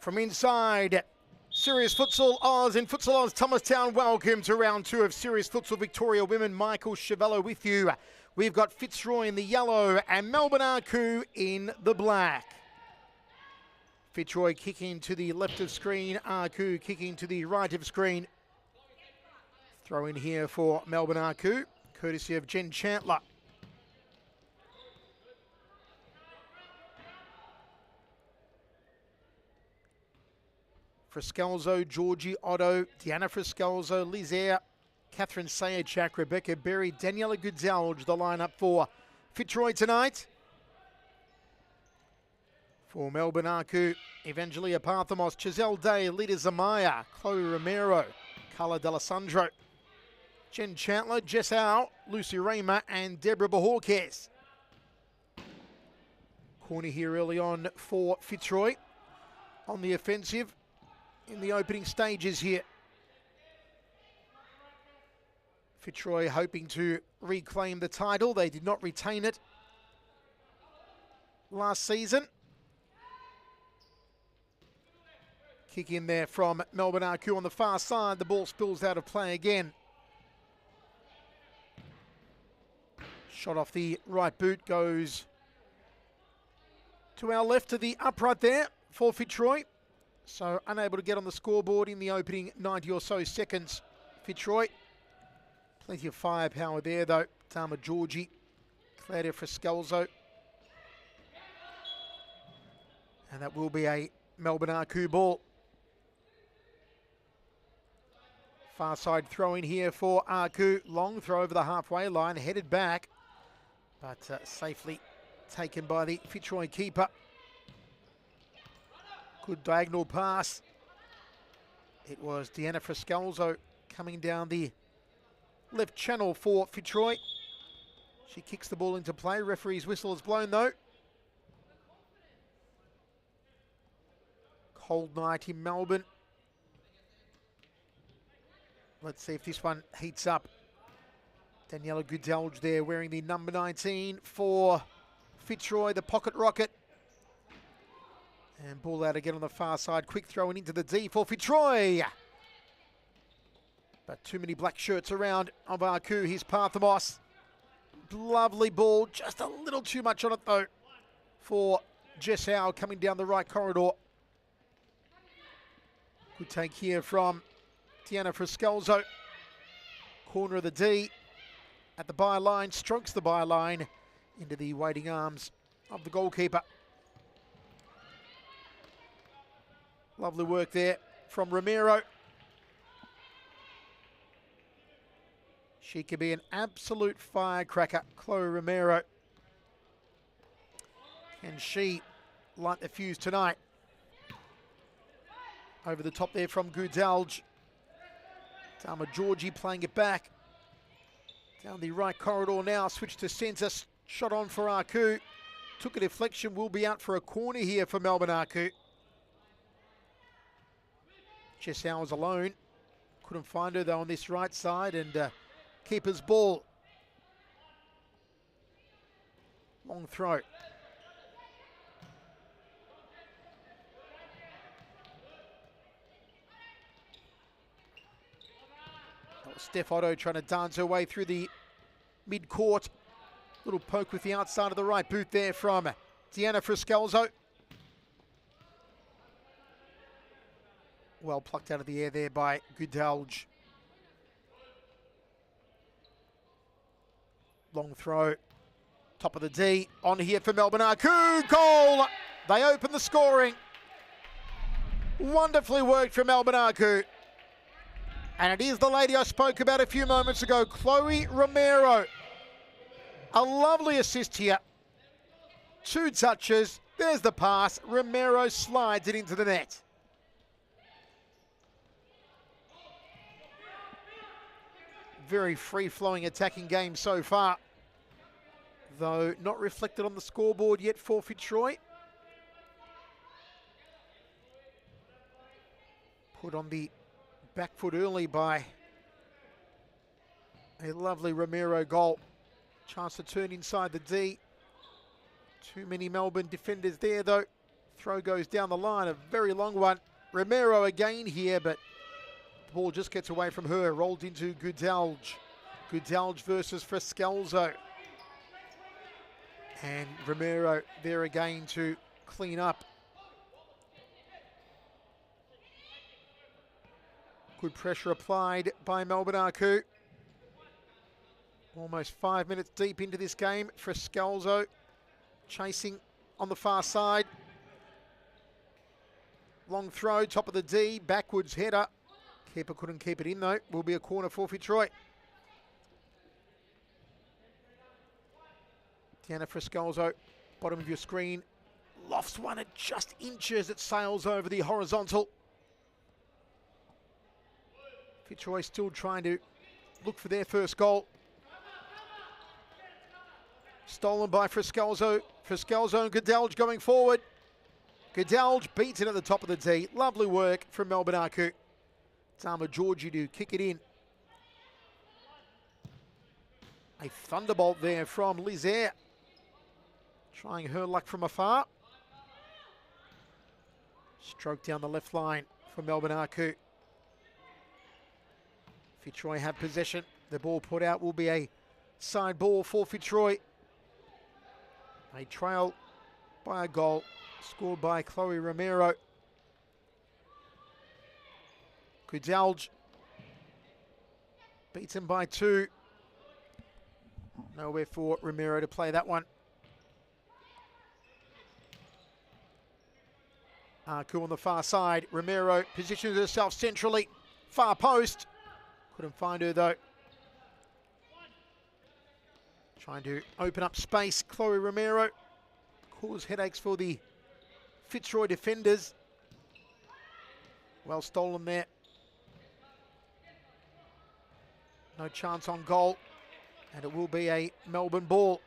From inside Serious Futsal Oz in Futsal Oz Thomastown, welcome to round 2 of Serious Futsal Victoria Women. Michael Chevello with you. We've got Fitzroy in the yellow and Melbourne Arku in the black. Fitzroy kicking to the left of screen, Arku kicking to the right of screen. Throw in here for Melbourne Arku, courtesy of Jen Chandler. Friscalzo, Georgie Otto, Deanna Friscalzo, Liz Eyre, Catherine Sayachak, Rebecca Berry, Daniela Goodzelge, the lineup for Fitzroy tonight. For Melbourne Arku, Evangelia Parthamos, Chazelle Day, Lita Zamaya, Chloe Romero, Carla D'Alessandro, Jen Chandler, Jess Howe, Lucy Raymer, and Deborah Bajorquez. Corner here early on for Fitzroy on the offensive in the opening stages here. Fitzroy hoping to reclaim the title. They did not retain it last season. Kick in there from Melbourne Arku on the far side. The ball spills out of play again. Shot off the right boot goes to our left to the upright there for Fitzroy. So unable to get on the scoreboard in the opening 90 or so seconds. Fitzroy, plenty of firepower there though. Tama Georgie, Claudia Friscalzo. And that will be a Melbourne Arku ball. Far side throw in here for Arku. Long throw over the halfway line, headed back, but safely taken by the Fitzroy keeper. Good diagonal pass. It was Deanna Friscalzo coming down the left channel for Fitzroy. She kicks the ball into play. Referee's whistle is blown though. Cold night in Melbourne. Let's see if this one heats up. Daniela Goodzelge there wearing the number 19 for Fitzroy, the pocket rocket. And ball out again on the far side. Quick throw in into the D for Fitzroy. But too many black shirts around of Arku. Here's Parthamos. Lovely ball. Just a little too much on it though for Jess Howe coming down the right corridor. Good take here from Deanna Friscalzo. Corner of the D at the byline. Strokes the byline into the waiting arms of the goalkeeper. Lovely work there from Romero. She could be an absolute firecracker, Chloe Romero. Can she light the fuse tonight? Over the top there from Goodzelge. Tama Georgie playing it back. Down the right corridor now, switch to centre. Shot on for Arku. Took a deflection, will be out for a corner here for Melbourne Arku. Jess Howe was alone. Couldn't find her though on this right side, and keeper's ball. Long throw. That was Steph Otto trying to dance her way through the mid-court. Little poke with the outside of the right boot there from Deanna Friscalzo. Well plucked out of the air there by Goodzelge. Long throw. Top of the D. On here for Melbourne Arku. Goal! They open the scoring. Wonderfully worked for Melbourne Arku. And it is the lady I spoke about a few moments ago, Chloe Romero. A lovely assist here. 2 touches. There's the pass. Romero slides it into the net. Very free-flowing attacking game so far, though not reflected on the scoreboard yet for Fitzroy. Put on the back foot early by a lovely Romero goal. Chance to turn inside the D. Too many Melbourne defenders there though Throw goes down the line, a very long one. Romero again here, but the ball just gets away from her. Rolled into Goodalge. Goodalge versus Frescalzo. And Romero there again to clean up. Good pressure applied by Melbourne Aku. Almost 5 minutes deep into this game. Frescalzo chasing on the far side. Long throw, top of the D, backwards header. Keeper couldn't keep it in though. Will be a corner for Fitzroy. Deanna Frescalzo, bottom of your screen. Lofts one at just inches. It sails over the horizontal. Fitzroy still trying to look for their first goal. Stolen by Frescalzo. Frescalzo and Goodalge going forward. Goodalge beats it at the top of the D. Lovely work from Melbourne Aku. Tama Georgie to kick it in. A thunderbolt there from Liz Eyre. Trying her luck from afar. Stroke down the left line for Melbourne Aku. Fitzroy have possession. The ball put out will be a side ball for Fitzroy. A trail by a goal scored by Chloe Romero. Goodalge beats him by 2. Nowhere for Romero to play that one. Aku on the far side. Romero positions herself centrally. Far post. Couldn't find her though. Trying to open up space. Chloe Romero cause headaches for the Fitzroy defenders. Well stolen there. No chance on goal. And it will be a Melbourne ball.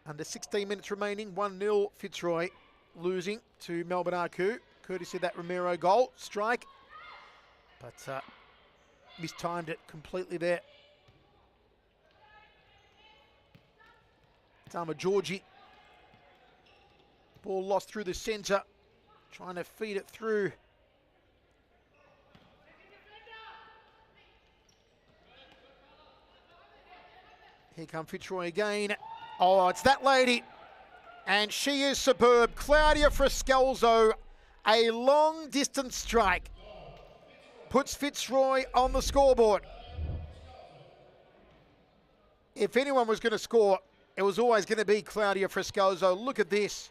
Under 16 minutes remaining. 1-0 Fitzroy losing to Melbourne Aku. Courtesy of that Romero goal. Strike. But mistimed it completely there. Tama Georgie. Ball lost through the centre. Trying to feed it through. Here come Fitzroy again. Oh, it's that lady. And she is superb. Claudia Frescalzo. A long distance strike. Puts Fitzroy on the scoreboard. If anyone was going to score, it was always going to be Claudia Frescalzo. Look at this.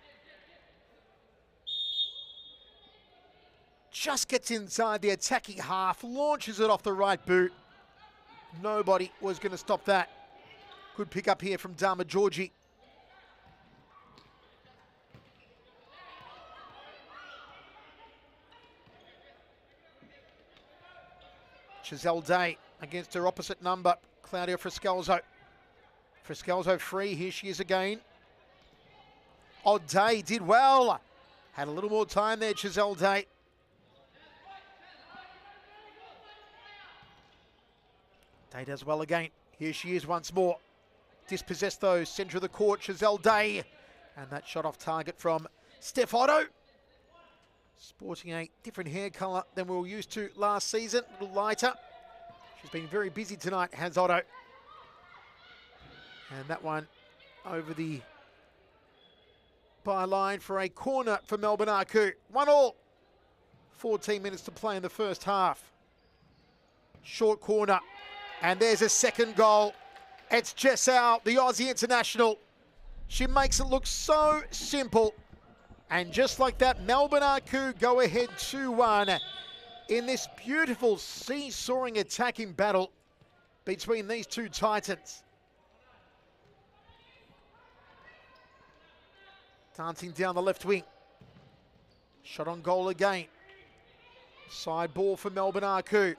Just gets inside the attacking half, launches it off the right boot. Nobody was going to stop that. Good pick up here from Dama Georgie. Giselle Day against her opposite number, Claudia Frescalzo. Frescalzo free, here she is again. Oh, Day did well. Had a little more time there, Giselle Day. Day does well again. Here she is once more. Dispossessed though, centre of the court, Giselle Day. And that shot off target from Steph Otto. Sporting a different hair colour than we were used to last season, a little lighter. She's been very busy tonight, has Otto. And that one over the byline for a corner for Melbourne Aku. 1-1. 14 minutes to play in the first half. Short corner. And there's a second goal. It's Jessau, the Aussie international. She makes it look so simple. And just like that, Melbourne Aku go ahead 2-1 in this beautiful seesawing attacking battle between these two titans. Dancing down the left wing. Shot on goal again. Side ball for Melbourne Aku.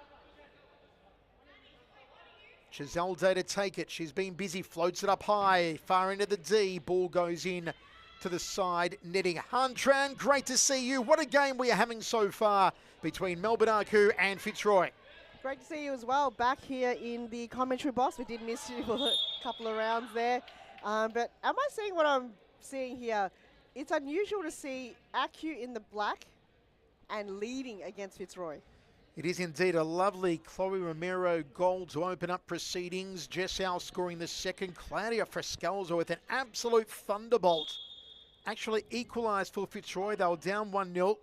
Giselle Day to take it. She's been busy, floats it up high, far into the D. Ball goes in to the side netting. Han Tran, great to see you. What a game we are having so far between Melbourne Aku and Fitzroy. Great to see you as well back here in the commentary box. We did miss you for a couple of rounds there. But am I seeing what I'm seeing here? It's unusual to see Acu in the black and leading against Fitzroy. It is indeed a lovely Chloe Romero goal to open up proceedings. Jessau scoring the second. Claudia Frescalzo with an absolute thunderbolt. Actually equalised for Fitzroy. They were down 1-0.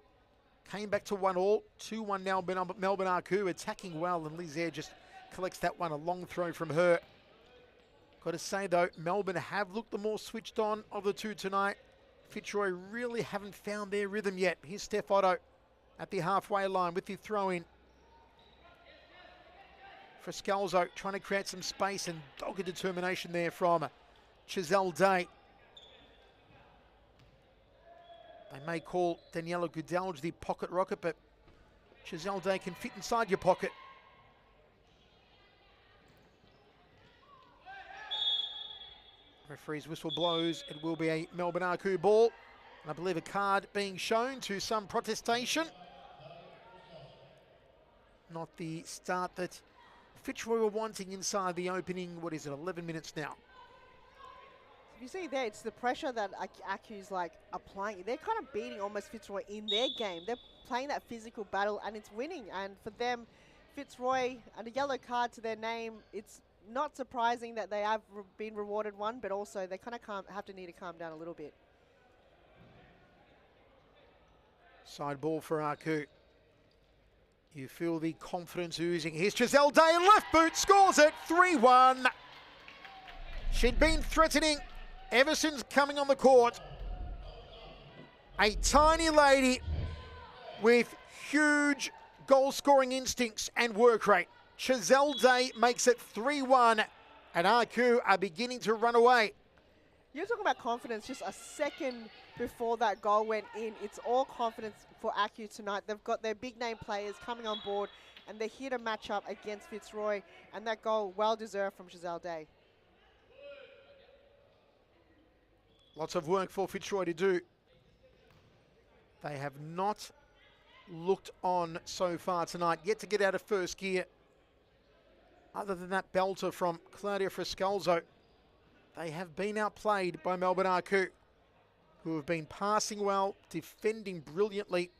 Came back to 1-1. 2-1 now. Melbourne Aku attacking well, and Liz Air just collects that one. A long throw from her. Got to say though, Melbourne have looked the more switched on of the two tonight. Fitzroy really haven't found their rhythm yet. Here's Steph Otto at the halfway line with the throw in. Frescalzo trying to create some space, and dogged determination there from Chazelle Day. They may call Daniela Goodalge the pocket rocket, but Chazelle Day can fit inside your pocket. Referee's whistle blows. It will be a Melbourne Aku ball. And I believe a card being shown to some protestation. Not the start that Fitzroy were wanting inside the opening, 11 minutes now. You see there, it's the pressure that Aku's like applying. They're kind of beating almost Fitzroy in their game. They're playing that physical battle and it's winning. And for them, Fitzroy, and a yellow card to their name, it's not surprising that they have been rewarded one, but also they kind of need to calm down a little bit. Side ball for Aku. You feel the confidence oozing. Here's Chazelle Day, left boot, scores it, 3-1. She'd been threatening ever since coming on the court. A tiny lady with huge goal-scoring instincts and work rate. Chazelle Day makes it 3-1, and Aku are beginning to run away. You're talking about confidence just a second before that goal went in. It's all confidence for Aku tonight. They've got their big name players coming on board, and they're here to match up against Fitzroy, and that goal well deserved from Chazelle Day. Lots of work for Fitzroy to do. They have not looked on so far tonight, yet to get out of first gear. Other than that belter from Claudia Frescalzo, they have been outplayed by Melbourne Aku, who have been passing well, defending brilliantly,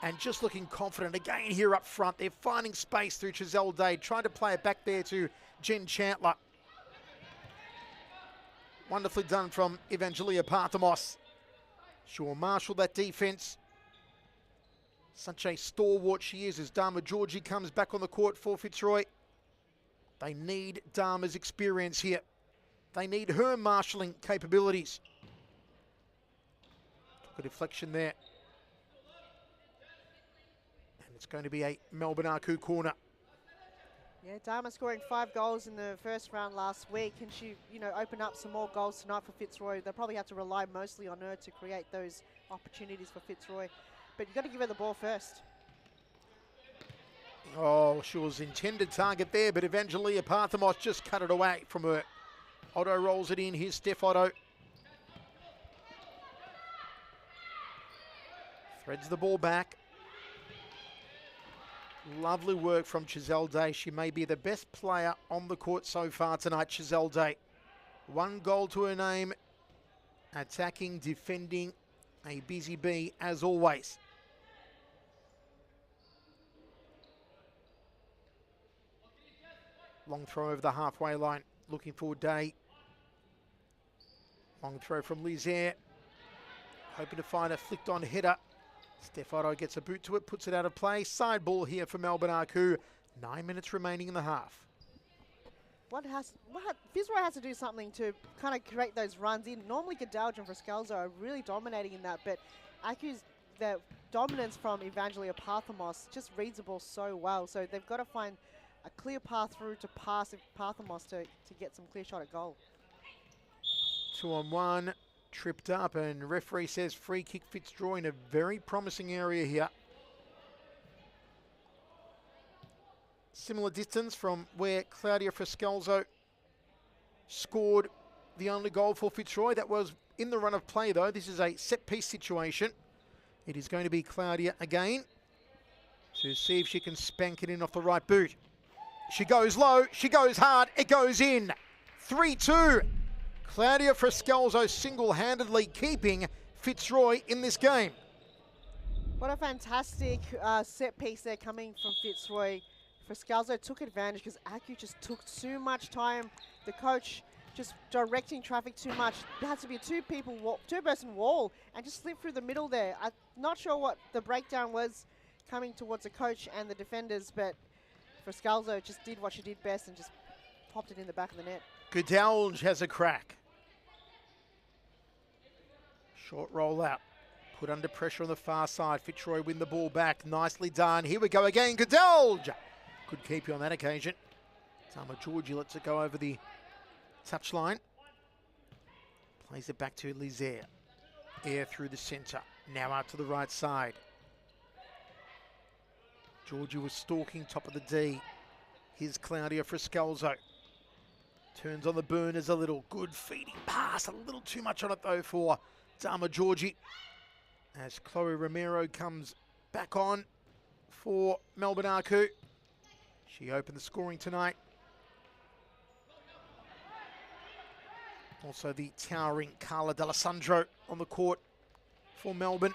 and just looking confident again here up front. They're finding space through Chazelle Day, trying to play it back there to Jen Chandler. Wonderfully done from Evangelia Parthamos. She will marshal that defense. Such a stalwart she is as Dharma Georgie comes back on the court for Fitzroy. They need Dharma's experience here. They need her marshalling capabilities. Took a deflection there. And it's going to be a Melbourne Aku corner. Yeah, Dharma scoring 5 goals in the first round last week. Can she, open up some more goals tonight for Fitzroy? They'll probably have to rely mostly on her to create those opportunities for Fitzroy. But you've got to give her the ball first. Oh, she was intended target there, but Evangelia Parthamos just cut it away from her. Otto rolls it in. Here's Steph Otto. Threads the ball back. Lovely work from Chazelle Day. She may be the best player on the court so far tonight, Chazelle Day. 1 goal to her name. Attacking, defending, a busy bee as always. Long throw over the halfway line, looking for Day. Long throw from Lizaire. Hoping to find a flicked on header. Steph Otto gets a boot to it, puts it out of play. Side ball here for Melbourne Aku. 9 minutes remaining in the half. Fitzroy has to do something to kind of create those runs in. Normally Goodalge and Frescalzo are really dominating in that, but Aku's the dominance from Evangelia Parthamos just reads the ball so well. So they've got to find a clear path through to pass Parthamos to get some clear shot at goal. 2-on-1, tripped up, and referee says free kick Fitzroy in a very promising area here. Similar distance from where Claudia Frescalzo scored the only goal for Fitzroy. That was in the run of play though. This is a set piece situation. It is going to be Claudia again to see if she can spank it in off the right boot. She goes low, she goes hard, it goes in. 3-2. Claudia Frescalzo single-handedly keeping Fitzroy in this game. What a fantastic set piece there coming from Fitzroy. Friscalzo took advantage because Acu just took too much time. The coach just directing traffic too much. There has to be a two-person wall and just slip through the middle there. I'm not sure what the breakdown was coming towards the coach and the defenders, but Friscalzo just did what she did best and just popped it in the back of the net. Goodalge has a crack. Short roll out. Put under pressure on the far side. Fitzroy win the ball back. Nicely done. Here we go again. Goodalge. Could keep you on that occasion. Tama Georgie lets it go over the touchline. Plays it back to Lizaire. Air through the centre. Now out to the right side. Georgie was stalking top of the D. Here's Claudia Friscalzo. Turns on the burners a little. Good feeding pass. A little too much on it though for Tama Georgie. As Chloe Romero comes back on for Melbourne Aku. She opened the scoring tonight. Also the towering Carla D'Alessandro on the court for Melbourne.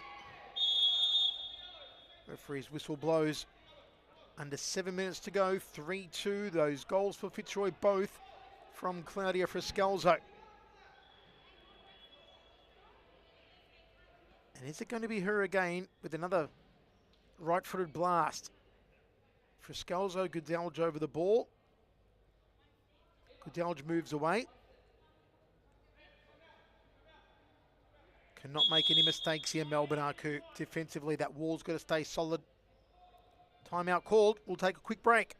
Referee's whistle blows. Under 7 minutes to go, 3-2. Those goals for Fitzroy both from Claudia Friscalzo. And is it going to be her again with another right-footed blast? Friscalzo, Goodalge over the ball. Goodalge moves away. Cannot make any mistakes here, Melbourne Aku. Defensively, that wall's got to stay solid. Timeout called. We'll take a quick break.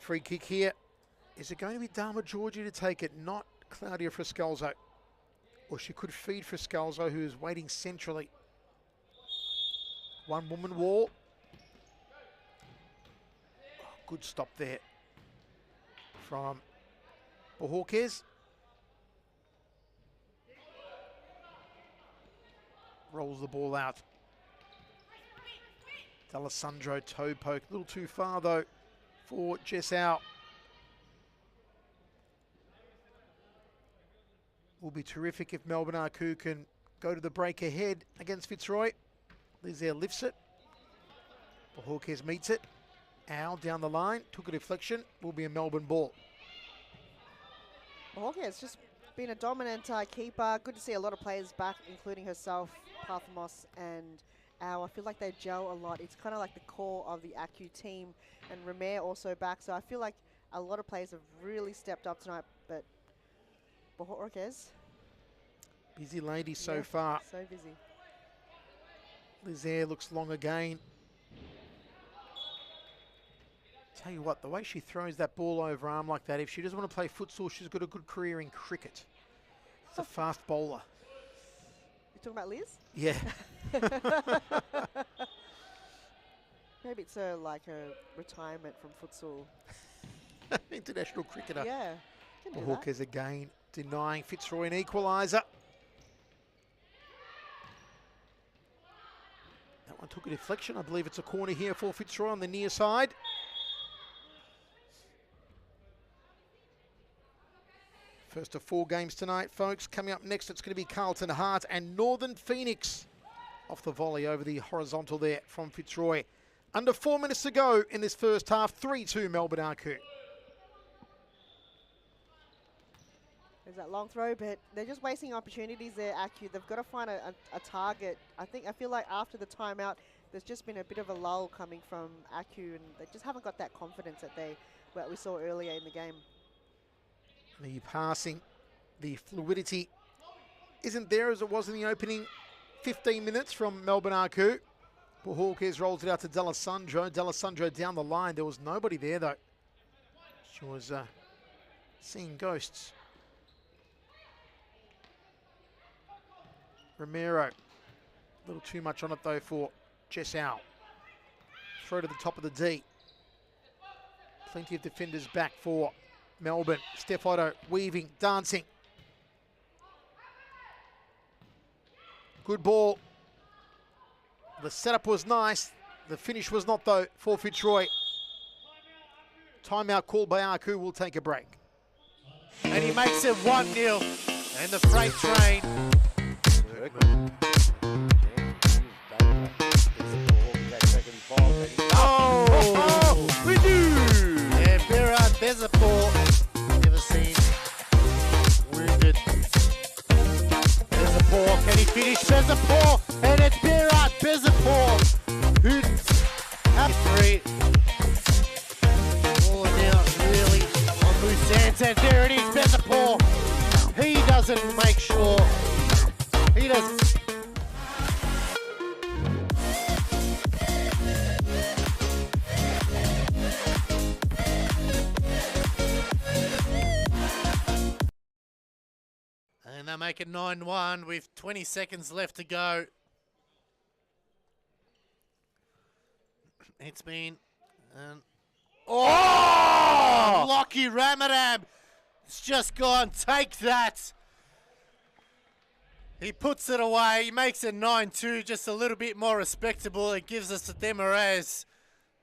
Free kick here. Is it going to be Tama Georgie to take it, not Claudia Friscalzo? Or she could feed Friscalzo, who is waiting centrally. One woman wall. Oh, good stop there from Bohorquez. Rolls the ball out. D'Alessandro toe poke. A little too far though for Jessau. Will be terrific if Melbourne Aku can go to the break ahead against Fitzroy. Lizaire lifts it. Bohorquez meets it. Al down the line. Took a deflection. Will be a Melbourne ball. Bohorquez just been a dominant keeper. Good to see a lot of players back, including herself, Parthamos and Al. I feel like they gel a lot. It's kind of like the core of the Aku team. And Romare also back. So I feel like a lot of players have really stepped up tonight. But Bohorquez. Busy lady so far. So busy. Lizaire looks long again. Tell you what, the way she throws that ball over arm like that, if she doesn't want to play futsal, she's got a good career in cricket. It's a fast bowler. You talking about Liz? Yeah. Maybe it's like a retirement from futsal. International cricketer. Yeah. Bohorquez again denying Fitzroy an equaliser. That one took a deflection. I believe it's a corner here for Fitzroy on the near side. First of 4 games tonight, folks. Coming up next, it's going to be Carlton Heart and Northern Phoenix off the volley over the horizontal there from Fitzroy. Under 4 minutes to go in this first half. 3-2 Melbourne Arcu. There's that long throw, but they're just wasting opportunities there, Acu. They've got to find a target. I feel like after the timeout, there's just been a bit of a lull coming from Acu, and they just haven't got that confidence that we saw earlier in the game. The passing, the fluidity isn't there as it was in the opening 15 minutes from Melbourne Arcu. But Hawkes rolls it out to D'Alessandro. D'Alessandro down the line. There was nobody there, though. She was seeing ghosts. Romero. A little too much on it, though, for Jessau. Throw to the top of the D. Plenty of defenders back for Melbourne. Steph Otto weaving, dancing. Good ball. The setup was nice. The finish was not, though, for Fitzroy. Timeout called by Arcu. We'll take a break. And he makes it 1-0. And the freight train. Oh, we do. And Berat Bezapor, never seen wounded. Bezapor, can he finish? Bezapor, and it's Berat Bezapor who has 3. Oh, now really on loose ends, and there it is, Bezapor. He doesn't make sure. He doesn't. And they make it 9-1 with 20 seconds left to go. It's been... oh! Lockie Ramadab! It's just gone. Take that! He puts it away. He makes it 9-2, just a little bit more respectable. It gives us a Demarez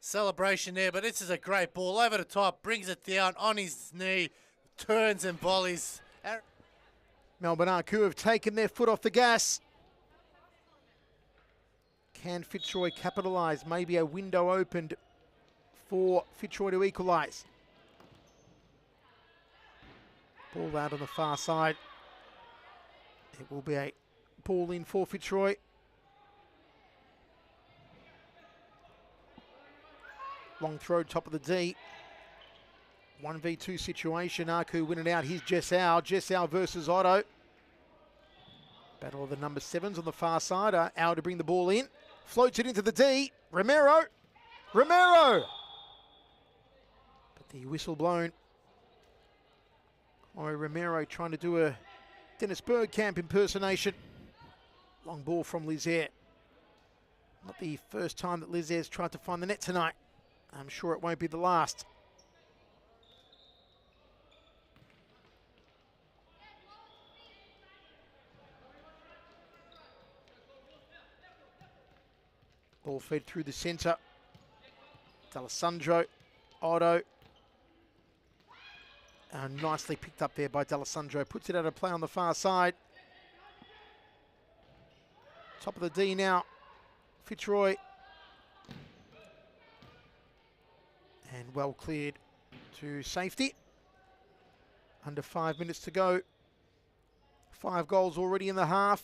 celebration there. But this is a great ball. Over the top, brings it down on his knee, turns and volleys. Melbourne Arcu have taken their foot off the gas. Can Fitzroy capitalise? Maybe a window opened for Fitzroy to equalise. Ball out on the far side. It will be a ball in for Fitzroy. Long throw, top of the D. 1v2 situation. Arcu winning out. Here's Jessau. Jessau versus Otto. Battle of the number 7s on the far side. Au to bring the ball in. Floats it into the D. Romero. Romero! But the whistle blown. Romero trying to do a Dennis Bergkamp impersonation. Long ball from Lizier. Not the first time that Lizier's tried to find the net tonight. I'm sure it won't be the last. Ball fed through the centre. D'Alessandro, Otto. Nicely picked up there by D'Alessandro. Puts it out of play on the far side. Top of the D now. Fitzroy. And well cleared to safety. Under 5 minutes to go. 5 goals already in the half.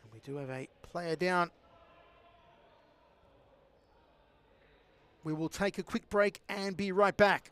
And we do have a player down. We will take a quick break and be right back.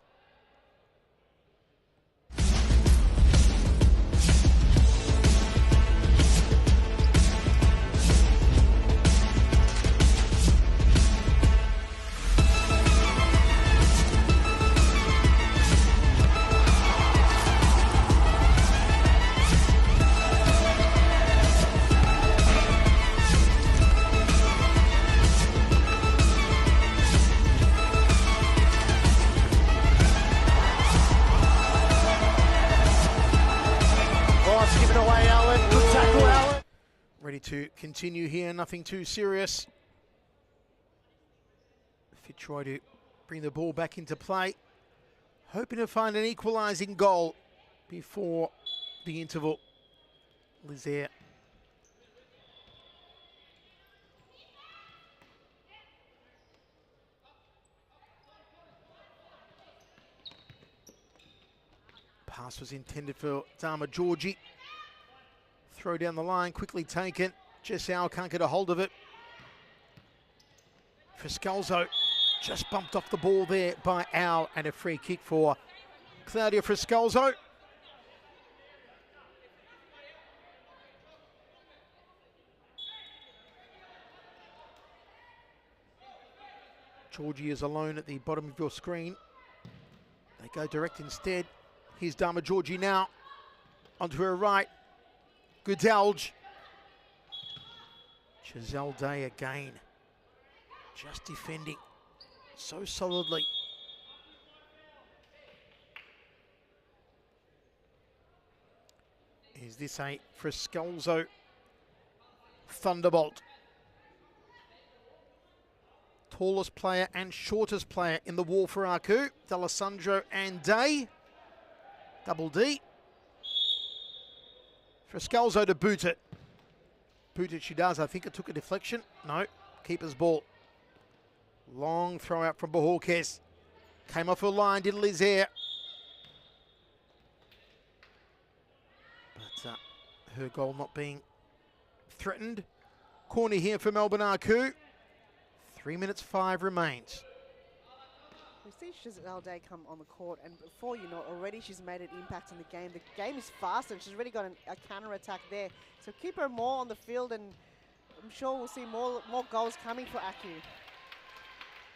to continue here, nothing too serious. Fitzroy to bring the ball back into play, hoping to find an equalising goal before the interval. Lizier. Pass was intended for Dama Georgie. Throw down the line, quickly taken. Jessau can't get a hold of it. Friscalzo just bumped off the ball there by Al, and a free kick for Claudia Friscalzo. Georgie is alone at the bottom of your screen. They go direct instead. Here's Dama Georgie now. Onto her right. Goodalge. Giselle Day again. Just defending so solidly. Is this a Friscalzo thunderbolt? Tallest player and shortest player in the war for Aku. D'Alessandro and Day. Double D. Friscalzo to boot it. Boot it she does. I think it took a deflection. No. Keeper's ball. Long throw out from Bajorquez. Came off her line, did Lizier. But her goal not being threatened. Corner here for Melbourne Aku. 3 minutes 5 remains. We see Giselle Day come on the court, and before you know it, already she's made an impact in the game. The game is fast, and she's already got a counter-attack there. So keep her more on the field, and I'm sure we'll see more goals coming for Aku.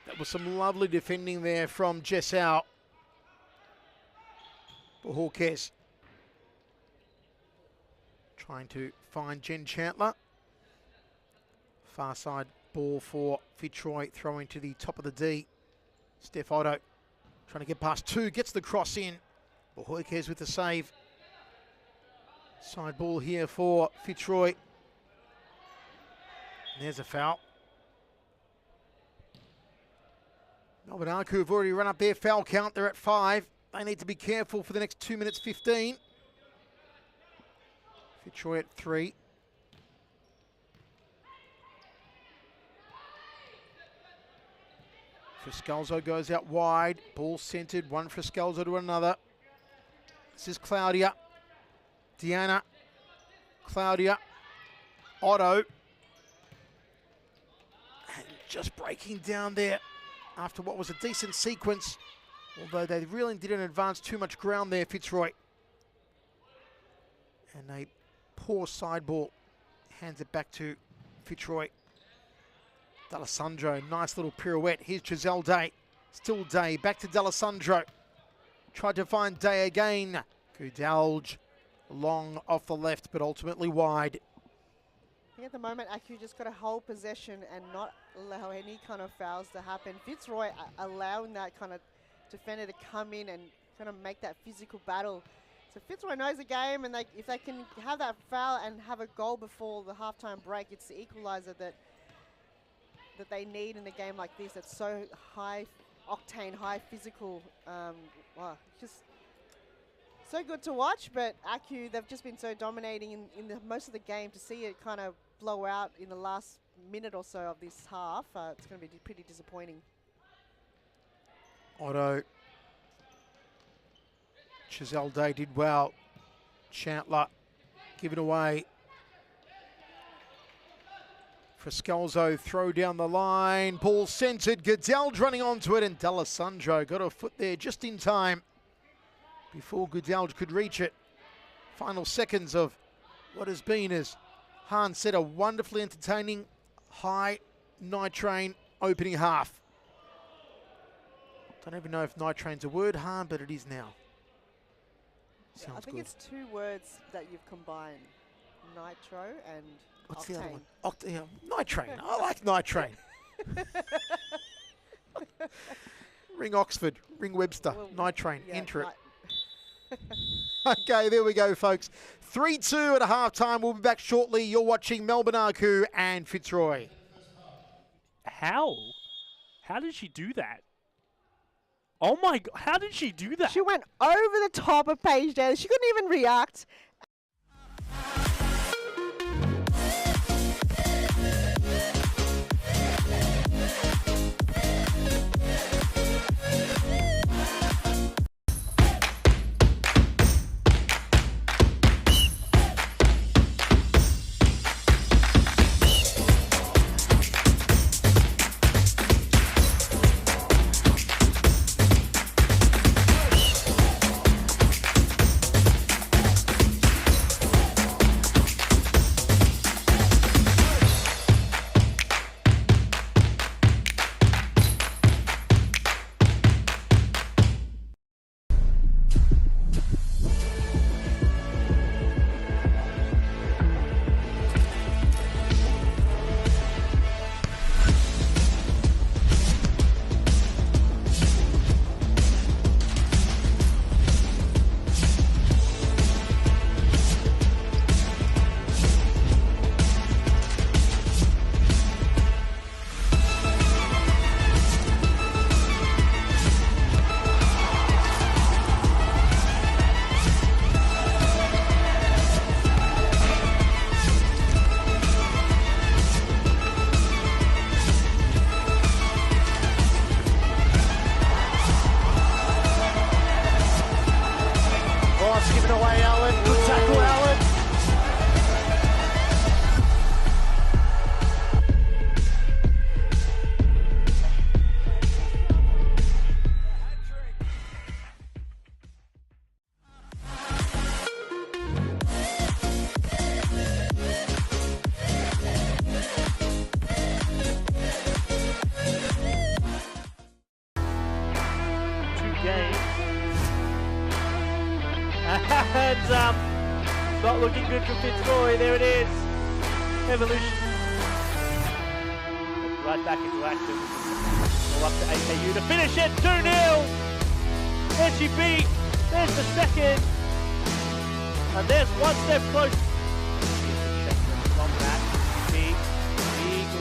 That was some lovely defending there from Jessau. Bajorquez trying to find Jen Chandler. Far side ball for Fitzroy, throwing to the top of the D. Steph Otto trying to get past two, gets the cross in. Bajorquez with the save. Side ball here for Fitzroy. And there's a foul. Melbourne Aku have already run up their foul count. They're at 5. They need to be careful for the next 2 minutes 15. Fitzroy at 3. Friscalzo goes out wide. Ball centered. One Friscalzo to another. This is Claudia. Deanna. Claudia. Otto. And just breaking down there after what was a decent sequence. Although they really didn't advance too much ground there, Fitzroy. And a poor side ball. Hands it back to Fitzroy. D'Alessandro, nice little pirouette. Here's Giselle Day. Still Day, back to D'Alessandro. Tried to find Day again. Goodalge, long off the left, but ultimately wide. I think at the moment, Aku just got to hold possession and not allow any kind of fouls to happen. Fitzroy allowing that kind of defender to come in and kind of make that physical battle. So Fitzroy knows the game, and if they can have that foul and have a goal before the halftime break, it's the equaliser that they need in a game like this. That's so high octane, high physical. Wow, just so good to watch. But Aku, they've just been so dominating in most of the game. To see it kind of blow out in the last minute or so of this half, it's going to be pretty disappointing. Otto. Giselle Day did well. Chandler given away. Friscalzo throw down the line. Ball centered. Goodalge running onto it, and D'Alessandro got a foot there just in time before Goodalge could reach it. Final seconds of what has been, as Han said, a wonderfully entertaining high nitrain opening half. Don't even know if nitrain's a word, Han, but it is now. Sounds I think good. it's 2 words that you've combined. Nitro and What's octane. the other one? Nitrain. I like nitrain. Ring Oxford. Ring Webster. Well, nitrain. yeah, Enter it. Okay, there we go, folks. 3-2 at a halftime. We'll be back shortly. You're watching Melbourne Aku and Fitzroy. How? How did she do that? Oh my God, how did she do that? She went over the top of Paige Daly. She couldn't even react. And not looking good for Fitzroy. There it is. Evolution. Right back into action. All up to AKU to finish it. 2-0. There she beat. There's the second. And there's one step close. From that big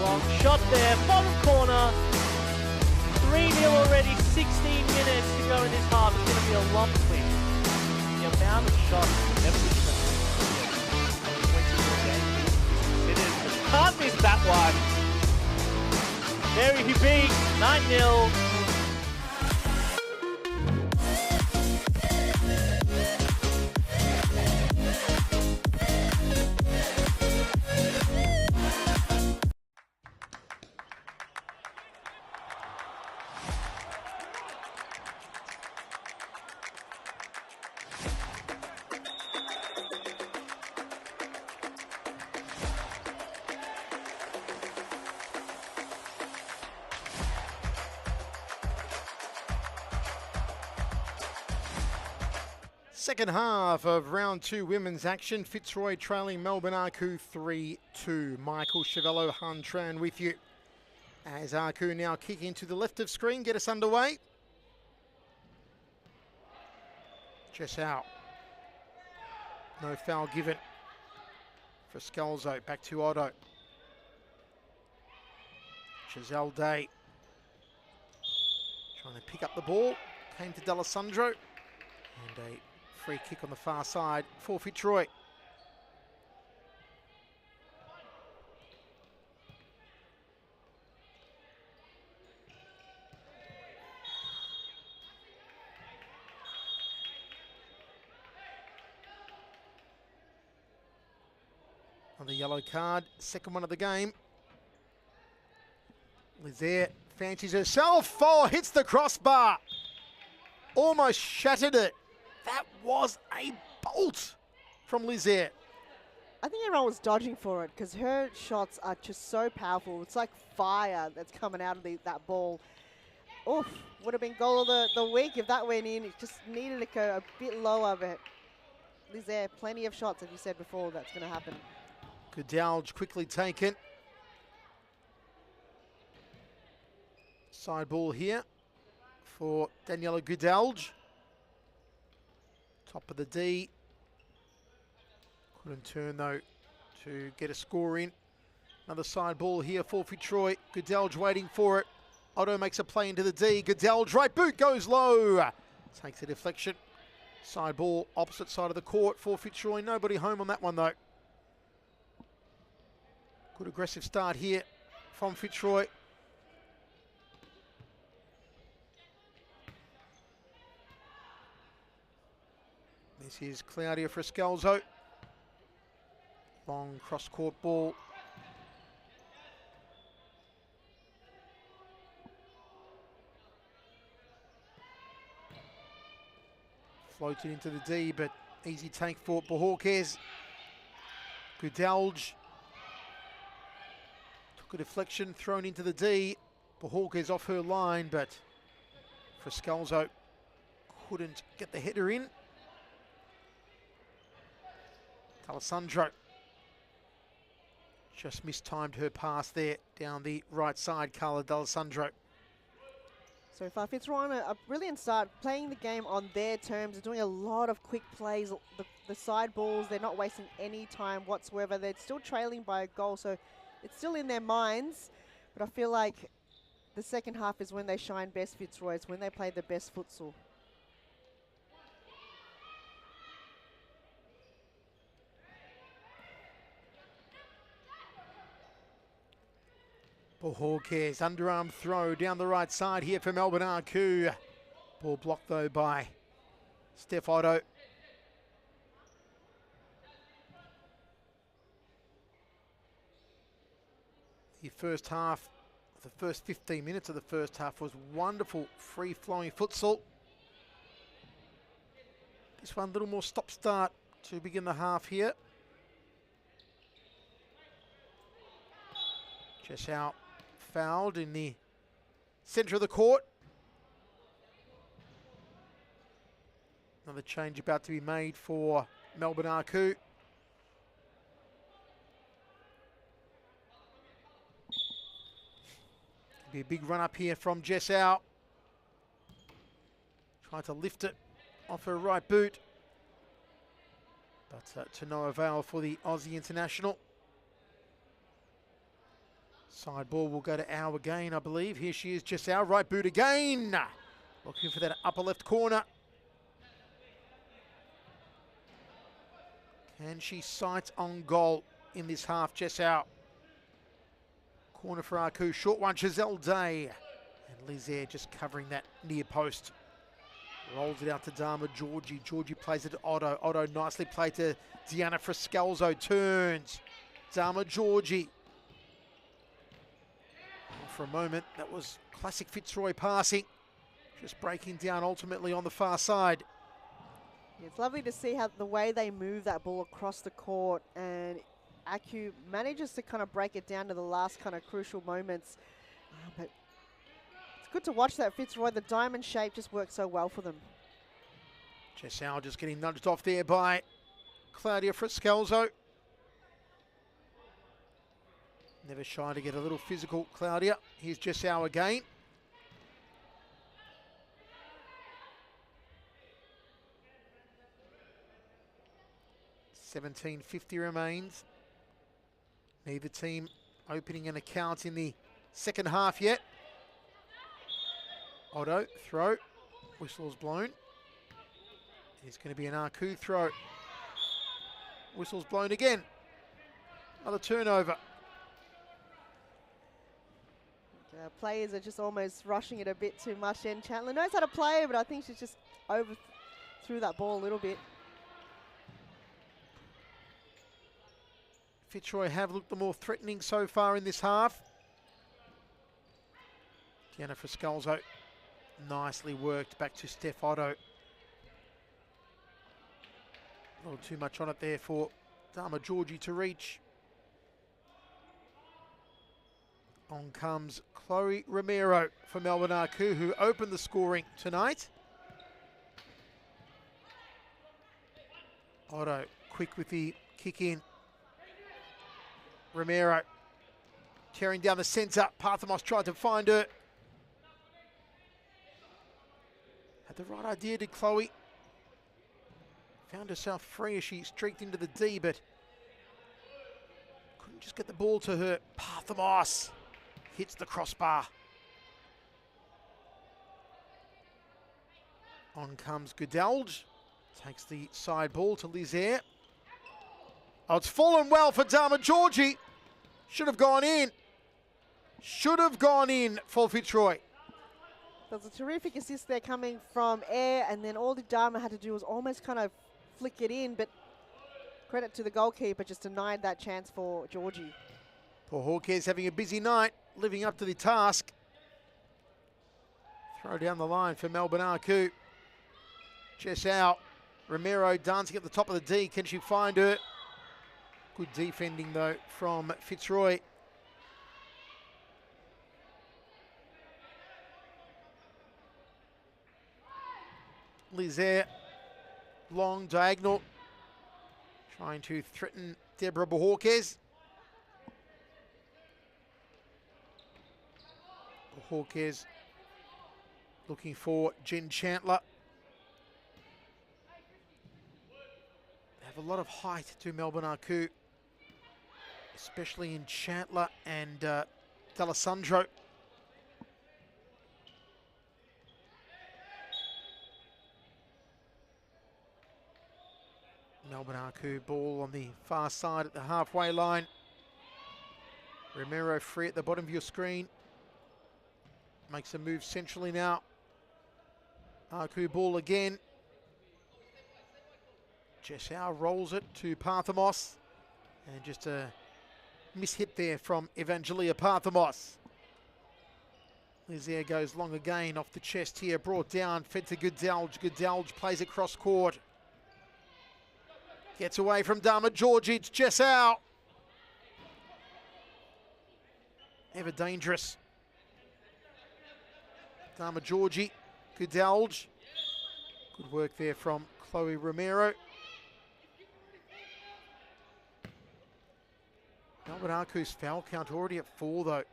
long shot there. Bottom corner. 3-0 already. 16 minutes to go in this half. It's going to be a long win. The amount of shots never been given. 24 games. It is. Can't miss that one. There he beat 9-0. Second half of round 2 women's action. Fitzroy trailing Melbourne Aku 3-2. Michael Chevello Huntran with you. As Aku now kick into the left of screen, get us underway. Jess out. No foul given for Scalzo. Back to Otto. Giselle Day trying to pick up the ball. Came to D'Alessandro. And a free kick on the far side for Fitzroy. On the yellow card, second one of the game. Lizaire fancies herself. Oh, hits the crossbar. Almost shattered it. That was a bolt from Lizaire. I think everyone was dodging for it because her shots are just so powerful. It's like fire that's coming out of that ball. Oof, would have been goal of the week if that went in. It just needed to go a bit lower, but Lizaire, plenty of shots, as you said before, that's going to happen. Goodalge quickly taken. Side ball here for Daniela Goodalge. Top of the D, Couldn't turn though to get a score in. Another side ball here for Fitzroy. Goodelge waiting for it. Otto makes a play into the D. Goodelge, right boot goes low. Takes a deflection. Side ball, opposite side of the court for Fitzroy. Nobody home on that one though. Good aggressive start here from Fitzroy. This is Claudia Frescalzo. Long cross-court ball. Floated into the D, but easy take for Bohorquez. Goodelge took a deflection, thrown into the D. Bohorquez off her line, but Frescalzo couldn't get the header in. D'Alessandro just mistimed her pass there down the right side, Carla D'Alessandro. So far, Fitzroy on a brilliant start, playing the game on their terms. They're doing a lot of quick plays. The side balls, they're not wasting any time whatsoever. They're still trailing by a goal, so it's still in their minds. But I feel like the second half is when they shine best, Fitzroy. It's when they play the best futsal. Bohorquez, underarm throw down the right side here for Melbourne Arcu. Ball blocked though by Steph Otto. The first half, the first 15 minutes of the first half was wonderful, free-flowing futsal. This one a little more stop-start to begin the half here. Just out. Fouled in the centre of the court. Another change about to be made for Melbourne Arcu. Be a big run up here from Jessau. Trying to lift it off her right boot. But to no avail for the Aussie international. Side ball will go to Au again, I believe. Here she is, just our right boot again. Looking for that upper left corner. Can she sight on goal in this half, Jessau? Corner for Arcu, short one, Giselle Day. And Lizaire just covering that near post. Rolls it out to Dama Georgie. Georgie plays it to Otto. Otto nicely played to Deanna Frescalzo. Turns. Dama Georgie. For a moment, that was classic Fitzroy passing. Just breaking down ultimately on the far side. It's lovely to see how the way they move that ball across the court, and Acu manages to kind of break it down to the last kind of crucial moments. But it's good to watch that Fitzroy. The diamond shape just works so well for them. Jessau just getting nudged off there by Claudia Frescalzo. Never shy to get a little physical, Claudia. Here's Jessau again. $17.50 remains. Neither team opening an account in the second half yet. Otto, throw. Whistle's blown. It's going to be an Arcu throw. Whistle's blown again. Another turnover. Players are just almost rushing it a bit too much. And Chandler knows how to play, but I think she's just overthrew that ball a little bit. Fitzroy have looked the more threatening so far in this half. Deanna Frescalzo nicely worked back to Steph Otto. A little too much on it there for Dama Georgie to reach. On comes Chloe Romero for Melbourne Arcu, who opened the scoring tonight. Otto quick with the kick in. Romero tearing down the centre. Parthamos tried to find her. Had the right idea, did Chloe. Found herself free as she streaked into the D, but couldn't just get the ball to her. Parthamos hits the crossbar. On comes Goodalge. Takes the side ball to Lizaire. Oh, it's fallen well for Dharma Georgie. Should have gone in. Should have gone in for Fitzroy. There's a terrific assist there coming from air, and then all the Dharma had to do was almost kind of flick it in, but credit to the goalkeeper, just denied that chance for Georgie. Poor Hawkes having a busy night, living up to the task. Throw down the line for Melbourne Arku. Jess out. Romero dancing at the top of the D. Can she find her? Good defending though from Fitzroy. Lizaire, long diagonal, trying to threaten Deborah Bohorquez. Bohorquez looking for Jen Chandler. They have a lot of height to Melbourne Arku, especially in Chandler and D'Alessandro. Melbourne Arku ball on the far side at the halfway line. Romero free at the bottom of your screen. Makes a move centrally now. Arku ball again. Jessau rolls it to Parthamos. And just a mishit there from Evangelia Parthamos. Lizaire goes long again off the chest here. Brought down, fed to Goodalge. Goodalge plays it cross court. Gets away from Dharma Georgie. It's Jessau. Ever dangerous. Dharma Georgie. Goodalge. Good work there from Chloe Romero. Melbourne Arku's foul count already at 4 though.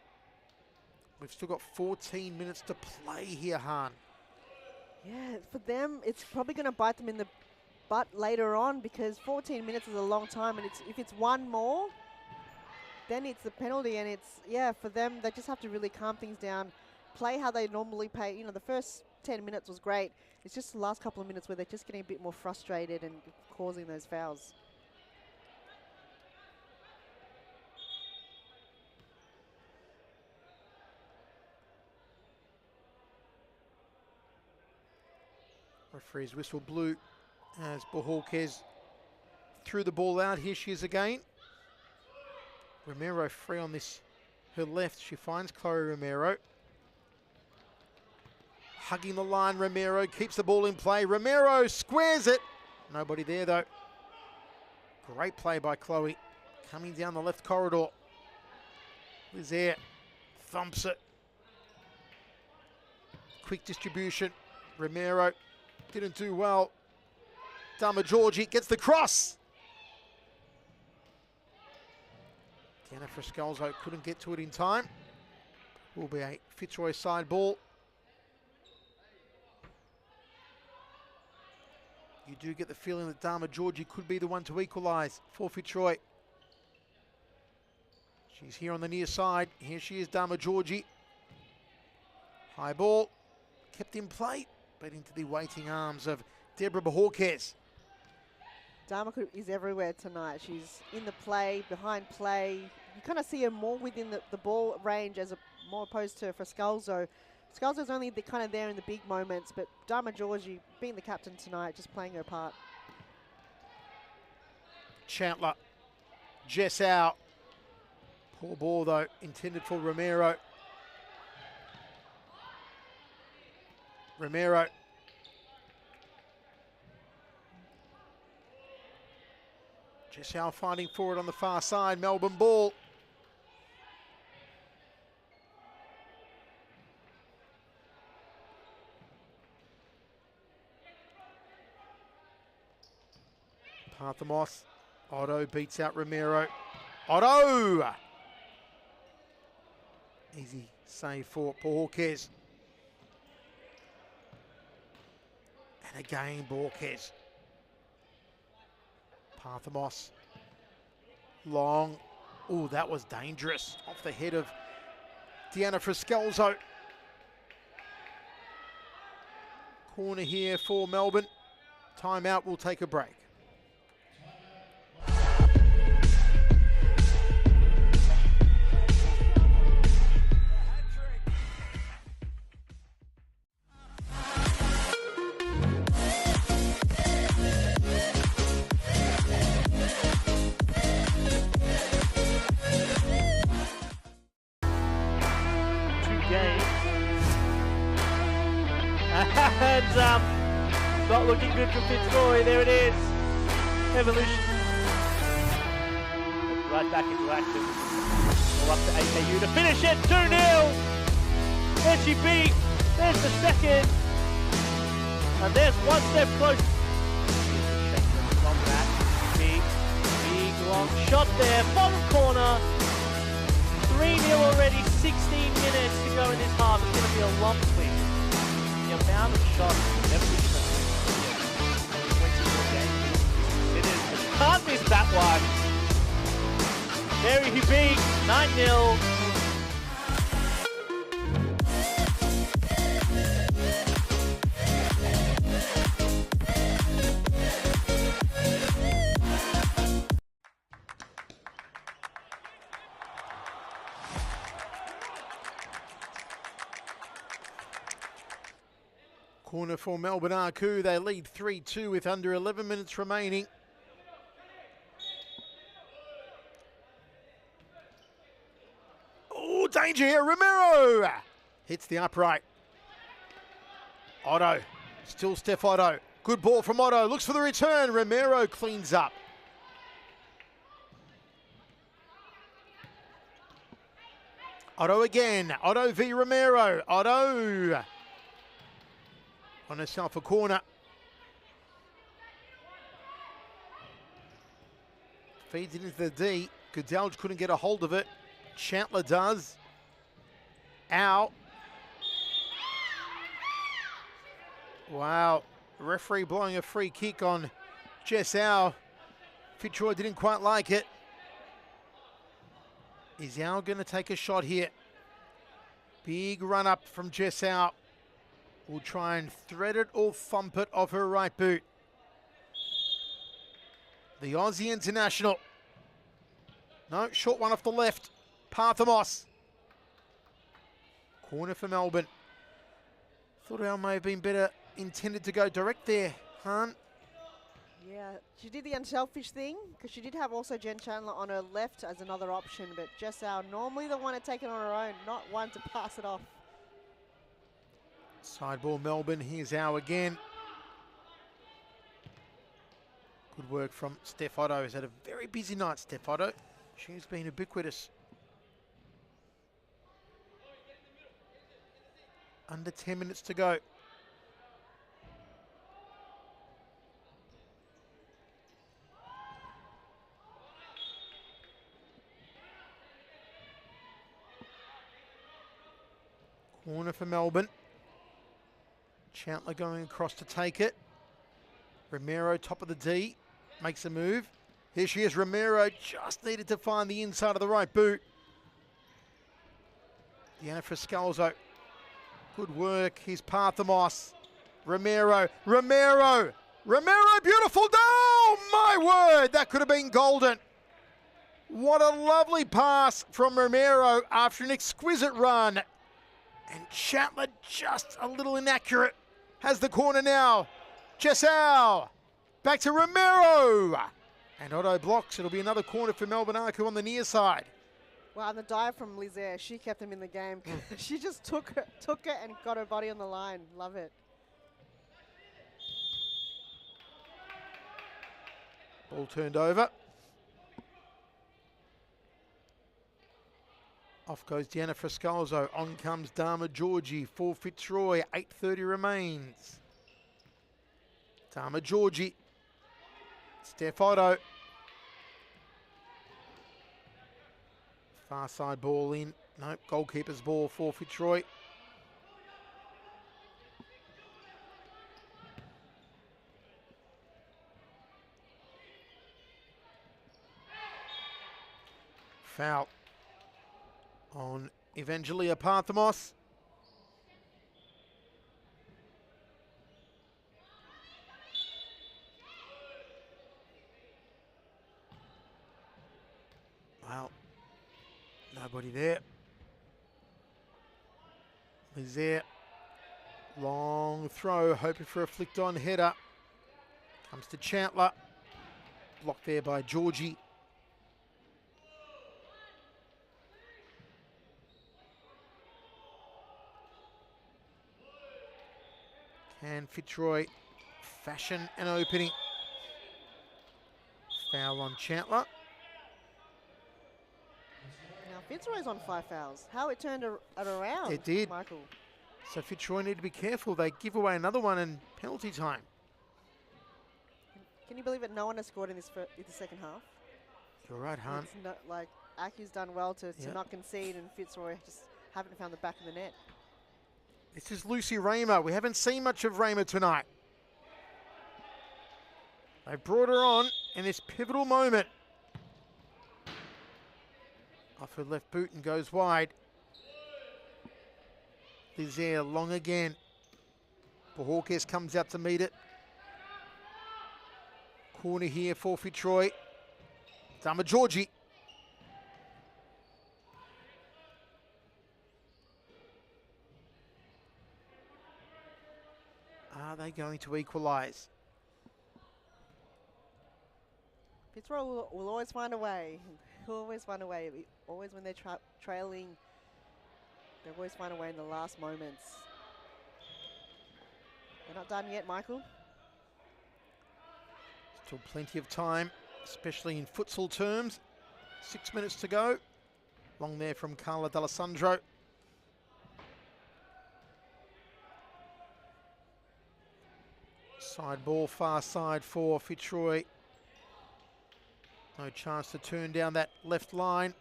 We've still got 14 minutes to play here, Han. Yeah, for them, it's probably going to bite them in the butt later on, because 14 minutes is a long time, and if it's one more, then it's a penalty, and it's, yeah, for them, they just have to really calm things down, play how they normally play. You know, the first 10 minutes was great. It's just the last couple of minutes where they're just getting a bit more frustrated and causing those fouls. Referee's whistle blew as Bohorquez threw the ball out. Here she is again. Romero free on this, her left. She finds Chloe Romero. Hugging the line, Romero keeps the ball in play. Romero squares it. Nobody there though. Great play by Chloe. Coming down the left corridor. Lizaire thumps it. Quick distribution. Romero didn't do well. Dharma Georgie gets the cross. Tiana Frescalzo couldn't get to it in time. Will be a Fitzroy side ball. You do get the feeling that Dharma Georgie could be the one to equalise for Fitzroy. She's here on the near side. Here she is, Dharma Georgie. High ball, kept in play, but into the waiting arms of Deborah Bohorquez. Dharma is everywhere tonight. She's in the play, behind play. You kind of see her more within the ball range as more opposed to Frescalzo. Frescalzo's only kind of there in the big moments, but Dharma Georgie, being the captain tonight, just playing her part. Chandler, Jess out. Poor ball though, intended for Romero. Romero. Jessau finding forward on the far side. Melbourne ball. Parthamos. Otto beats out Romero. Otto! Easy save for Bohorquez. And again, Bohorquez. Parthamos. Long. Oh, that was dangerous. Off the head of Deanna Friscalzo. Corner here for Melbourne. Timeout, we'll take a break. And not looking good for Fitzroy. There it is. Evolution. Right back into action. All up to AKU to finish it. 2-0. There she beat. There's the second. And there's one step close. From that. Big long shot there. Bottom corner. 3-0 already. 16 minutes to go in this half. It's going to be a long week. The amount of shots never been done. 24 games. It is. Can't miss that one. There he beat 9-0. Corner for Melbourne Arku. They lead 3-2 with under 11 minutes remaining. Oh, danger here. Romero hits the upright. Otto. Still Steph Otto. Good ball from Otto. Looks for the return. Romero cleans up. Otto again. Otto v Romero. Otto on herself a corner. Feeds it into the D. Goodalge couldn't get a hold of it. Chandler does. Ow. Wow. Referee blowing a free kick on Jess Au. Fitzroy didn't quite like it. Is Au going to take a shot here? Big run up from Jess Au. Will try and thread it or thump it off her right boot. The Aussie international. No, short one off the left. Parthamos. Corner for Melbourne. Thought Al may have been better intended to go direct there, Hunt. Yeah, she did the unselfish thing because she did have also Jen Chandler on her left as another option, but Jess Au normally the one to take it on her own, not one to pass it off. Side ball Melbourne, here's Au again. Good work from Steph Otto. He's had a very busy night, Steph Otto. She's been ubiquitous. Under 10 minutes to go. Corner for Melbourne. Chandler going across to take it. Romero, top of the D, makes a move. Here she is, Romero just needed to find the inside of the right boot. Deanna Friscalzo, good work. Here's Parthamos. Romero, beautiful. Oh, my word, that could have been golden. What a lovely pass from Romero after an exquisite run. And Chandler just a little inaccurate. Has the corner now. Jess Au. Back to Romero. And Otto blocks. It'll be another corner for Melbourne Arku on the near side. Well, and the dive from Lizaire, she kept him in the game. She just took it and got her body on the line. Love it. Ball turned over. Off goes Deanna Friscalzo. On comes Dharma Georgie for Fitzroy. 8:30 remains. Dharma Georgie. Steph Otto. Far side ball in. Nope, goalkeeper's ball for Fitzroy. Foul on Evangelia Parthamos. Well, nobody there. He's there. Long throw, hoping for a flicked on header. Comes to Chandler. Blocked there by Georgie. Can Fitzroy fashion an opening? Foul on Chandler. Now Fitzroy's on 5 fouls. How it turned it around, It did. Michael. So Fitzroy need to be careful. They give away another one in penalty time. Can you believe it? No one has scored in this in the second half. You're right, Hunt. It's not, like Aku's done well to Yep. not concede, and Fitzroy just haven't found the back of the net. This is Lucy Raymer. We haven't seen much of Raymer tonight. They brought her on in this pivotal moment. Off her left boot and goes wide. Lizaire long again. Bohorquez comes out to meet it. Corner here for Fitzroy. Dama Georgie. Are they going to equalise? Fitzroy will always find a way. He'll always find a way. Always when they're trailing, they always find a way in the last moments. They're not done yet, Michael. Still plenty of time, especially in futsal terms. 6 minutes to go. Long there from Carla D'Alessandro. Side ball, far side for Fitzroy. No chance to turn down that left line.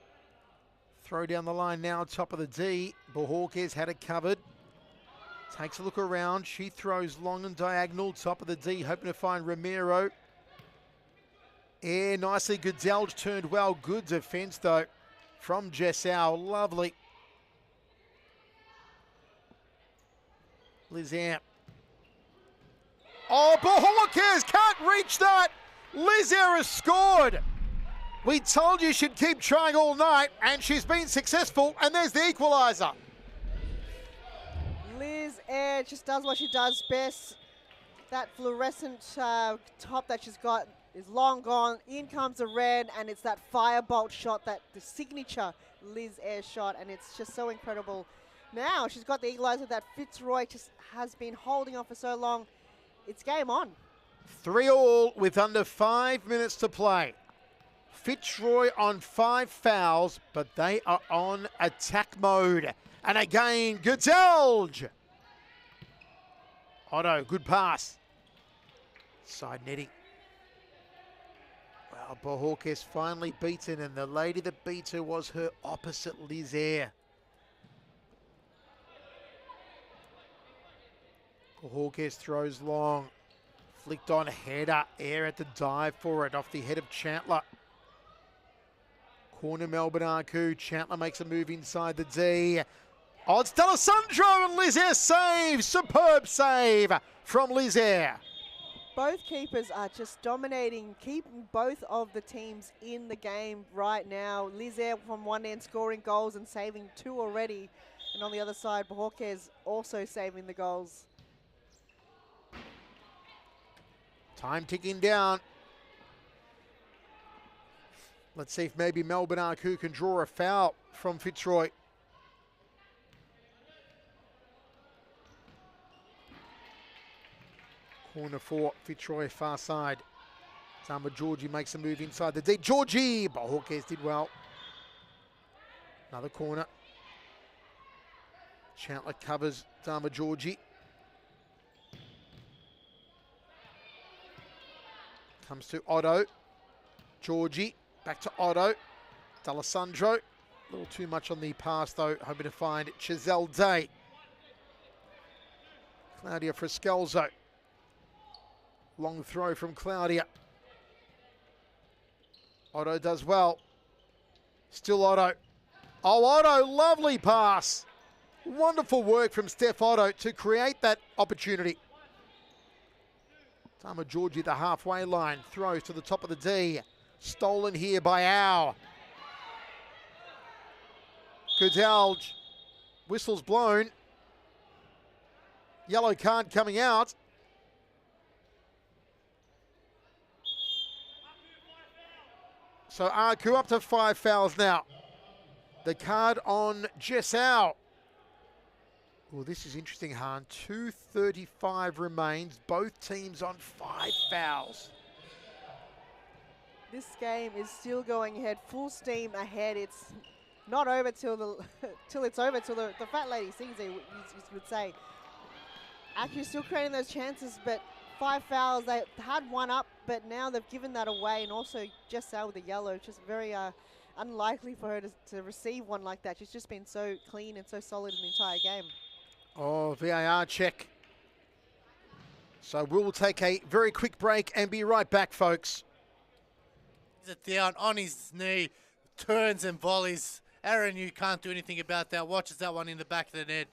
Throw down the line now, top of the D. Bohorquez had it covered. Takes a look around. She throws long and diagonal, top of the D, hoping to find Romero. Yeah, nicely. Goodzelge turned well. Good defence, though, from Jessau. Lovely. Lizaire. Oh, Bohorquez can't reach that. Lizaire has scored. We told you she'd keep trying all night, and she's been successful, and there's the equaliser. Liz Air just does what she does best. That fluorescent top that she's got is long gone. In comes the red, and it's that firebolt shot, that the signature Liz Air shot, and it's just so incredible. Now she's got the equaliser that Fitzroy just has been holding on for so long. It's game on. 3-3 with under 5 minutes to play. Fitzroy on 5 fouls, but they are on attack mode. And again, Goodzelge. Otto, good pass. Side netting. Well, Bohorquez finally beaten, and the lady that beat her was her opposite, Lizaire. Bohorquez throws long. Flicked on header. Air at the dive for it off the head of Chandler. Corner Melbourne Aku. Chandler makes a move inside the D. Oh, it's D'Alessandro, and Lizaire saves. Superb save from Lizaire. Both keepers are just dominating, keeping both of the teams in the game right now. Lizaire from one end scoring goals and saving 2 already. And on the other side, Bohorquez also saving the goals. Time ticking down. Let's see if maybe Melbourne Aku can draw a foul from Fitzroy. Corner for Fitzroy, far side. Dama Georgie makes a move inside the D. Georgie! Bohorquez did well. Another corner. Chandler covers Dama Georgie. Comes to Otto. Georgie, back to Otto. D'Alessandro. A little too much on the pass, though. Hoping to find Chazelle Day. Claudia Friscalzo. Long throw from Claudia. Otto does well. Still Otto. Oh, Otto, lovely pass. Wonderful work from Steph Otto to create that opportunity. Tama Georgie at the halfway line. Throws to the top of the D. Stolen here by Au. Kudalj. Whistle's blown. Yellow card coming out. So Aku up to 5 fouls now. The card on Jessau. Well, this is interesting, Han. 2:35 remains. Both teams on 5 fouls. This game is still going ahead, full steam ahead. It's not over till the the fat lady sings it, you would say. Aku's still creating those chances, but 5 fouls. They had one up, but now they've given that away, and also Jessau with a yellow. Just very unlikely for her to receive one like that. She's just been so clean and so solid in the entire game. Oh, VAR check. So we'll take a very quick break and be right back, folks. He's it down on his knee, turns and volleys. Aaron, you can't do anything about that. Watches that one in the back of the net.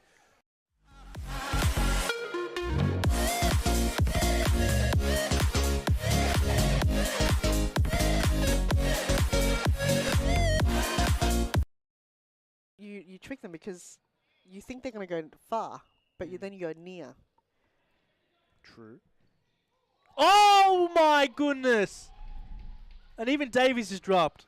You trick them because you think they're going to go far, but then you go near. True. Oh my goodness! And even Davies is dropped.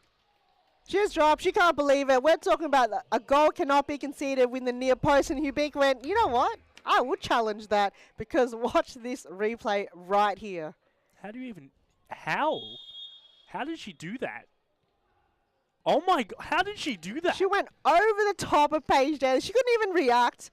She's dropped. She can't believe it. We're talking about a goal cannot be conceded with the near post, and Hubik went, you know what? I would challenge that, because watch this replay right here. How do you even... How? How did she do that? Oh my God, how did she do that? She went over the top of Paige Daly. She couldn't even react.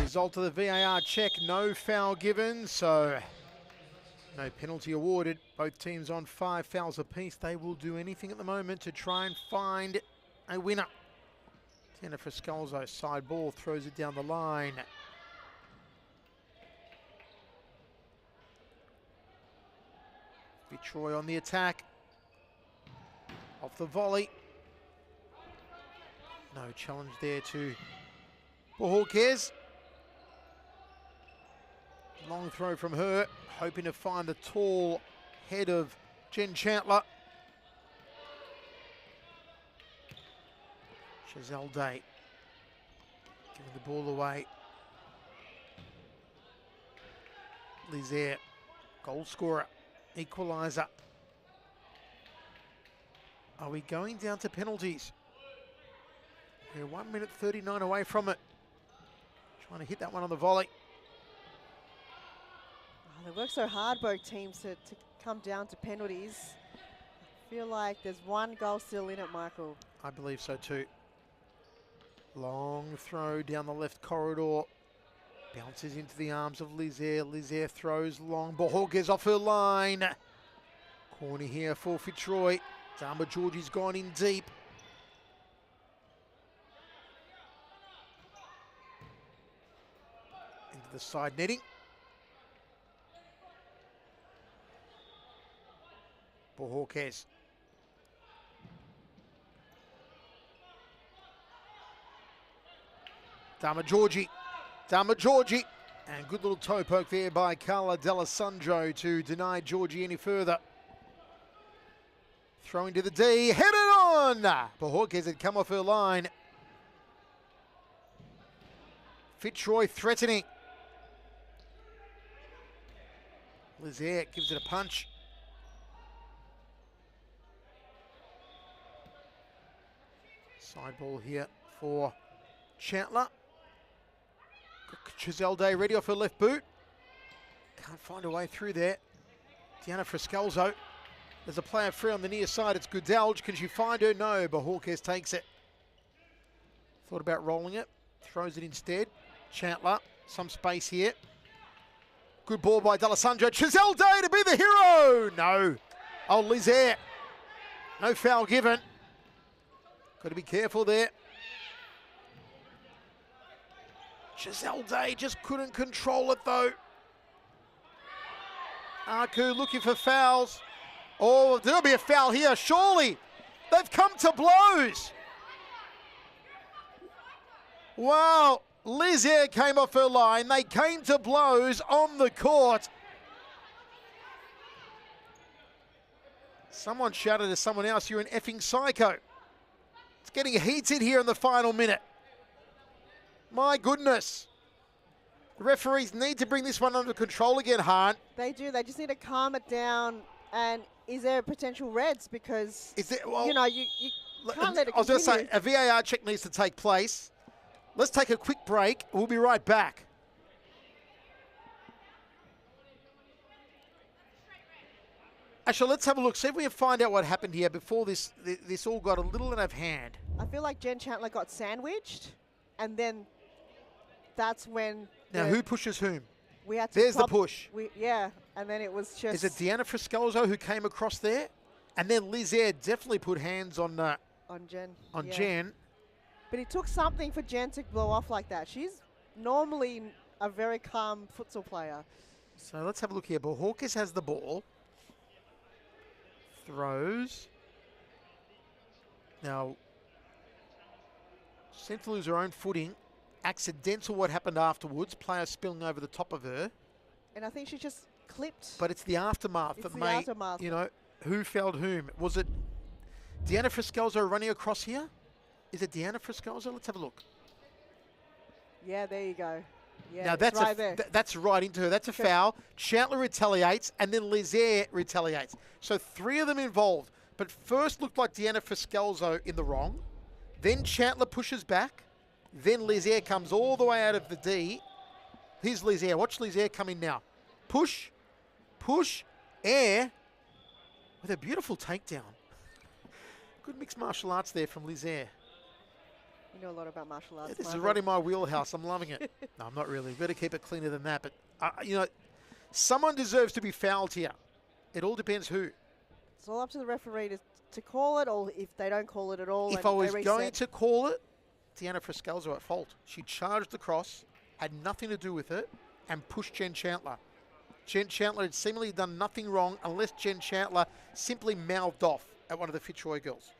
Result of the VAR check, no foul given, so no penalty awarded. Both teams on 5 fouls apiece. They will do anything at the moment to try and find a winner. Jennifer Scalzo, side ball, throws it down the line. Fitzroy on the attack. Off the volley. No challenge there to Bohorquez. Long throw from her, hoping to find the tall head of Jen Chandler. Chazelle Day giving the ball away. Lizaire, goal scorer, equaliser. Are we going down to penalties? We're 1 minute 39 away from it. Trying to hit that one on the volley. They work so hard, both teams, to come down to penalties. I feel like there's one goal still in it, Michael. I believe so too. Long throw down the left corridor. Bounces into the arms of Lizaire. Lizaire throws long. Bohorquez off her line. Corner here for Fitzroy. Dharma Georgie's gone in deep. Into the side netting. Bohorquez. Dharma Georgie. Dharma Georgie. And good little toe poke there by Carla D'Alessandro to deny Georgie any further. Throwing to the D. Headed on! Bohorquez had come off her line. Fitzroy threatening. Lizier gives it a punch. Side ball here for Chandler. Chizelde ready off her left boot. Can't find a way through there. Deanna Friscalzo. There's a player free on the near side. It's Goodalge. Can she find her? No. Bohorquez takes it. Thought about rolling it. Throws it instead. Chandler. Some space here. Good ball by D'Alessandro. Chizelde to be the hero. No. Oh, Lizier. No foul given. Got to be careful there. Chizelde just couldn't control it though. Aku looking for fouls. Oh, there'll be a foul here, surely. They've come to blows. Wow, Lizier came off her line. They came to blows on the court. Someone shouted to someone else, you're an effing psycho. It's getting heated here in the final minute. My goodness. The referees need to bring this one under control again, Hart. They do. They just need to calm it down. And is there potential reds? Because, is there, well, you know, you can't let it continue. I was going to say, a VAR check needs to take place. Let's take a quick break. We'll be right back. Actually, let's have a look. See if we can find out what happened here before this all got a little out of hand. I feel like Jen Chandler got sandwiched, and then that's when... Now, who pushes whom? We had to There's the push. Yeah, and then it was just... Is it Deanna Friscalzo who came across there? And then Lizier definitely put hands on Jen. On Jen. But it took something for Jen to blow off like that. She's normally a very calm futsal player. So let's have a look here. Bohorquez has the ball. Throws. Now, seemed to lose her own footing. Accidental what happened afterwards. Player spilling over the top of her. And I think she just clipped. But it's the aftermath that made, you know, who fouled whom. Was it Deanna Friscalzo running across here? Is it Deanna Friscalzo? Let's have a look. Yeah, there you go. Yeah, now that's right there. That's right into her. That's a foul. Chandler retaliates, and then Lizier retaliates. So 3 of them involved. But first looked like Deanna Friscalzo in the wrong. Then Chandler pushes back. Then Lizier comes all the way out of the D. Here's Lizier. Watch Lizier come in now. Push, push, air, with a beautiful takedown. Good mixed martial arts there from Lizier. You know a lot about martial arts. Yeah, this is right in my wheelhouse. I'm loving it. No, I'm not really. We've got to keep it cleaner than that. But, you know, someone deserves to be fouled here. It all depends who. It's all up to the referee to call it, or if they don't call it at all. If I was going to call it, Deanna Friscalzo at fault. She charged across, had nothing to do with it, and pushed Jen Chandler. Jen Chandler had seemingly done nothing wrong unless Jen Chandler simply mouthed off at one of the Fitzroy girls.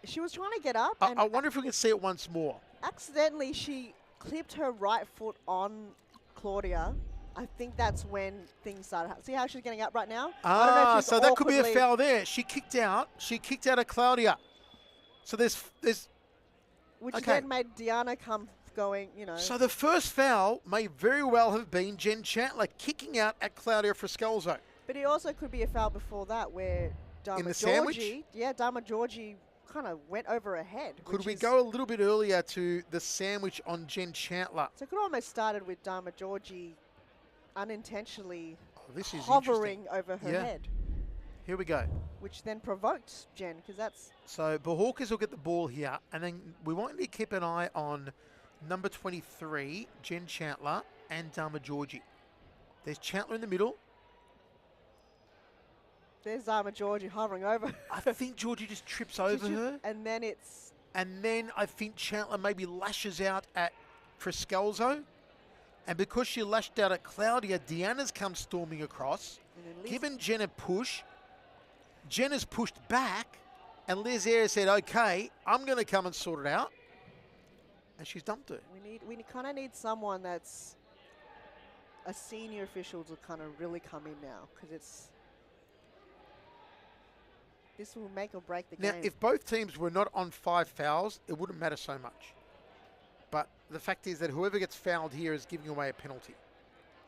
She was trying to get up. I wonder if we can see it once more. Accidentally, she clipped her right foot on Claudia. I think that's when things started. See how she's getting up right now? Ah, so that could be a foul there. She kicked out. She kicked out of Claudia. So there's which then made Deanna come going, you know. So the first foul may very well have been Jen Chandler kicking out at Claudia Friscalzo. But it also could be a foul before that where Dharma Georgie, Dharma Georgie kind of went over her head. Could we go a little bit earlier to the sandwich on Jen Chandler? So it could almost started with Dharma Georgie unintentionally this is hovering over her head. Here we go. Which then provoked Jen, because that's... So Bohorquez will get the ball here, and then we want to keep an eye on number 23, Jen Chandler, and Dharma Georgie. There's Chandler in the middle. There's Zama Georgie hovering over. I think Georgie just trips over her. And then it's... And then I think Chandler maybe lashes out at Friscalzo. And because she lashed out at Claudia, Deanna's come storming across, given Jen a push. Jenna's pushed back, and Liz Ayres said, okay, I'm going to come and sort it out. And she's dumped her. We kind of need someone that's a senior official to kind of really come in now, because this will make or break the game. Now, if both teams were not on 5 fouls, it wouldn't matter so much. But the fact is that whoever gets fouled here is giving away a penalty.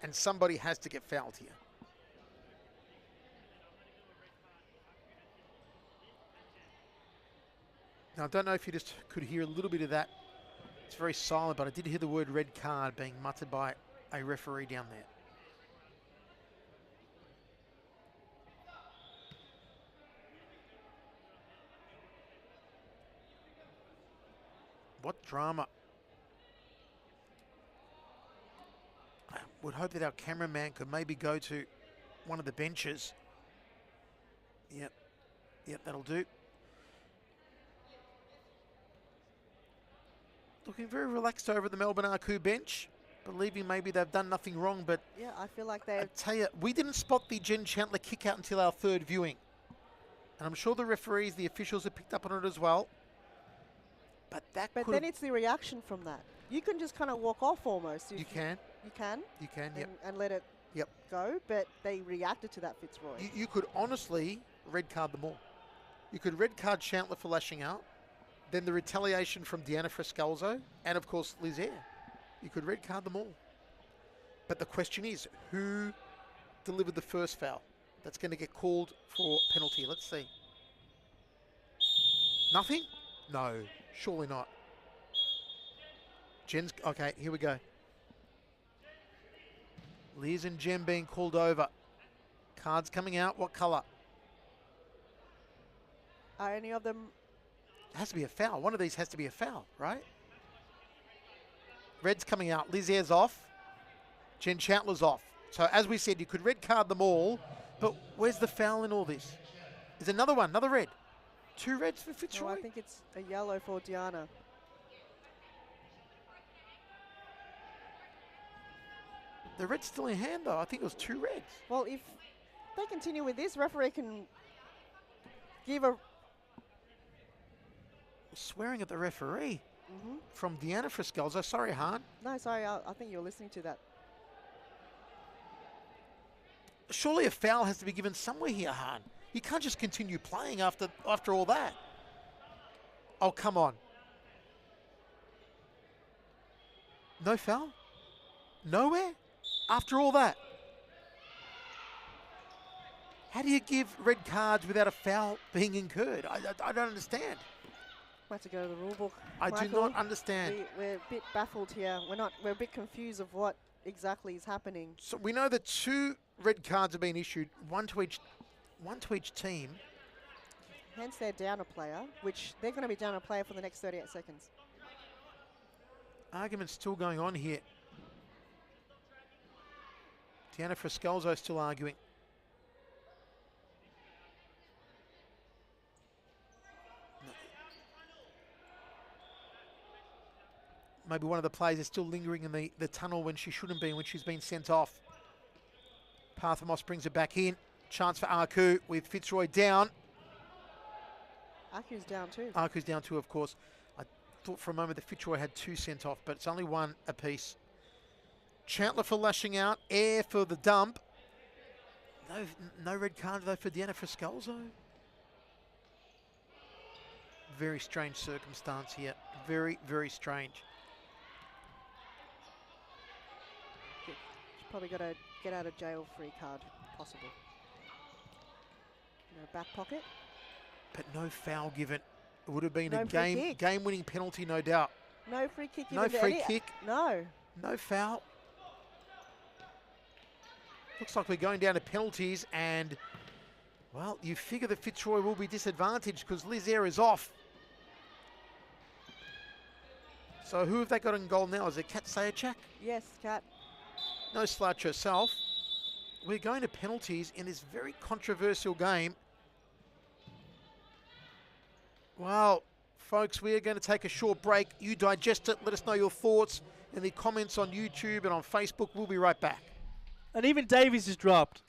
And somebody has to get fouled here. Now, I don't know if you just could hear a little bit of that. It's very silent, but I did hear the word red card being muttered by a referee down there. What drama. I would hope that our cameraman could maybe go to one of the benches. Yep, that'll do. Looking very relaxed over at the Melbourne Arcu bench, believing maybe they've done nothing wrong, but yeah, I feel like they've... I tell you, we didn't spot the Jen Chandler kick out until our 3rd viewing. And I'm sure the referees, the officials have picked up on it as well. But then it's the reaction from that. You can just kind of walk off almost. You can. You can. You can, yep. And let it go, but they reacted to that, Fitzroy. You could honestly red card them all. You could red card Chandler for lashing out, then the retaliation from Deanna Friscalzo, and of course Liz Ayres. You could red card them all. But the question is, who delivered the first foul? That's going to get called for penalty. Let's see. Nothing? No, surely not. Jen's, okay, here we go. Liz and Jen being called over. Cards coming out, what colour? Are any of them? It has to be a foul. One of these has to be a foul, right? Red's coming out. Liz Ayres off. Jen Chandler's off. So as we said, you could red card them all, but where's the foul in all this? There's another one, another red. 2 reds for Fitzroy? No, I think it's a yellow for Deanna. The red's still in hand though. I think it was 2 reds. Well, if they continue with this, referee can give a... Swearing at the referee from Deanna Friscalzo. Sorry, Han. No, sorry, I think you're listening to that. Surely a foul has to be given somewhere here, Han. You can't just continue playing after all that. Oh, come on. No foul? Nowhere? After all that? How do you give red cards without a foul being incurred? I don't understand. We'll have to go to the rule book. I do not understand. We're a bit baffled here. We're a bit confused of what exactly is happening. So we know that 2 red cards have been issued, one to each team. Hence they're down a player, which they're going to be down a player for the next 38 seconds. Argument's still going on here. Deanna Friscalzo still arguing. Maybe one of the players is still lingering in the tunnel when she shouldn't be, when she's been sent off. Parthamos brings it back in. Chance for Arcu with Fitzroy down. Arcu's down too. Arcu's down too, of course. I thought for a moment that Fitzroy had 2 sent off, but it's only 1 apiece. Chandler for lashing out. Ayres for the dump. No red card though for Deanna Friscalzo. Very strange circumstance here. Very, very strange. She's probably got a get out of jail free card, possible. No back pocket. But no foul given. It would have been No a free kick. game-winning penalty, no doubt. No free kick. No free kick. No. No foul. Looks like we're going down to penalties, and, well, you figure that Fitzroy will be disadvantaged because Liz Ayres is off. So who have they got in goal now? Is it Kat Sayachak? Yes, Kat. No slouch herself. we're going to penalties in this very controversial game. Well, folks, we are going to take a short break. You digest it. Let us know your thoughts in the comments on YouTube and on Facebook. We'll be right back. And even Davies is dropped.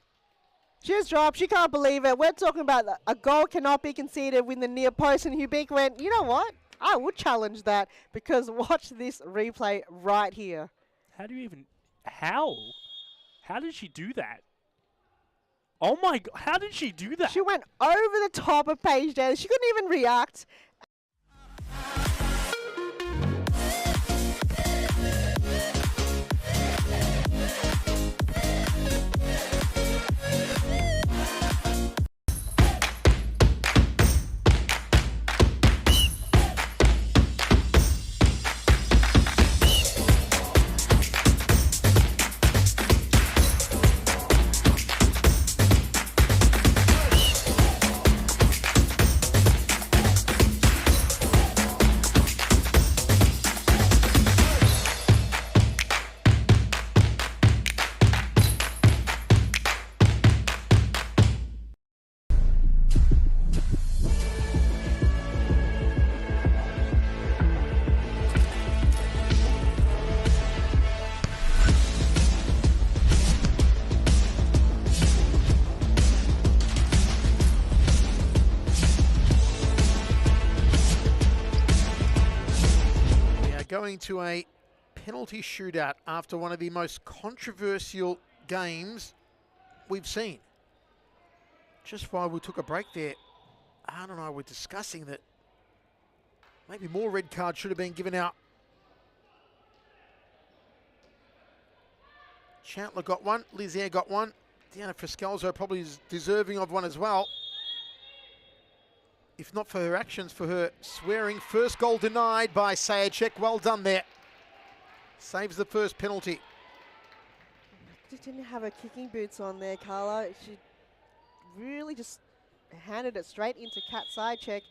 She's dropped. She can't believe it. We're talking about a goal cannot be conceded with the near post, and Hubik went, you know what? I would challenge that, because watch this replay right here. How do you even... How? How did she do that? Oh my God, how did she do that? She went over the top of Paige Daly. She couldn't even react. Going to a penalty shootout after one of the most controversial games we've seen. Just while we took a break there, Art and I were discussing that maybe more red cards should have been given out. Chandler got one, Lizier got one, Deanna Friscalzo probably is deserving of one as well. If not for her actions, for her swearing. First goal denied by Sayacek. Well done there. Saves the first penalty. She didn't have her kicking boots on there, Carla. She really just handed it straight into Kat Sayacek.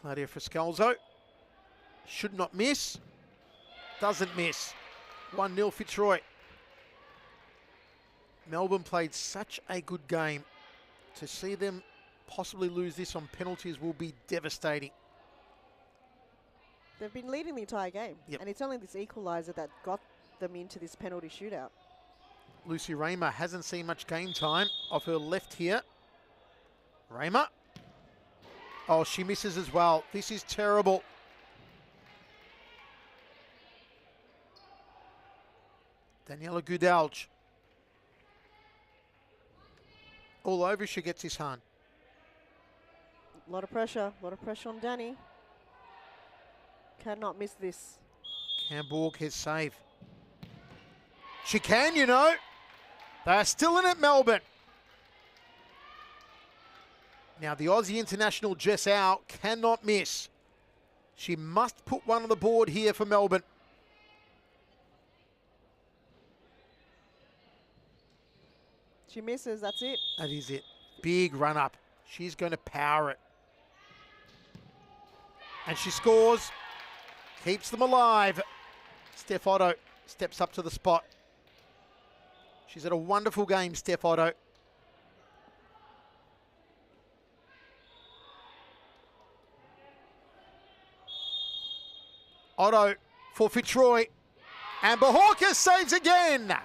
Claudia Friscalzo should not miss. Doesn't miss. 1-0 Fitzroy. Melbourne played such a good game. To see them possibly lose this on penalties will be devastating. They've been leading the entire game. Yep. And it's only this equaliser that got them into this penalty shootout. Lucy Raymer hasn't seen much game time off her left here. Raymer. Oh, she misses as well. This is terrible. Daniela Goodalge. All over, she gets his hand. A lot of pressure on Danny. Cannot miss this. Can Borges save? She can, you know. They're still in it, Melbourne. Now the Aussie international Jess Au cannot miss. She must put one on the board here for Melbourne. She misses, that's it. That is it. Big run up. She's going to power it. And she scores. Keeps them alive. Steph Otto steps up to the spot. She's had a wonderful game, Steph Otto. Otto for Fitzroy. And Bahorka saves again.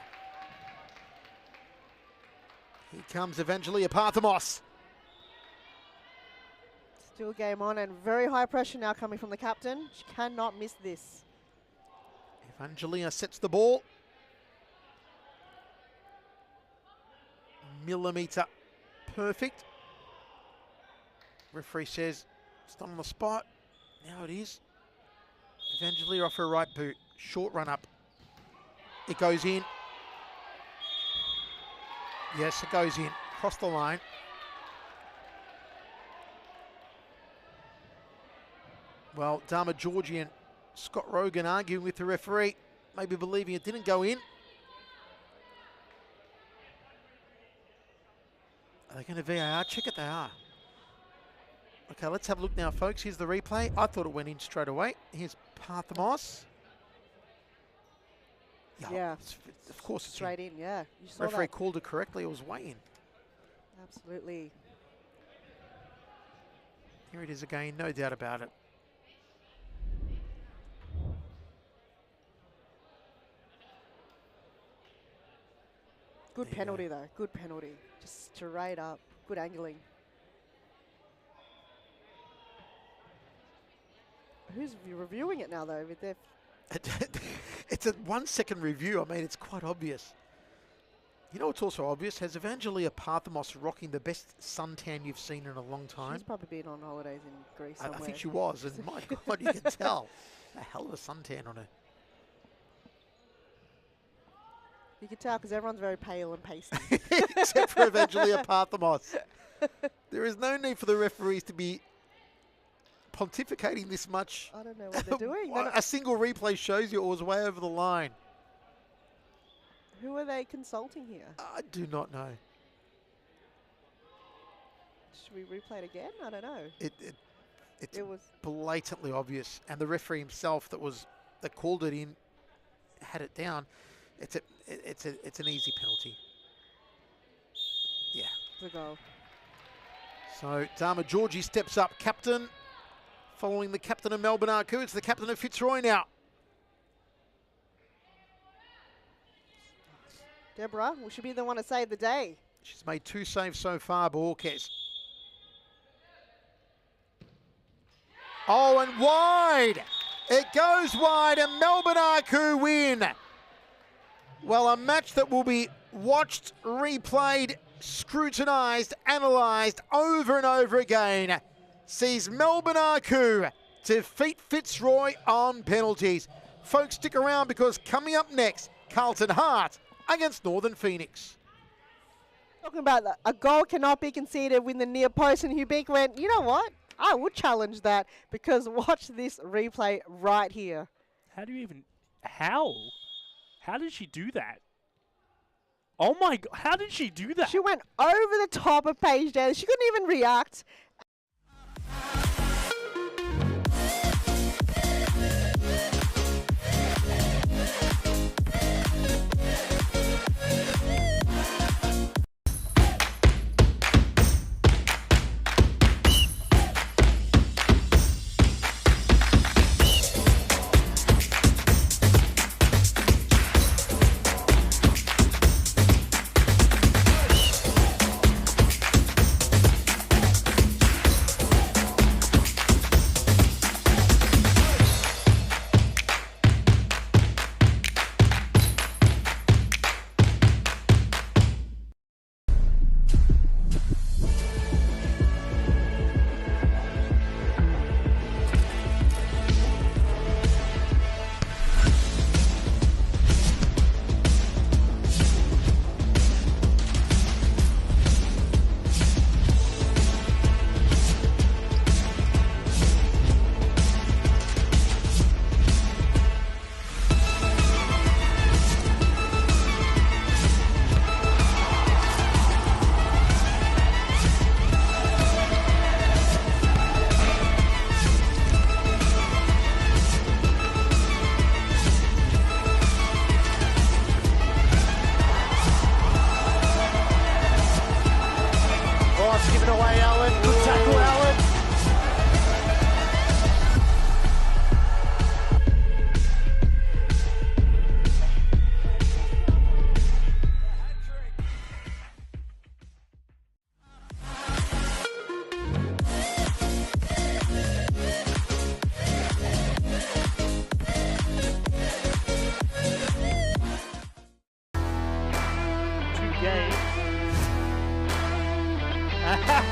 Here comes Evangelia Parthamos. Still game on, and very high pressure now coming from the captain. She cannot miss this. Evangelia sets the ball. Millimetre perfect. Referee says it's not on the spot. Now it is. Evangelia off her right boot. Short run up. It goes in. Yes, it goes in. Cross the line. Well, Dharma Georgie and Scott Rogan arguing with the referee, maybe believing it didn't go in. Are they going to VAR check it? They are. Okay, let's have a look now, folks. Here's the replay. I thought it went in straight away. Here's Parthamos. Yeah. Of course it's Straight in, yeah. You saw Referee that. called it correctly. It was way in. Absolutely. Here it is again, no doubt about it. Good There you penalty though. Good penalty. Just straight up. Good angling. Who's reviewing it now though? With their It's a 1 second review. I mean, it's quite obvious. You know what's also obvious? Has Evangelia Parthamos rocking the best suntan you've seen in a long time? She's probably been on holidays in Greece I somewhere. think she was, and my God, you can tell. A hell of a suntan on her. You can tell because everyone's very pale and pasty. Except for Evangelia Parthamos. There is no need for the referees to be pontificating this much. I don't know what they're doing. A single replay shows you it was way over the line. Who are they consulting here? I do not know. Should we replay it again? I don't know. It's It was blatantly obvious, and the referee himself that called it in had it down. It's an easy penalty. Yeah. the goal. So Dharma Georgie steps up, captain, following the captain of Melbourne Arcu. It's the captain of Fitzroy now. Deborah, we should be the one to save the day. She's made 2 saves so far, Borges. Oh, and wide. It goes wide, and Melbourne Arcu win. Well, a match that will be watched, replayed, scrutinised, analysed over and over again sees Melbourne Arcu defeat Fitzroy on penalties. Folks, stick around because coming up next, Carlton Heart against Northern Phoenix. Talking about that, a goal cannot be conceded when the near post, and Hugh Beek went, you know what? I would challenge that, because watch this replay right here. How do you even... How? How did she do that? Oh my God, how did she do that? She went over the top of Paige Daly. She couldn't even react.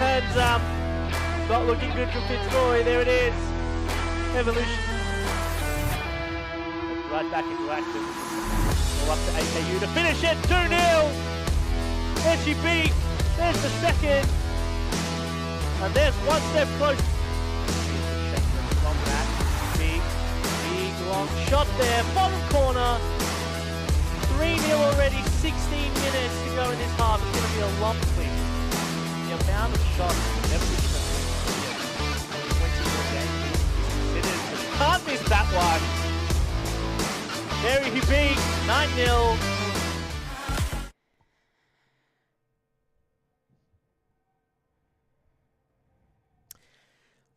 And not looking good for Fitzroy. There it is. Evolution. Right back into action. All up to AKU to finish it. 2-0. There she beat. There's the second. And there's one step close. From that. Big long shot there. Bottom corner. 3-0 already. 16 minutes to go in this half. It's going to be a lump swing. The amount of shots never been given. 20 more games. It is. Can't miss that one. There he be, 9-0.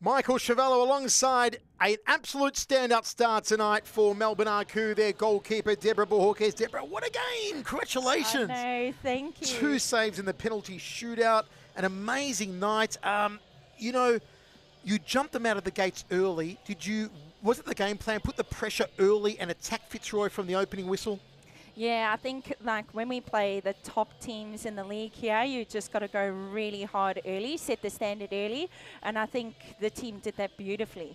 Michael Chavallo alongside an absolute standout start tonight for Melbourne Arcu, their goalkeeper, Deborah Bohorquez. Deborah, what a game. Congratulations. I know, thank you. 2 saves in the penalty shootout. An amazing night. You know, you jumped them out of the gates early. Was it the game plan, put the pressure early and attack Fitzroy from the opening whistle? Yeah, I think like when we play the top teams in the league here, you just got to go really hard early, set the standard early, and I think the team did that beautifully.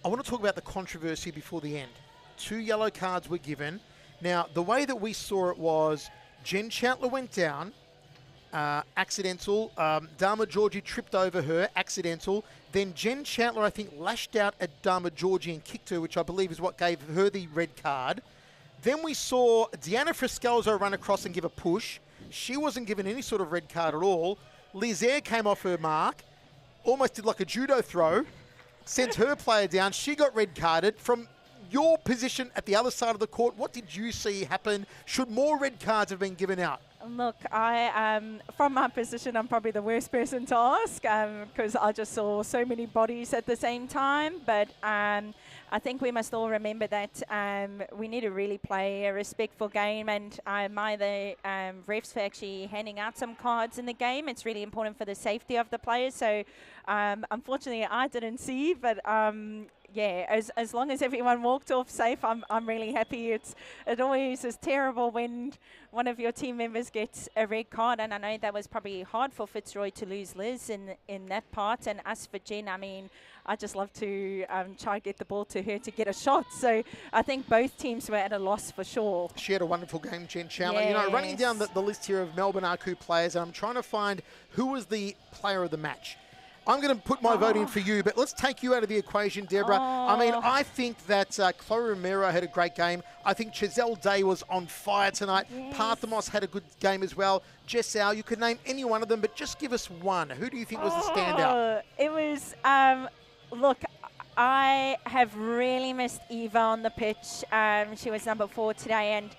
I want to talk about the controversy before the end. 2 yellow cards were given. Now, the way that we saw it was Jen Chandler went down, accidental. Dharma Georgie tripped over her, accidental. Then Jen Chandler, I think, lashed out at Dharma Georgie and kicked her, which I believe is what gave her the red card. Then we saw Deanna Friscalzo run across and give a push. She wasn't given any sort of red card at all. Liz Eyre came off her mark, almost did like a judo throw, sent her player down. She got red carded. From your position at the other side of the court, what did you see happen? Should more red cards have been given out? Look, from my position, I'm probably the worst person to ask because I just saw so many bodies at the same time. But I think we must all remember that we need to really play a respectful game, and I admire the refs for actually handing out some cards in the game. It's really important for the safety of the players. So unfortunately, I didn't see, but yeah, as long as everyone walked off safe, I'm really happy. It always is terrible when one of your team members gets a red card, and I know that was probably hard for Fitzroy to lose Liz in that part, and us for Jen, I mean, I just love to try and get the ball to her to get a shot. So I think both teams were at a loss for sure. She had a wonderful game, Jen Chandler. Yes. You know, running down the list here of Melbourne Arcu players, and I'm trying to find who was the player of the match. I'm going to put my vote in for you, but let's take you out of the equation, Deborah. I mean, I think that Chloe Romero had a great game. I think Chazelle Day was on fire tonight. Yes. Parthamos had a good game as well. Jessau, you could name any one of them, but just give us one. Who do you think was the standout? It was, look, I have really missed Eva on the pitch. She was number 4 today, and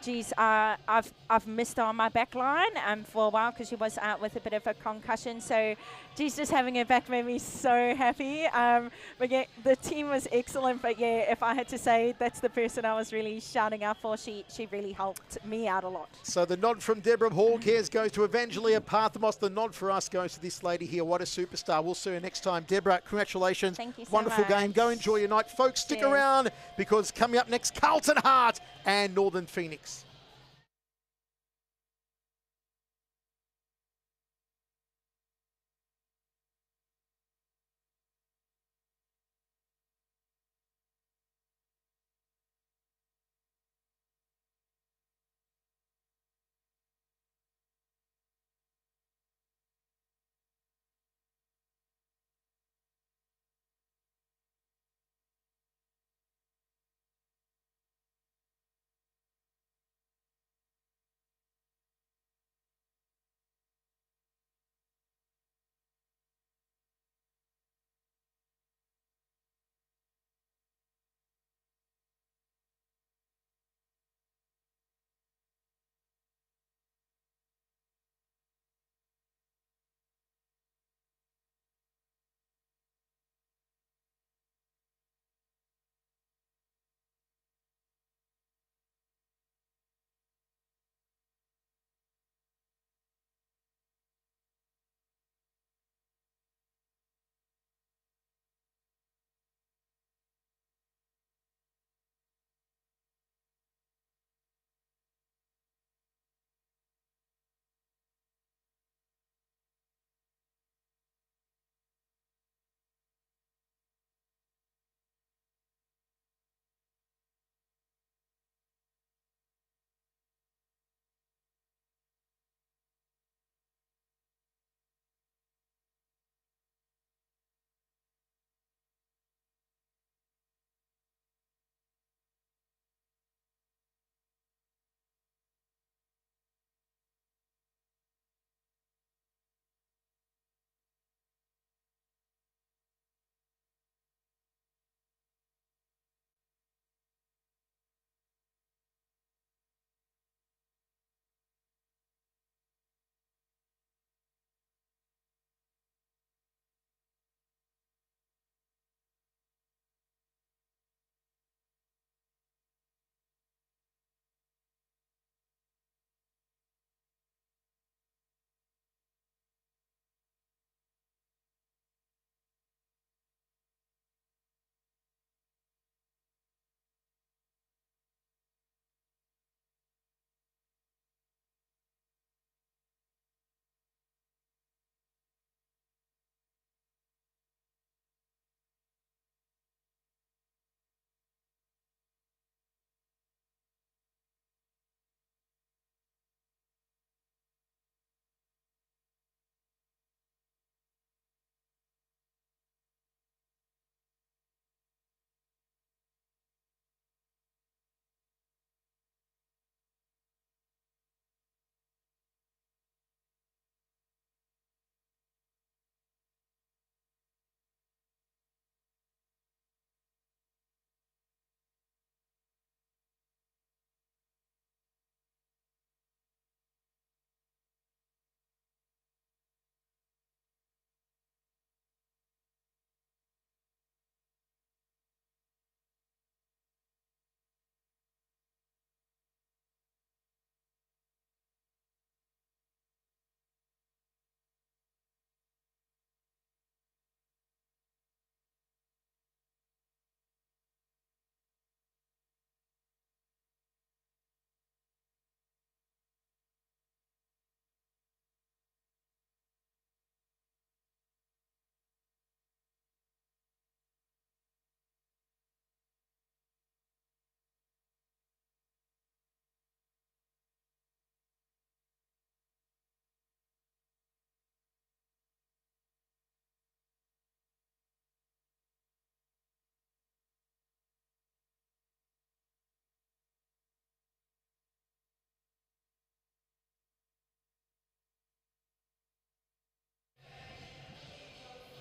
geez, I've missed her on my back line for a while because she was out with a bit of a concussion. So, geez, just having her back made me so happy. But yeah, the team was excellent. But yeah, if I had to say that's the person I was really shouting out for, she really helped me out a lot. So the nod from Deborah Hawkes goes to Evangelia Parthamos. The nod for us goes to this lady here. What a superstar. We'll see her next time. Deborah, congratulations. Thank you so Wonderful much. game. Go enjoy your night. Folks, stick Cheers. around because coming up next, Carlton Heart and Northern Phoenix.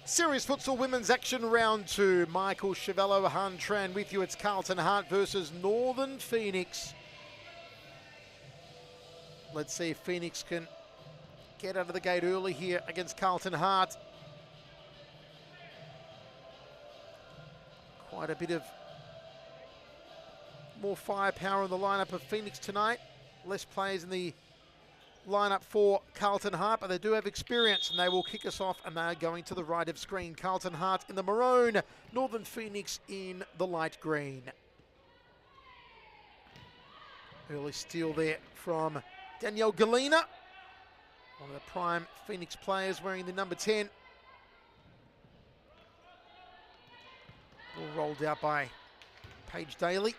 Serious Futsal Women's Action Round 2. Michael Chevello, Han Tran with you. It's Carlton Hart versus Northern Phoenix. Let's see if Phoenix can get out of the gate early here against Carlton Hart. Quite a bit of more firepower in the lineup of Phoenix tonight. Less players in the lineup for Carlton Hart, but they do have experience, and they will kick us off, and they're going to the right of screen. Carlton Hart in the maroon, Northern Phoenix in the light green. Early steal there from Danielle Galina, one of the prime Phoenix players wearing the number 10. Ball rolled out by Paige Daly.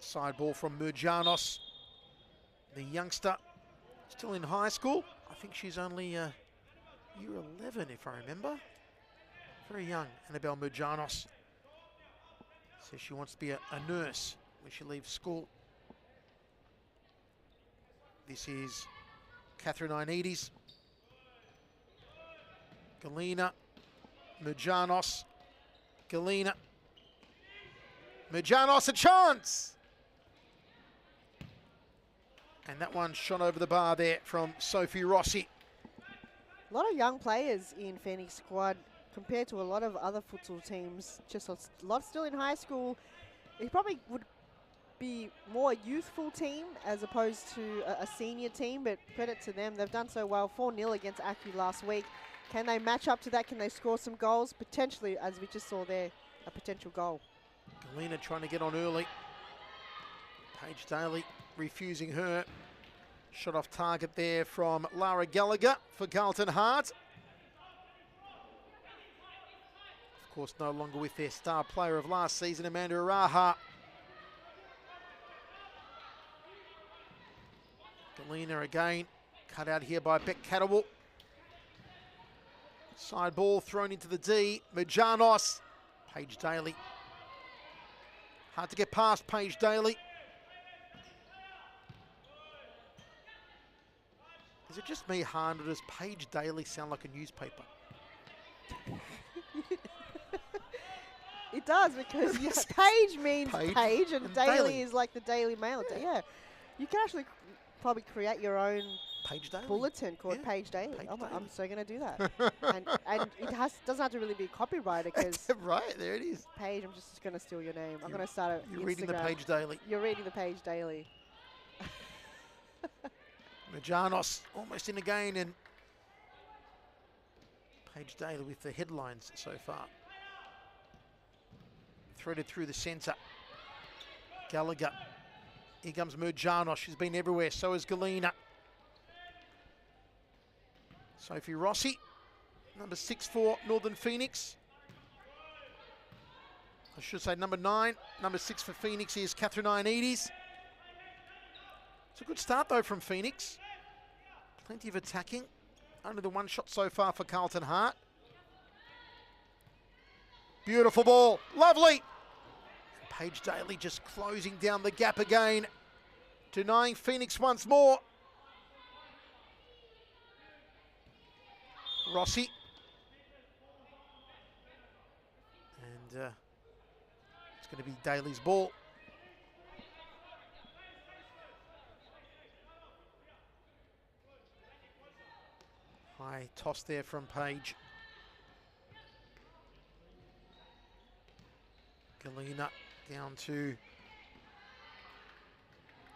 Side ball from Murjanos, the youngster, still in high school. I think she's only year 11, if I remember. Very young, Annabelle Murjanos. Says she wants to be a nurse when she leaves school. This is Catherine Ioannidis. Galina, Murjanos, Galina. Murjanos, a chance! And that one shot over the bar there from Sophie Rossi. A lot of young players in Phoenix squad compared to a lot of other futsal teams. Just a lot still in high school. It probably would be more a youthful team as opposed to a senior team, but credit to them. They've done so well. 4-0 against Acu last week. Can they match up to that? Can they score some goals? Potentially, as we just saw there, a potential goal. Galina trying to get on early. Paige Daly refusing her. Shot off target there from Lara Gallagher for Carlton Hart. Of course, no longer with their star player of last season, Amanda Araha. Galina again, cut out here by Beck Catterwell. Side ball thrown into the D. Murjanos. Paige Daly. Hard to get past Paige Daly. Is it just me, Han, or does Paige Daly sound like a newspaper? It does, because Page means page and daily daily is like the Daily Mail. Yeah. You can actually probably create your own Paige Daly bulletin called Page Daily. Paige I'm Daily. so going to do that. and it doesn't have to really be copyrighted, because right, there it is. Paige, I'm just going to steal your name. I'm going to start You're Instagram. reading the Paige Daily. You're reading the Page Daily. Murjanos almost in again, and Paige Daly with the headlines so far. Threaded through the centre. Gallagher. Here comes Murjanos. She's been everywhere. So is Galina. Sophie Rossi, number 6 for Northern Phoenix. I should say number 9. Number 6 for Phoenix is Catherine Ioannidis. It's a good start though from Phoenix. Plenty of attacking. Only the one shot so far for Carlton Hart. Beautiful ball. Lovely. And Paige Daly just closing down the gap again. Denying Phoenix once more. Rossi. And it's going to be Daly's ball. High toss there from Paige. Galina down to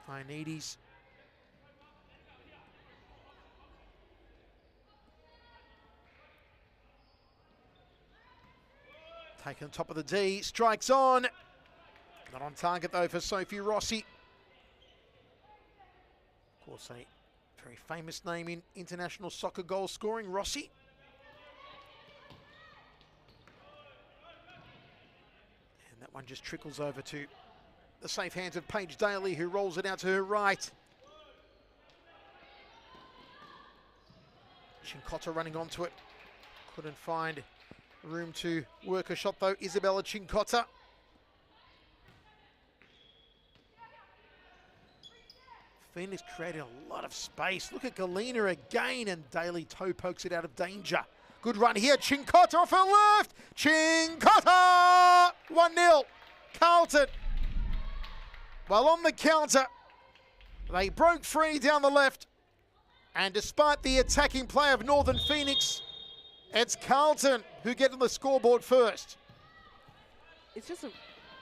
Ioannidis. Taken top of the D, strikes on. Not on target though for Sophie Rossi. Of course, a very famous name in international soccer goal scoring, Rossi. And that one just trickles over to the safe hands of Paige Daly, who rolls it out to her right. Cincotta running onto it. Couldn't find room to work a shot though, Isabella Cincotta. Phoenix creating a lot of space. Look at Galena again, and Daly toe pokes it out of danger. Good run here. Chincotta off her left. Chincotta! 1-0. Carlton. Well, on the counter, they broke free down the left. And despite the attacking play of Northern Phoenix, it's Carlton who get on the scoreboard first. It's just a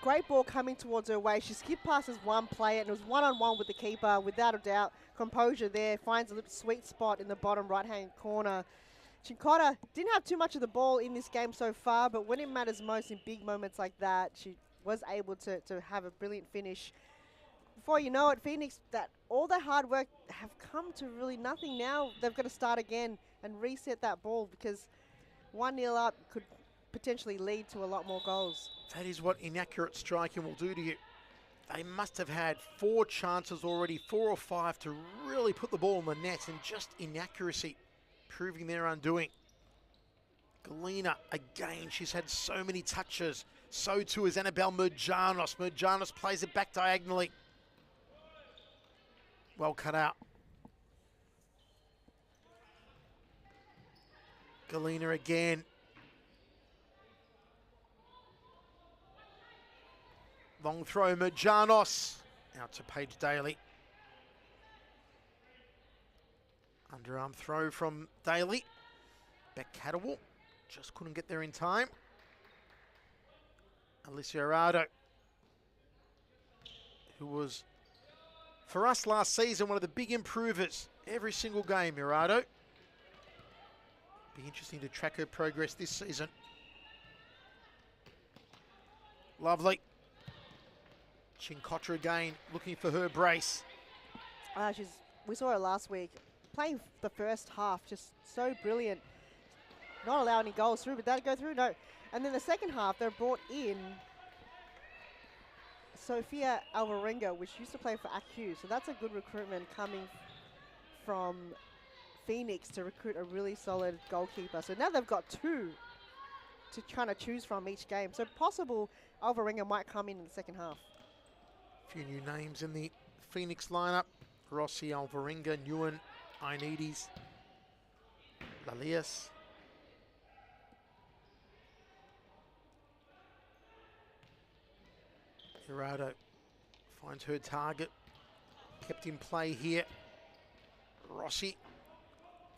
great ball coming towards her way. She skipped past as one player, and it was one-on-one with the keeper, without a doubt. Composure there, finds a little sweet spot in the bottom right-hand corner. Chincotta didn't have too much of the ball in this game so far, but when it matters most in big moments like that, she was able to have a brilliant finish. Before you know it, Phoenix, that all their hard work have come to really nothing now. They've got to start again and reset that ball, because 1-0 up could potentially lead to a lot more goals. That is what inaccurate striking will do to you. They must have had 4 chances already, 4 or 5, to really put the ball in the net, and just inaccuracy proving their undoing. Galena, again, she's had so many touches. So too is Annabelle Merjanos. Merjanos plays it back diagonally. Well cut out. Galena again. Long throw, Merjanos. Out to Paige Daly. Underarm throw from Daly. Beck Catterwall. Just couldn't get there in time. Alicia Arado, who was, for us last season, one of the big improvers every single game, Arado. Be interesting to track her progress this season. Lovely. Chincotta again, looking for her brace. We saw her last week, playing the first half, just so brilliant. Not allow any goals through, but that go through? No. And then the second half, they brought in Sophia Alvarenga, which used to play for ACU. So that's a good recruitment coming from Phoenix to recruit a really solid goalkeeper. So now they've got 2 to kind of choose from each game. So possible Alvarenga might come in the second half. A few new names in the Phoenix lineup. Rossi, Alvarenga, Nguyen, Ioannidis, Lalias. Gerardo finds her target. Kept in play here. Rossi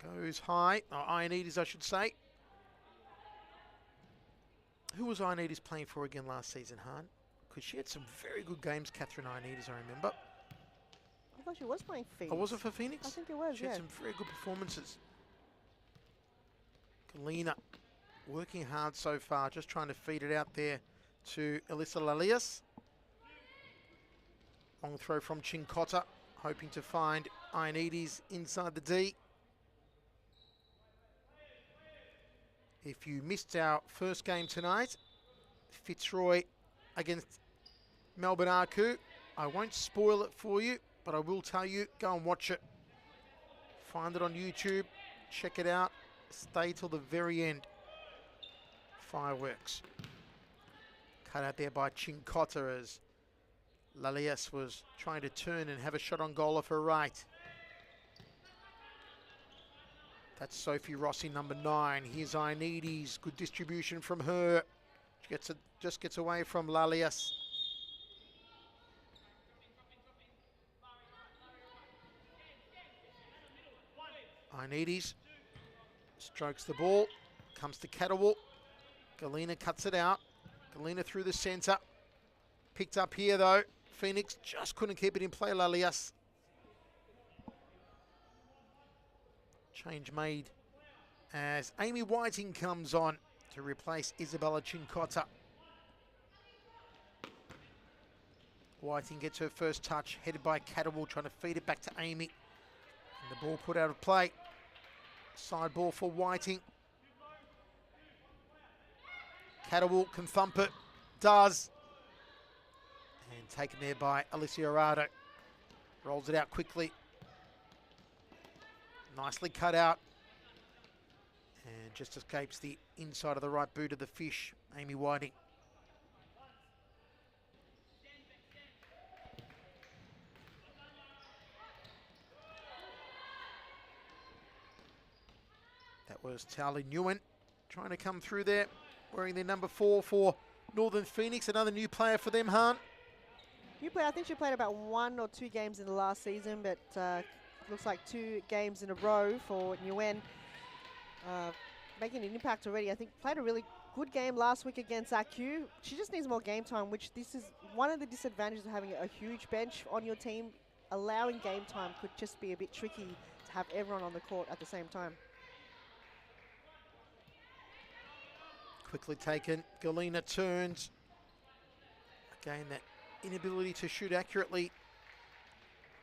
goes high. Oh, Ioannidis, I should say. Who was Ioannidis playing for again last season, Han? Because she had some very good games, Catherine Ioannidis, I remember. I thought she was playing for Phoenix. Oh, was it for Phoenix? I think it was, She had some very good performances. Galena working hard so far, just trying to feed it out there to Alyssa Lalias. Long throw from Chincotta, hoping to find Ioannidis inside the D. If you missed our first game tonight, Fitzroy against Melbourne Arcu, I won't spoil it for you, but I will tell you, go and watch it. Find it on YouTube, check it out, stay till the very end. Fireworks. Cut out there by Chincotta as Lalias was trying to turn and have a shot on goal off her right. That's Sophie Rossi, number 9. Here's Ioannidis. Good distribution from her. She just gets away from Lalias. Ioannidis strokes the ball. Comes to Catterwall. Galena cuts it out. Galena through the centre. Picked up here though. Phoenix just couldn't keep it in play, Lalias. Change made as Amy Whiting comes on to replace Isabella Chincotta. Whiting gets her first touch, headed by Catterwall, trying to feed it back to Amy. And the ball put out of play. Side ball for Whiting. Catterwall can thump it. Does. And taken there by Alicia Arado. Rolls it out quickly. Nicely cut out. And just escapes the inside of the right boot of the fish, Amy Whiting. That was Tali Nguyen trying to come through there, wearing their number 4 for Northern Phoenix. Another new player for them, Han. New player, I think she played about 1 or 2 games in the last season, but looks like 2 games in a row for Nguyen. Making an impact already. I think played a really good game last week against AQ. She just needs more game time, which this is one of the disadvantages of having a huge bench on your team. Allowing game time could just be a bit tricky to have everyone on the court at the same time. Quickly taken. Galena turns. Again, that inability to shoot accurately.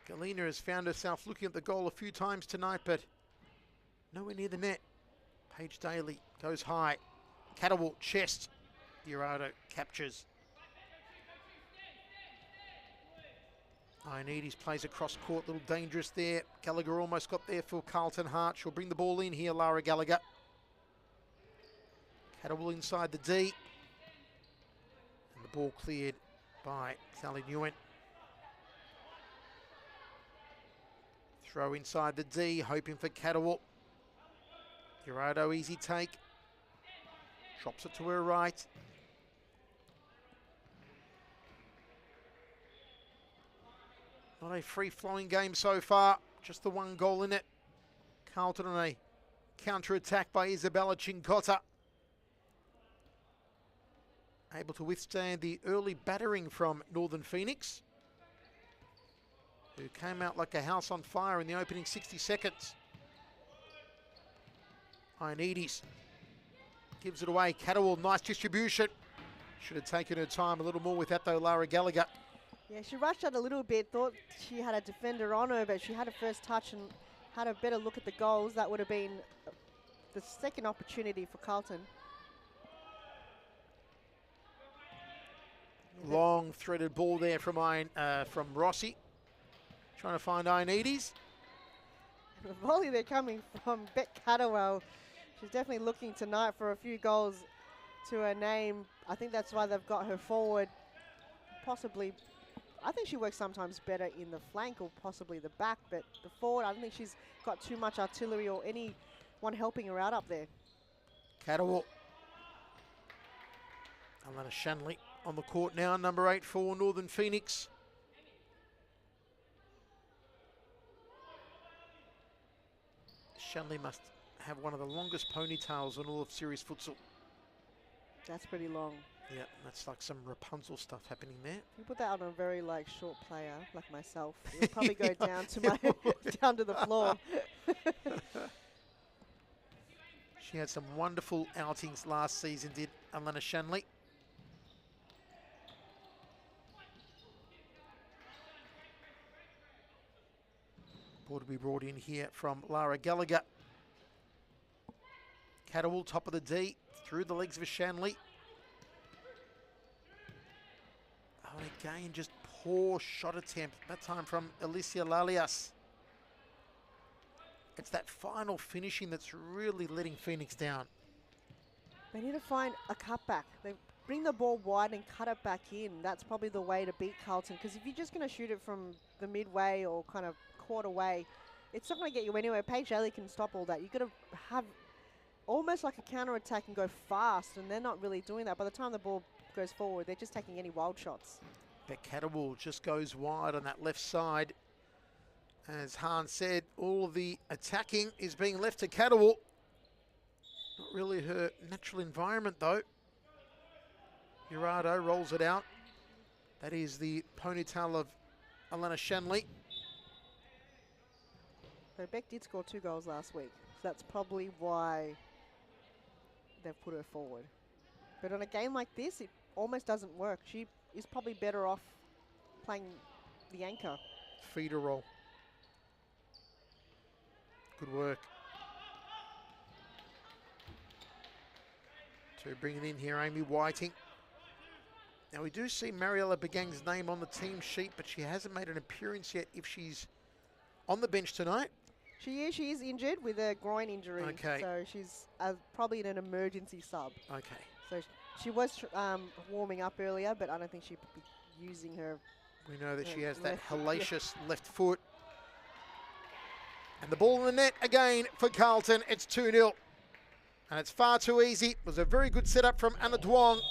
Galena has found herself looking at the goal a few times tonight, but nowhere near the net. Paige Daly goes high. Catterwall, chest. Urado captures. Ioannidis plays across court, a little dangerous there. Gallagher almost got there for Carlton Hart. She'll bring the ball in here, Lara Gallagher. Catterwall inside the D. And the ball cleared by Tali Nguyen. Throw inside the D, hoping for Catterwall. Urado, easy take. Drops it to her right. Not a free-flowing game so far. Just the 1 goal in it. Carlton on a counter-attack by Isabella Cincotta. Able to withstand the early battering from Northern Phoenix, who came out like a house on fire in the opening 60 seconds. Ioannidis gives it away. Catterwall, nice distribution. Should have taken her time a little more with that though, Lara Gallagher. Yeah, she rushed out a little bit, thought she had a defender on her, but she had a first touch and had a better look at the goals. That would have been the second opportunity for Carlton. Long threaded ball there from Rossi. Trying to find Ioannidis. The volley they're coming from Beck Catterwell. She's definitely looking tonight for a few goals to her name. I think that's why they've got her forward. Possibly, I think she works sometimes better in the flank or possibly the back, but the forward, I don't think she's got too much artillery or anyone helping her out up there. Catterwall. Alana Shanley on the court now, number 8 for Northern Phoenix. Shanley must have one of the longest ponytails in all of series futsal. That's pretty long. Yeah, that's like some Rapunzel stuff happening there. You put that on a very short player like myself, it'll probably go down to my down to the floor. She had some wonderful outings last season, did Alana Shanley. Ball to be brought in here from Lara Gallagher. Catterwall, top of the D, through the legs of Shanley. Oh, and again, just poor shot attempt, that time from Alicia Lalias. It's that final finishing that's really letting Phoenix down. They need to find a cutback. They bring the ball wide and cut it back in. That's probably the way to beat Carlton, because if you're just going to shoot it from the midway or kind of quarter way, it's not going to get you anywhere. Paige Daly can stop all that. You've got to have almost like a counter-attack and go fast, and they're not really doing that. By the time the ball goes forward, they're just taking any wild shots. Beck Catterwall just goes wide on that left side. As Hahn said, all of the attacking is being left to Catterwall. Not really her natural environment, though. Urado rolls it out. That is the ponytail of Alana Shanley. So Beck did score 2 goals last week, so that's probably why they've put her forward. But on a game like this, it almost doesn't work. She is probably better off playing the anchor. Feeder roll. Good work. To bring it in here, Amy Whiting. Now we do see Mariella Begang's name on the team sheet, but she hasn't made an appearance yet if she's on the bench tonight. She is injured with a groin injury. Okay. So she's probably in an emergency sub. Okay. So she was warming up earlier, but I don't think she'd be using her. We know that she has that left foot, hellacious left foot. And the ball in the net again for Carlton. It's 2-0. And it's far too easy. It was a very good setup from Anna Duong.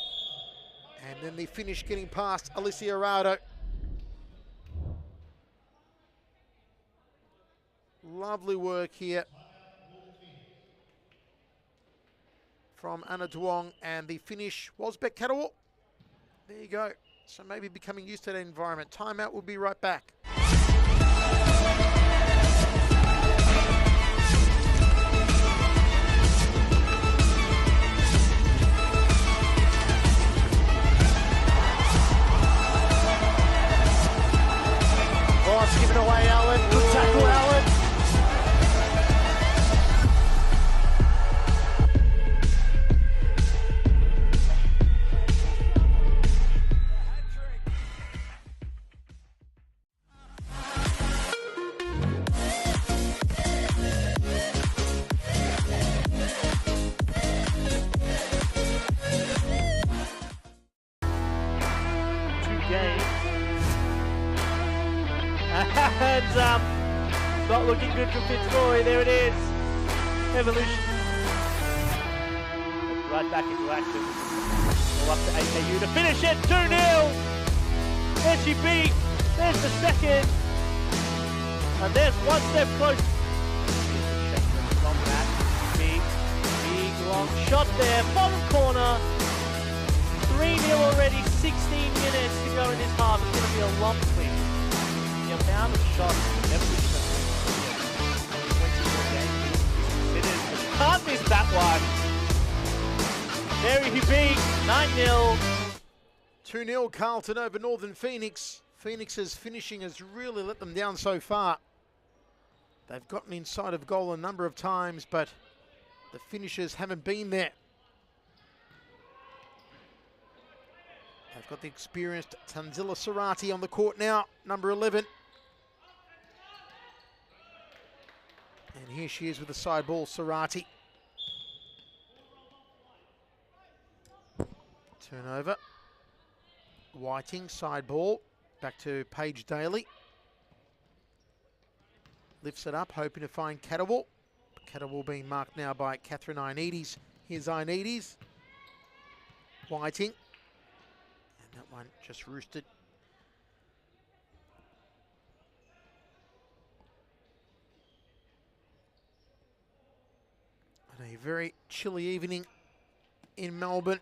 And then the finish getting past Alicia Rado. Lovely work here from Anna Duong, and the finish was Beck Catterwall. There you go. So maybe becoming used to that environment. Timeout, we'll be right back. Oh, it's given away, Allen. Good tackle, Allen. And not looking good for Fitzroy. There it is. Evolution. Right back into action. All up to AKU to finish it. 2-0. There she beat. There's the second. And there's one step close. From that big long shot there. Bottom corner. 3-0 already. 16 minutes to go in this half. It's going to be a lump swing. The amount of shots Evolution can't miss that one. There he beat 9-0. 2-0 Carlton over Northern Phoenix. Phoenix's finishing has really let them down so far. They've gotten inside of goal a number of times, but the finishers haven't been there. They've got the experienced Tanzila Sarati on the court now, number 11. And here she is with the side ball, Sarati. Turnover. Whiting, side ball. Back to Paige Daly. Lifts it up, hoping to find Catterwall. Catterwall being marked now by Catherine Ioannidis. Here's Ioannidis. Whiting. And that one just roosted. On a very chilly evening in Melbourne,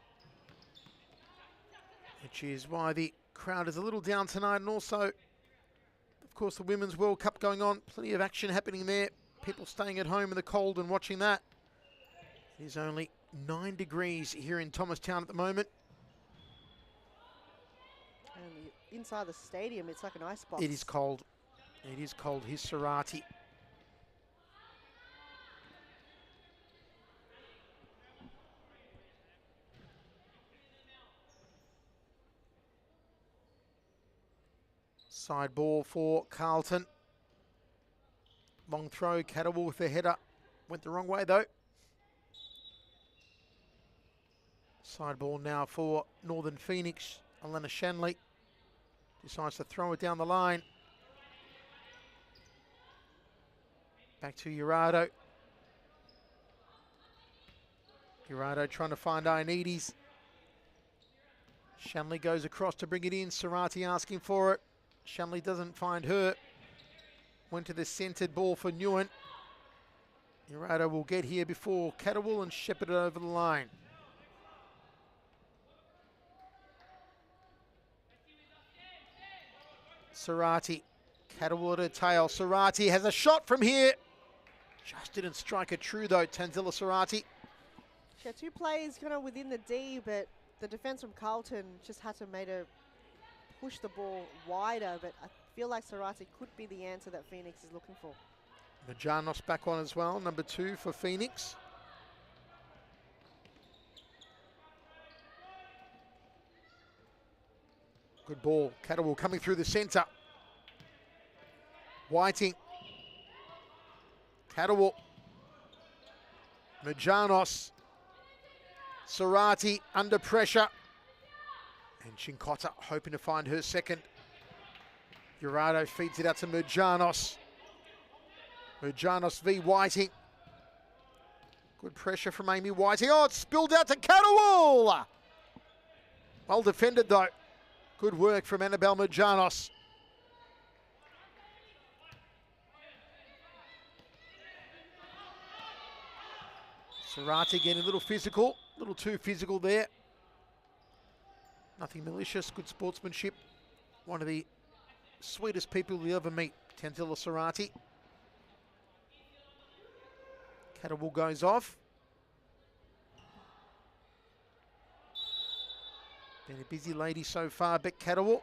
which is why the crowd is a little down tonight, and also, of course, the Women's World Cup going on. Plenty of action happening there. People staying at home in the cold and watching that. It is only 9 degrees here in Thomastown at the moment. And inside the stadium, it's like an icebox. It is cold. It is cold. Here's Sarati. Side ball for Carlton. Long throw, Catterwall with the header. Went the wrong way though. Side ball now for Northern Phoenix. Elena Shanley decides to throw it down the line. Back to Urado. Urado trying to find Ioannidis. Shanley goes across to bring it in. Sarati asking for it. Shanley doesn't find her. Went to the centred ball for Nguyen. Urado will get here before Catterwall and shepherd it over the line. Sarati. Catterwall at her tail. Sarati has a shot from here. Just didn't strike it true though, Tanzila Sarati. She had 2 players kind of within the D, but the defence from Carlton just had to make her push the ball wider, but I feel like Sarati could be the answer that Phoenix is looking for. Majanos back on as well, number 2 for Phoenix. Good ball. Catterwall coming through the centre. Whiting. Catterwall. Majanos. Sarati under pressure. And Chinkota hoping to find her second. Urado feeds it out to Majanos. Majanos v Whiting. Good pressure from Amy Whiting. Oh, it's spilled out to Catterwall. Well defended, though. Good work from Annabelle Majanos. Sarati getting a little physical, a little too physical there. Nothing malicious, good sportsmanship. One of the sweetest people you'll ever meet, Tanzila Sarati. Catterwall goes off. Been a busy lady so far, Beck Catterwall.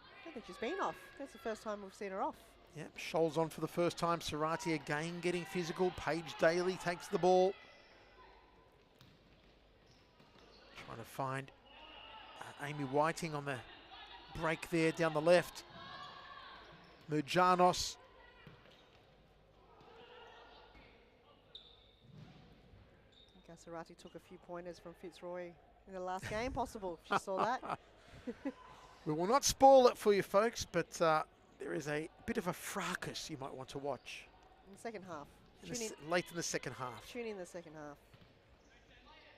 I don't think she's been off. That's the first time we've seen her off. Yep, Scholl's on for the first time. Sarati again getting physical. Paige Daly takes the ball. Trying to find Amy Whiting on the break there down the left. Mujanos. I think Sarati took a few pointers from Fitzroy in the last game, possible, if you saw that. We will not spoil it for you folks, but there is a bit of a fracas you might want to watch. In the second half. Late in the second half. Tune in the second half.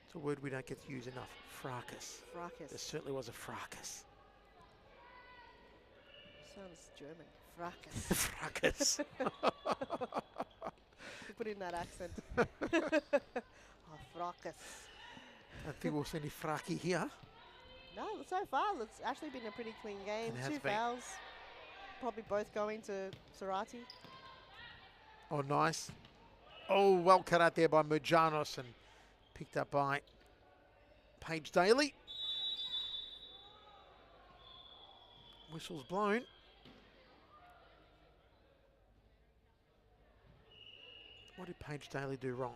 It's a word we don't get to use enough. Fracas. Fracas. There certainly was a fracas. Sounds German. Fracas. Fracas. Put in that accent. Oh, fracas. I don't think we'll see any fraki here. No, so far it's actually been a pretty clean game. It has 2 been. fouls. Probably both going to Sarati. Oh, nice. Oh, well cut out there by Mujanos and picked up by Paige Daly. Whistle's blown. What did Paige Daly do wrong?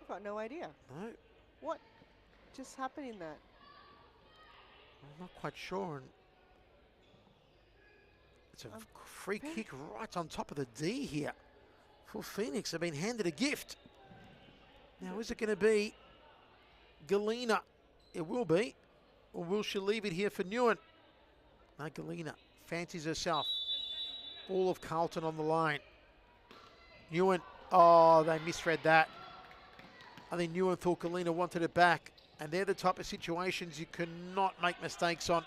I've got no idea. No, What just happened in that? I'm not quite sure. And it's a free kick right on top of the D here. For Phoenix, have been handed a gift. Now, is it going to be Galena? It will be. Or will she leave it here for Newen? No, Galena fancies herself. All of Carlton on the line. Newen, oh, they misread that. I think Newen thought Galena wanted it back. And they're the type of situations you cannot make mistakes on.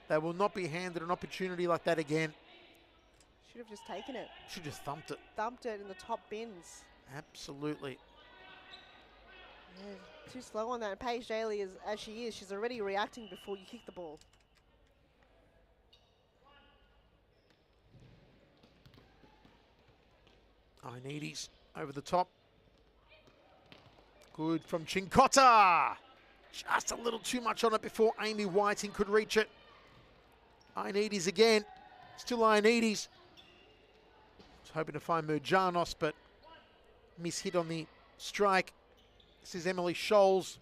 They will not be handed an opportunity like that again. Should have just taken it. Should just thumped it. Thumped it in the top bins. Absolutely. Yeah, too slow on that. And Paige Daly, as she is, she's already reacting before you kick the ball. Ioannidis over the top. Good from Chincotta. Just a little too much on it before Amy Whiting could reach it. Ioannidis again. Still Ioannidis. Was hoping to find Mujanos, but mishit on the strike. This is Emily Scholes.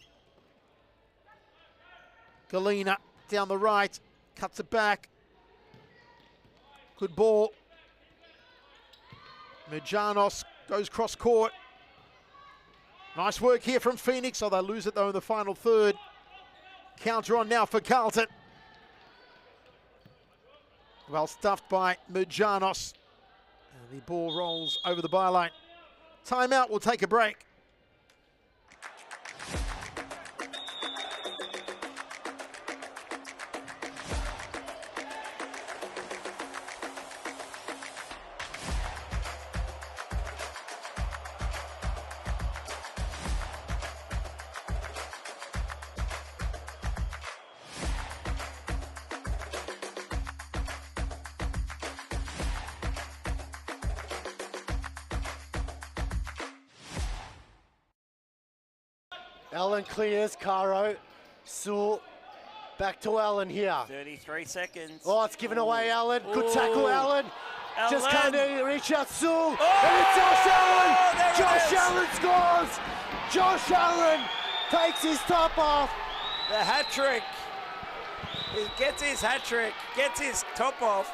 Galena down the right. Cuts it back. Good ball. Mujanos goes cross court. Nice work here from Phoenix. Oh, they lose it though in the final third. Counter on now for Carlton. Well stuffed by Mujanos. And the ball rolls over the byline. Timeout, we'll take a break. Allen clears, Caro. Sewell, back to Allen here. 33 seconds. Oh, it's given away, Allen. Good tackle, Allen. Just Allen. can't reach out, Sewell. Oh, And it's Josh Allen. there it Josh is. Allen scores. Josh Allen takes his top off. The hat trick. He gets his hat trick, gets his top off,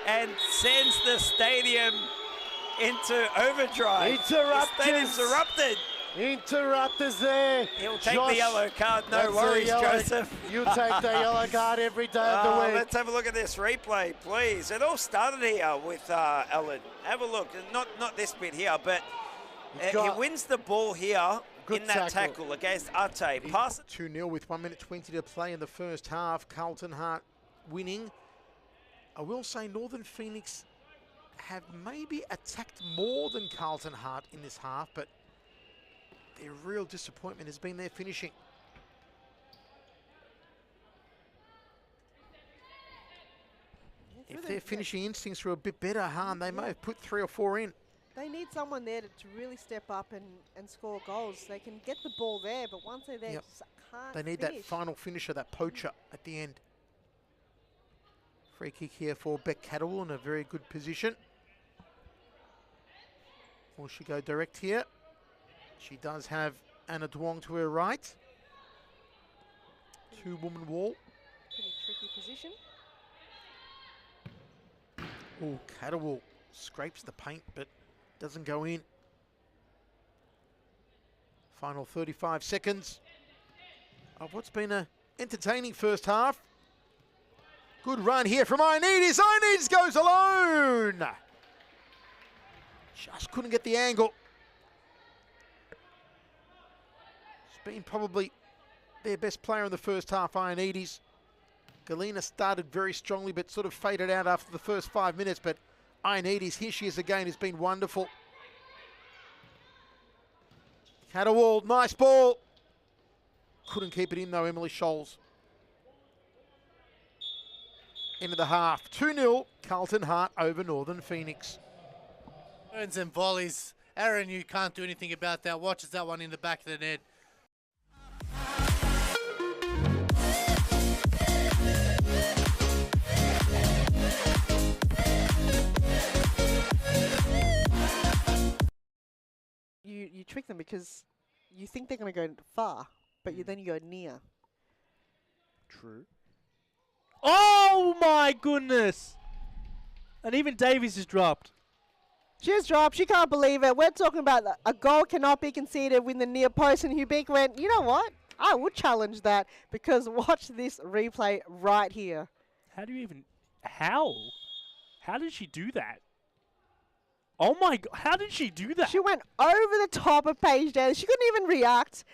and sends the stadium into overdrive. Interrupted. The stadium's erupted. Interrupters there. He'll take Josh, the yellow card. No that's a worries, yellow. Joseph. You take the yellow card every day of the week. Let's have a look at this replay, please. It all started here with Ellen. Have a look. Not this bit here, but he wins the ball here in that tackle against Ate. Pass it. 2-0 with 1 minute 20 to play in the first half. Carlton Hart winning. I will say Northern Phoenix have maybe attacked more than Carlton Hart in this half, but their real disappointment has been their finishing. If their finishing instincts were a bit better, they may have put 3 or 4 in. They need someone there to really step up and score goals. They can get the ball there, but once they're there, just can't They need finish. that final finisher, that poacher at the end. Free kick here for Beck Catterwell in a very good position. Will she go direct here? She does have Anna Duong to her right. 2-woman wall. Pretty tricky position. Oh, Catterwell scrapes the paint but doesn't go in. Final 35 seconds of what's been a entertaining first half. Good run here from Ioannidis. Ioannidis goes alone. Just couldn't get the angle. It's been probably their best player in the first half, Ioannidis. Galena started very strongly but sort of faded out after the first 5 minutes, but Ioannidis, here she is again, has been wonderful. Catterwall, nice ball. Couldn't keep it in though, Emily Scholes. End of the half, 2-0, Carlton Hart over Northern Phoenix. Turns and volleys. Aaron, you can't do anything about that. Watches that one in the back of the net. You trick them because you think they're going to go far, but then you go near. True. Oh my goodness! And even Davies is dropped. She's dropped. She can't believe it. We're talking about a goal cannot be conceded with the near post, and Hugh Beek went, you know what? I would challenge that because watch this replay right here. How do you even... How? How did she do that? Oh my god, how did she do that? She went over the top of Paige Daly. She couldn't even react.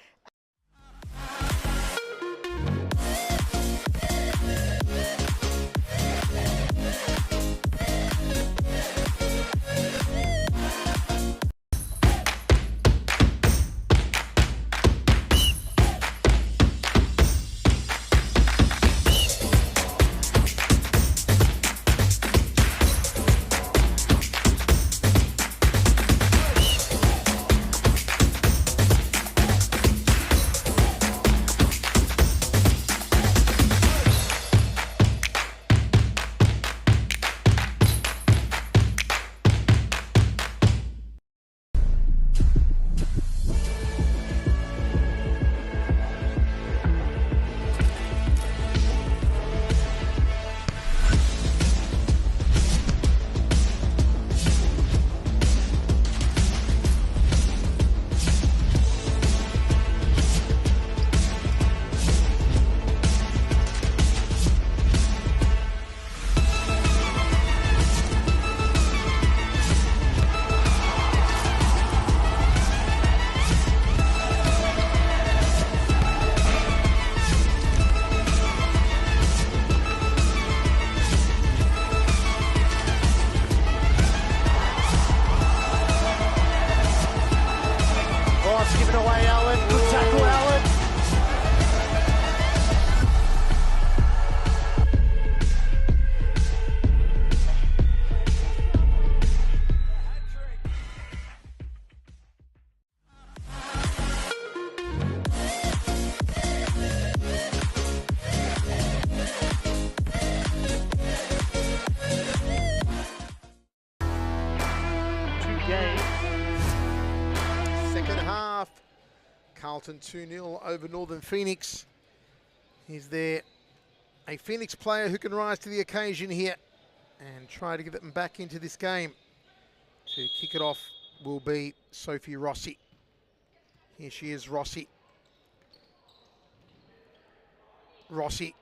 Carlton 2-0 over Northern Phoenix. Is there a Phoenix player who can rise to the occasion here and try to get them back into this game? To kick it off will be Sophie Rossi. Here she is, Rossi. Rossi.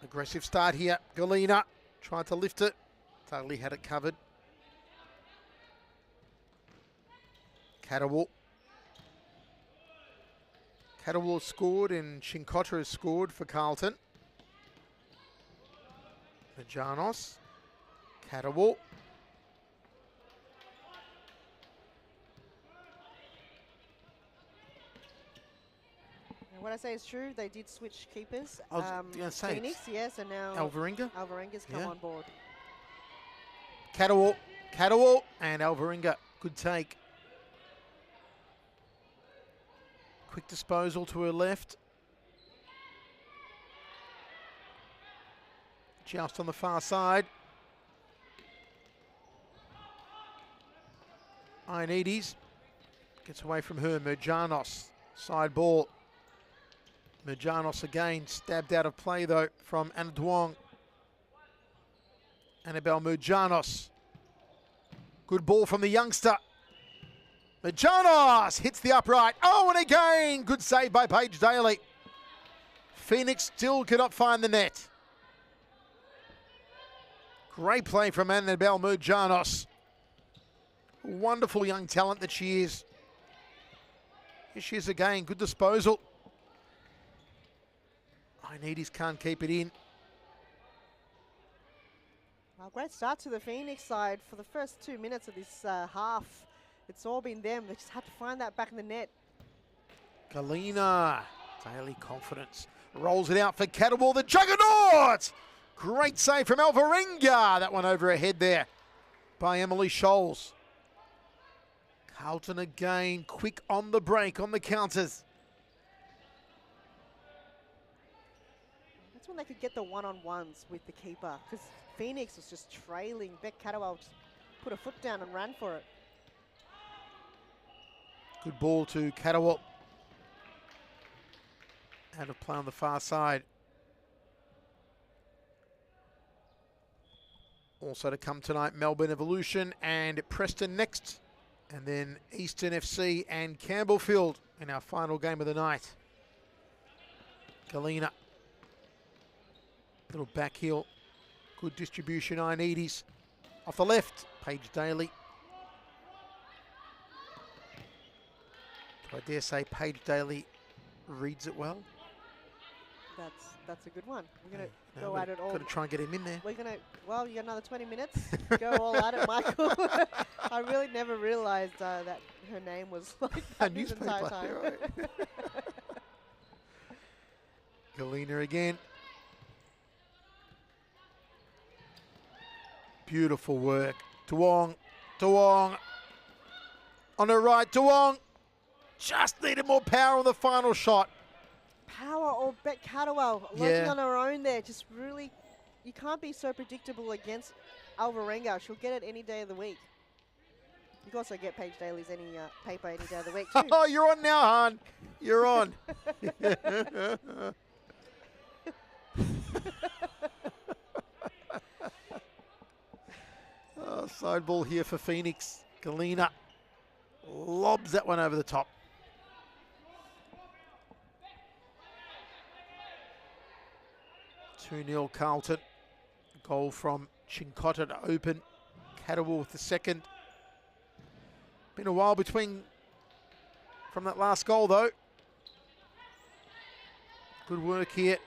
Aggressive start here. Galina tried to lift it. Totally had it covered. Catterwall. Catterwall scored and Chincotta has scored for Carlton. Majanos. Catterwall. What I say is true. They did switch keepers. I was gonna say Phoenix, yes, and now Alvarenga. Alvarenga's come on board. Catterwall. Catterwall and Alvarenga. Good take. Quick disposal to her left. Just on the far side. Ioannidis gets away from her. Merjanos, side ball. Merjanos again, stabbed out of play though from Anna Duong. Annabelle Merjanos. Good ball from the youngster. Merjanos hits the upright. Oh, and again, good save by Paige Daly. Phoenix still cannot find the net. Great play from Annabelle Merjanos. Wonderful young talent that she is. Here she is again, good disposal. Ioannidis can't keep it in. Well, great start to the Phoenix side for the first 2 minutes of this half. It's all been them. They just had to find that back in the net. Galina, daily confidence. Rolls it out for Catterwall, the juggernaut! Great save from Alvarenga. That one over her head there by Emily Scholes. Carlton again, quick on the break, on the counters. That's when they could get the one-on-ones with the keeper, because Phoenix was just trailing. Beck Catterwell just put a foot down and ran for it. Good ball to Catterwall. Out of play on the far side. Also to come tonight, Melbourne Evolution and Preston next. And then Eastern FC and Campbellfield in our final game of the night. Galina. Little back heel. Good distribution, Ioannidis. Off the left, Paige Daly. I dare say Paige Daly reads it well. That's a good one. We're going to go at it all. Got to try and get him in there. We're going to, well, you got another 20 minutes. Go all at it, Michael. I really never realised that her name was like that this entire time. Right. Galina again. Beautiful work. Duong. On her right, Duong. Just needed more power on the final shot. Power or Beck Catterwell lodging on her own there. Just really, you can't be so predictable against Alvarenga. She'll get it any day of the week. You can also get Paige Daly's paper any day of the week too. Oh, you're on now, hon. You're on. Oh, side ball here for Phoenix. Galina lobs that one over the top. (2-0) Carlton. Goal from Chincotta to open. Catterwall with the second. Been a while from that last goal though. Good work here.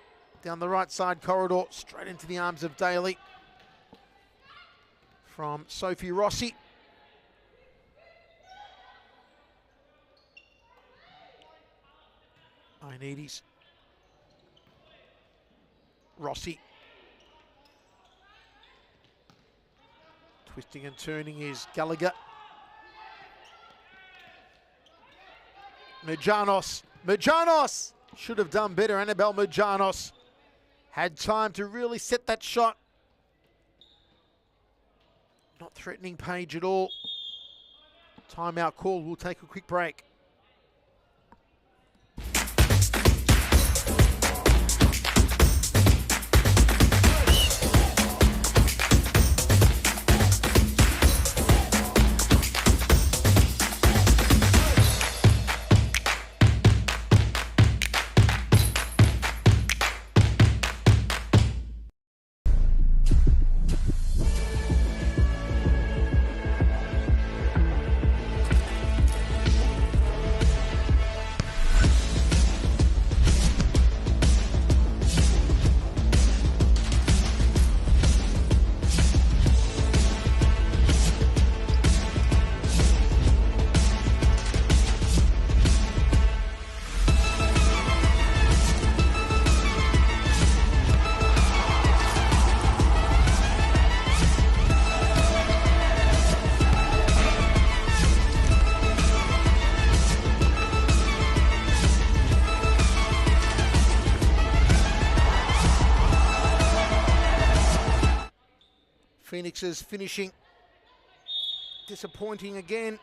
Down the right side corridor, straight into the arms of Daly. From Sophie Rossi. Ioannidis. Rossi. Twisting and turning is Gallagher. Merjanos should have done better. Annabelle Merjanos had time to really set that shot. Not threatening Paige at all. Timeout call. We'll take a quick break. Phoenix's finishing disappointing again.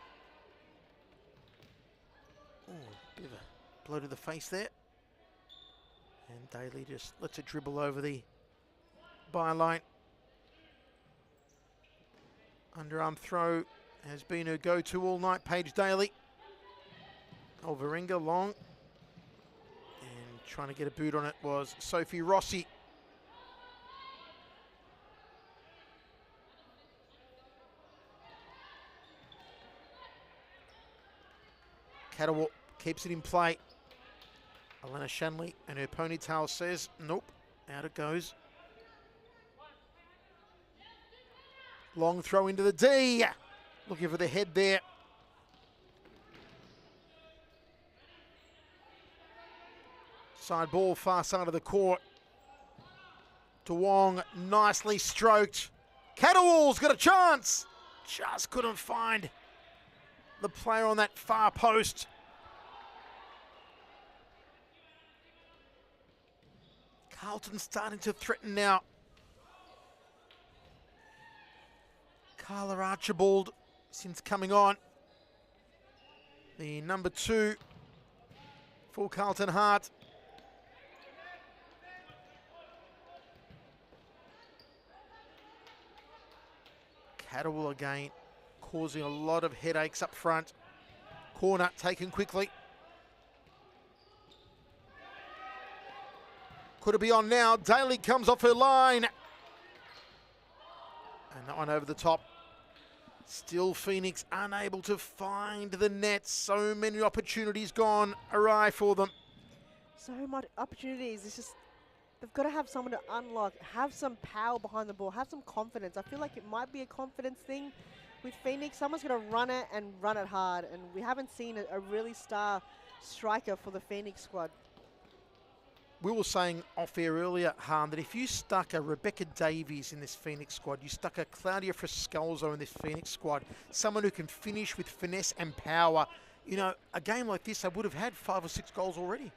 Oh, bit of a blow to the face there. And Daly just lets it dribble over the byline. Underarm throw has been her go-to all night, Paige Daly. Alvarenga long. And trying to get a boot on it was Sophie Rossi. Catterwall keeps it in play. Alana Shanley and her ponytail says, nope, out it goes. Long throw into the D. Looking for the head there. Side ball, far side of the court. To Wong, nicely stroked. Catterwall's got a chance. Just couldn't find the player on that far post. Carlton starting to threaten now. Carla Archibald, since coming on, the number 2 for Carlton Heart. Catterwall again, causing a lot of headaches up front. Corner taken quickly. Could it be on now? Daly comes off her line. And that one over the top. Still Phoenix unable to find the net. So many opportunities gone awry for them. So much opportunities. It's just, they've got to have someone to unlock, have some power behind the ball, have some confidence. I feel like it might be a confidence thing with Phoenix. Someone's going to run it and run it hard. And we haven't seen a really star striker for the Phoenix squad. We were saying off air earlier, Han, that if you stuck a Rebecca Davies in this Phoenix squad, you stuck a Claudia Friscalzo in this Phoenix squad, someone who can finish with finesse and power, you know, a game like this, they would have had 5 or 6 goals already.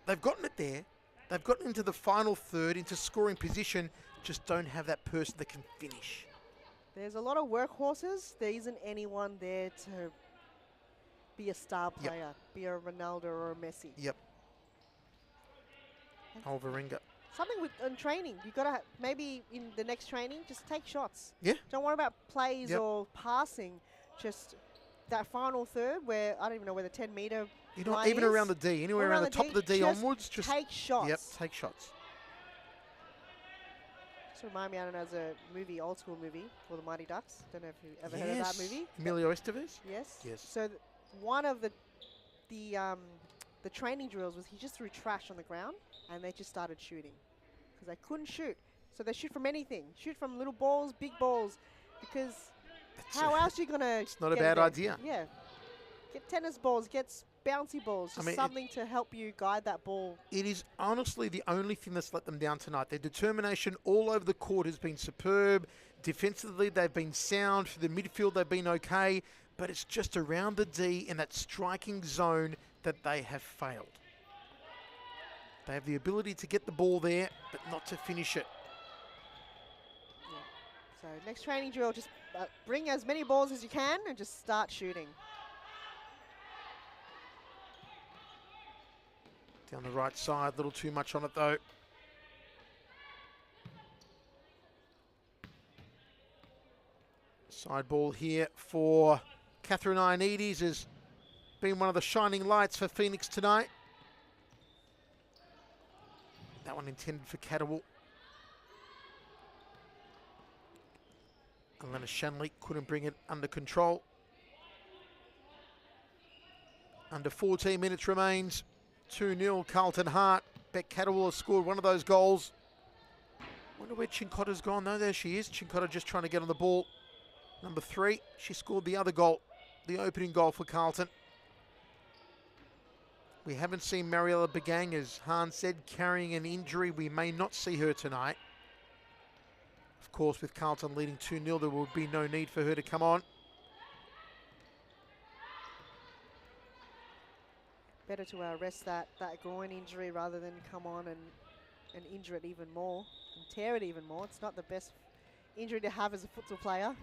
They've gotten it there. They've gotten into the final third, into scoring position, just don't have that person that can finish. There's a lot of workhorses. There isn't anyone there to be a star player, be a Ronaldo or a Messi. Yep. Alvarenga. Something with on training. You got to maybe in the next training, just take shots. Yeah. Don't worry about plays or passing. Just that final third where I don't even know where the 10-meter. You know, even around the D, anywhere around the top of the D onwards, just take shots. Yep, take shots. Just remind me, I don't know, there's a movie, old school movie called The Mighty Ducks. Don't know if you ever heard of that movie. Emilio Estevez. Yes. Yes. So one of the training drills was he just threw trash on the ground and they just started shooting because they couldn't shoot. So they shoot from anything. Shoot from little balls, big balls, because how else are you going to It's not a bad idea. Yeah. Get tennis balls, get bouncy balls, just something to help you guide that ball. It is honestly the only thing that's let them down tonight. Their determination all over the court has been superb. Defensively, they've been sound. For the midfield, they've been okay. But it's just around the D in that striking zone that they have failed. They have the ability to get the ball there, but not to finish it. Yeah. So next training drill, just bring as many balls as you can and just start shooting. Down the right side, a little too much on it though. Side ball here for Catherine Ioannidis has been one of the shining lights for Phoenix tonight. That one intended for Catterwall. Alana Shanley couldn't bring it under control. Under 14 minutes remains. 2-0 Carlton Heart. Beck Catterwall has scored one of those goals. Wonder where Chincotta's gone. No, there she is. Chincotta just trying to get on the ball. Number 3, she scored the other goal, the opening goal for Carlton. We haven't seen Mariella Bagang, as Han said, carrying an injury. We may not see her tonight. Of course, with Carlton leading 2-0, there will be no need for her to come on. Better to rest that groin injury rather than come on and injure it even more and tear it even more. It's not the best injury to have as a futsal player.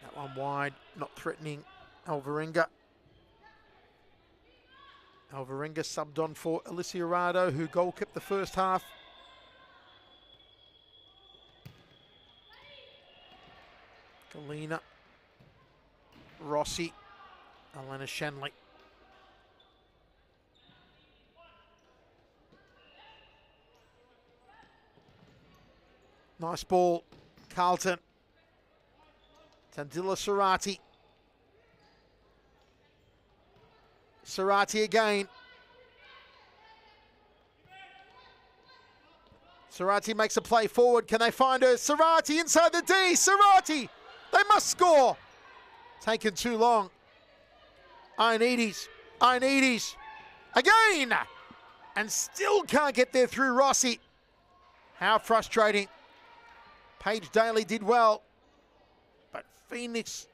That one wide, not threatening Alvarenga. Alvarenga subbed on for Alicia Rado, who goal kept the first half. Galina, Rossi, Elena Shanley. Nice ball, Carlton. Tandila Sarati. Sarati again. Sarati makes a play forward. Can they find her? Sarati inside the D. Sarati! They must score. Taken too long. Ioannidis. Ioannidis. Again! And still can't get there through Rossi. How frustrating. Paige Daly did well. But Phoenix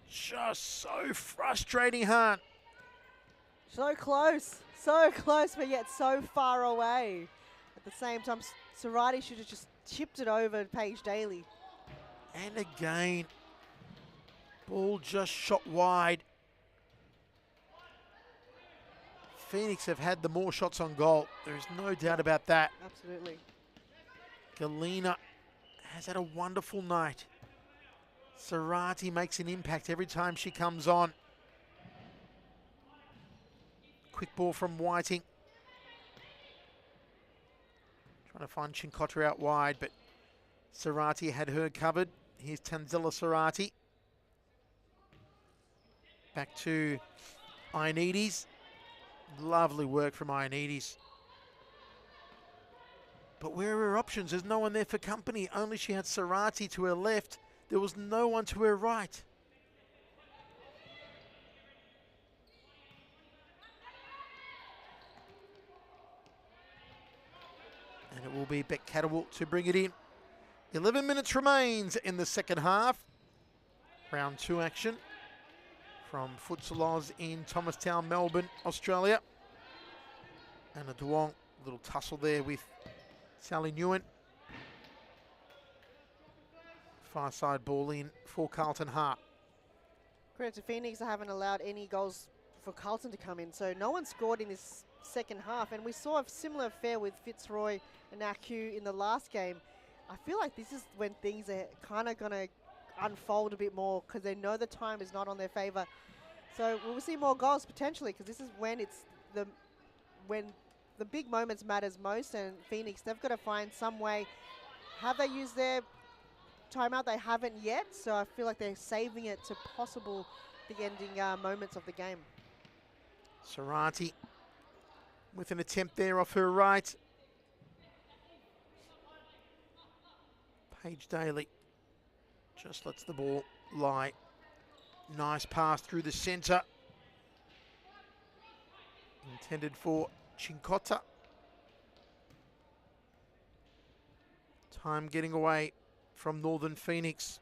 just so frustrating, Hunt. So close, but yet so far away. At the same time, Sarati should have just chipped it over to Paige Daly. And again, ball just shot wide. Phoenix have had the more shots on goal. There's no doubt about that. Absolutely. Galina has had a wonderful night. Sarati makes an impact every time she comes on. Quick ball from Whiting. Trying to find Chincotta out wide, but Sarati had her covered. Here's Tanzila Sarati. Back to Ioannidis. Lovely work from Ioannidis. But where are her options? There's no one there for company. Only she had Sarati to her left. There was no one to her right. And it will be Beck Catterwalk to bring it in. 11 minutes remains in the second half. Round 2 action from Futsal Oz in Thomastown, Melbourne, Australia. And a Duong, little tussle there with Sally Nguyen. Far side ball in for Carlton Hart. Credit to Phoenix, I haven't allowed any goals for Carlton to come in. So no one scored in this second half. And we saw a similar affair with Fitzroy and Aku in the last game. I feel like this is when things are kind of going to unfold a bit more because they know the time is not on their favour. So we'll see more goals potentially because this is when it's when the big moments matters most. And Phoenix, they've got to find some way. Have they used their timeout? They haven't yet. So I feel like they're saving it to possible big ending moments of the game. Sarati with an attempt there off her right. Paige Daly just lets the ball lie. Nice pass through the centre. Intended for Chincotta. Time getting away from Northern Phoenix.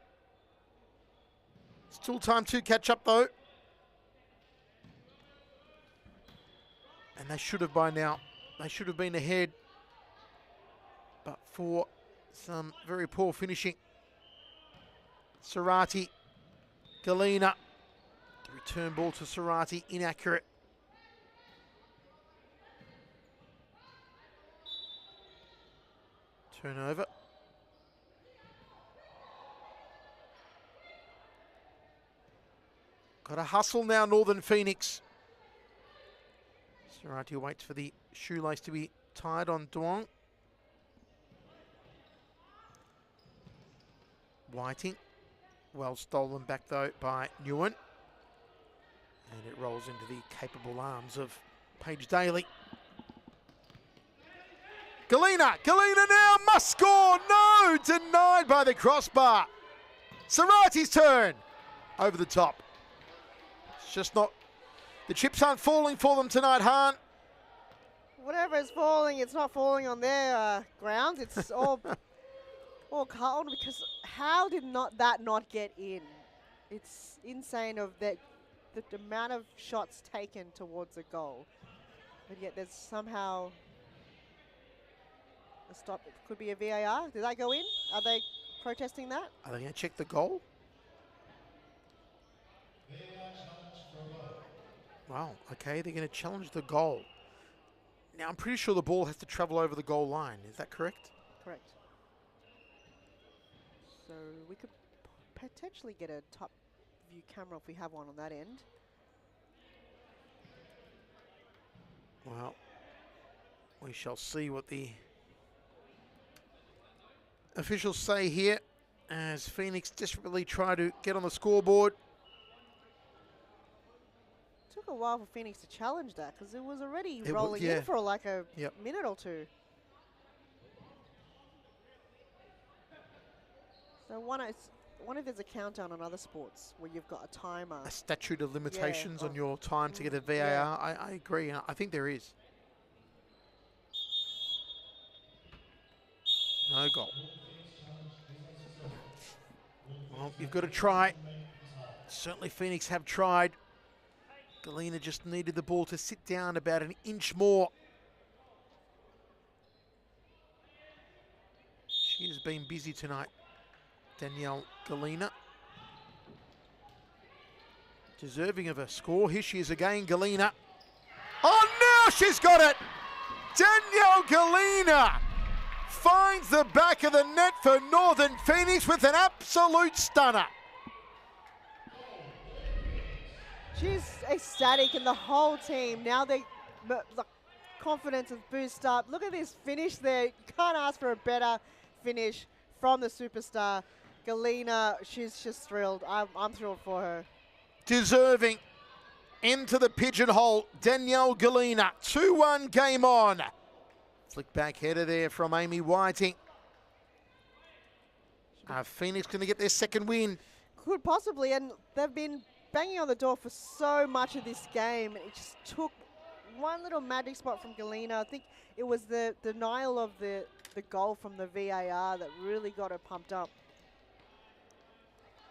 Still time to catch up though. And they should have by now. They should have been ahead. But for some very poor finishing. Sarati, Galina. The return ball to Sarati, inaccurate. Turnover. Got a hustle now, Northern Phoenix. Sarati waits for the shoelace to be tied on Duong. Whiting. Well stolen back though by Nguyen. And it rolls into the capable arms of Paige Daly. Galina now must score. No, denied by the crossbar. Sarati's turn. Over the top. It's just not, the chips aren't falling for them tonight, Hahn. Whatever is falling, it's not falling on their grounds. It's all Carlton, because how did that not get in? It's insane of that the amount of shots taken towards a goal, but yet there's somehow A stop. It could be a VAR. Did that go in? Are they protesting that? Are they going to check the goal? Wow, okay, they're going to challenge the goal. Now, I'm pretty sure the ball has to travel over the goal line. Is that correct? Correct. So we could potentially get a top view camera if we have one on that end. Well, we shall see what the officials say here as Phoenix desperately try to get on the scoreboard. Took a while for Phoenix to challenge that because it was already rolling in for like a minute or two. So I wonder if there's a countdown on other sports where you've got a timer. A statute of limitations on your time to get a VAR. I agree. I think there is. No goal. Well, you've got to try. Certainly Phoenix have tried. Galena just needed the ball to sit down about an inch more. She has been busy tonight, Danielle Galena. Deserving of a score. Here she is again, Galena. Oh, now she's got it! Danielle Galena finds the back of the net for Northern Phoenix with an absolute stunner. She's ecstatic, and the whole team, now the confidence is boosted up. Look at this finish there. You can't ask for a better finish from the superstar. Galena, she's just thrilled. I'm thrilled for her. Deserving. Into the pigeonhole, Danielle Galena. 2-1 game on. Flick back header there from Amy Whiting. Phoenix going to get their second win. Could possibly, and they've been banging on the door for so much of this game. It just took one little magic spot from Galena. I think it was the denial of the goal from the VAR that really got her pumped up.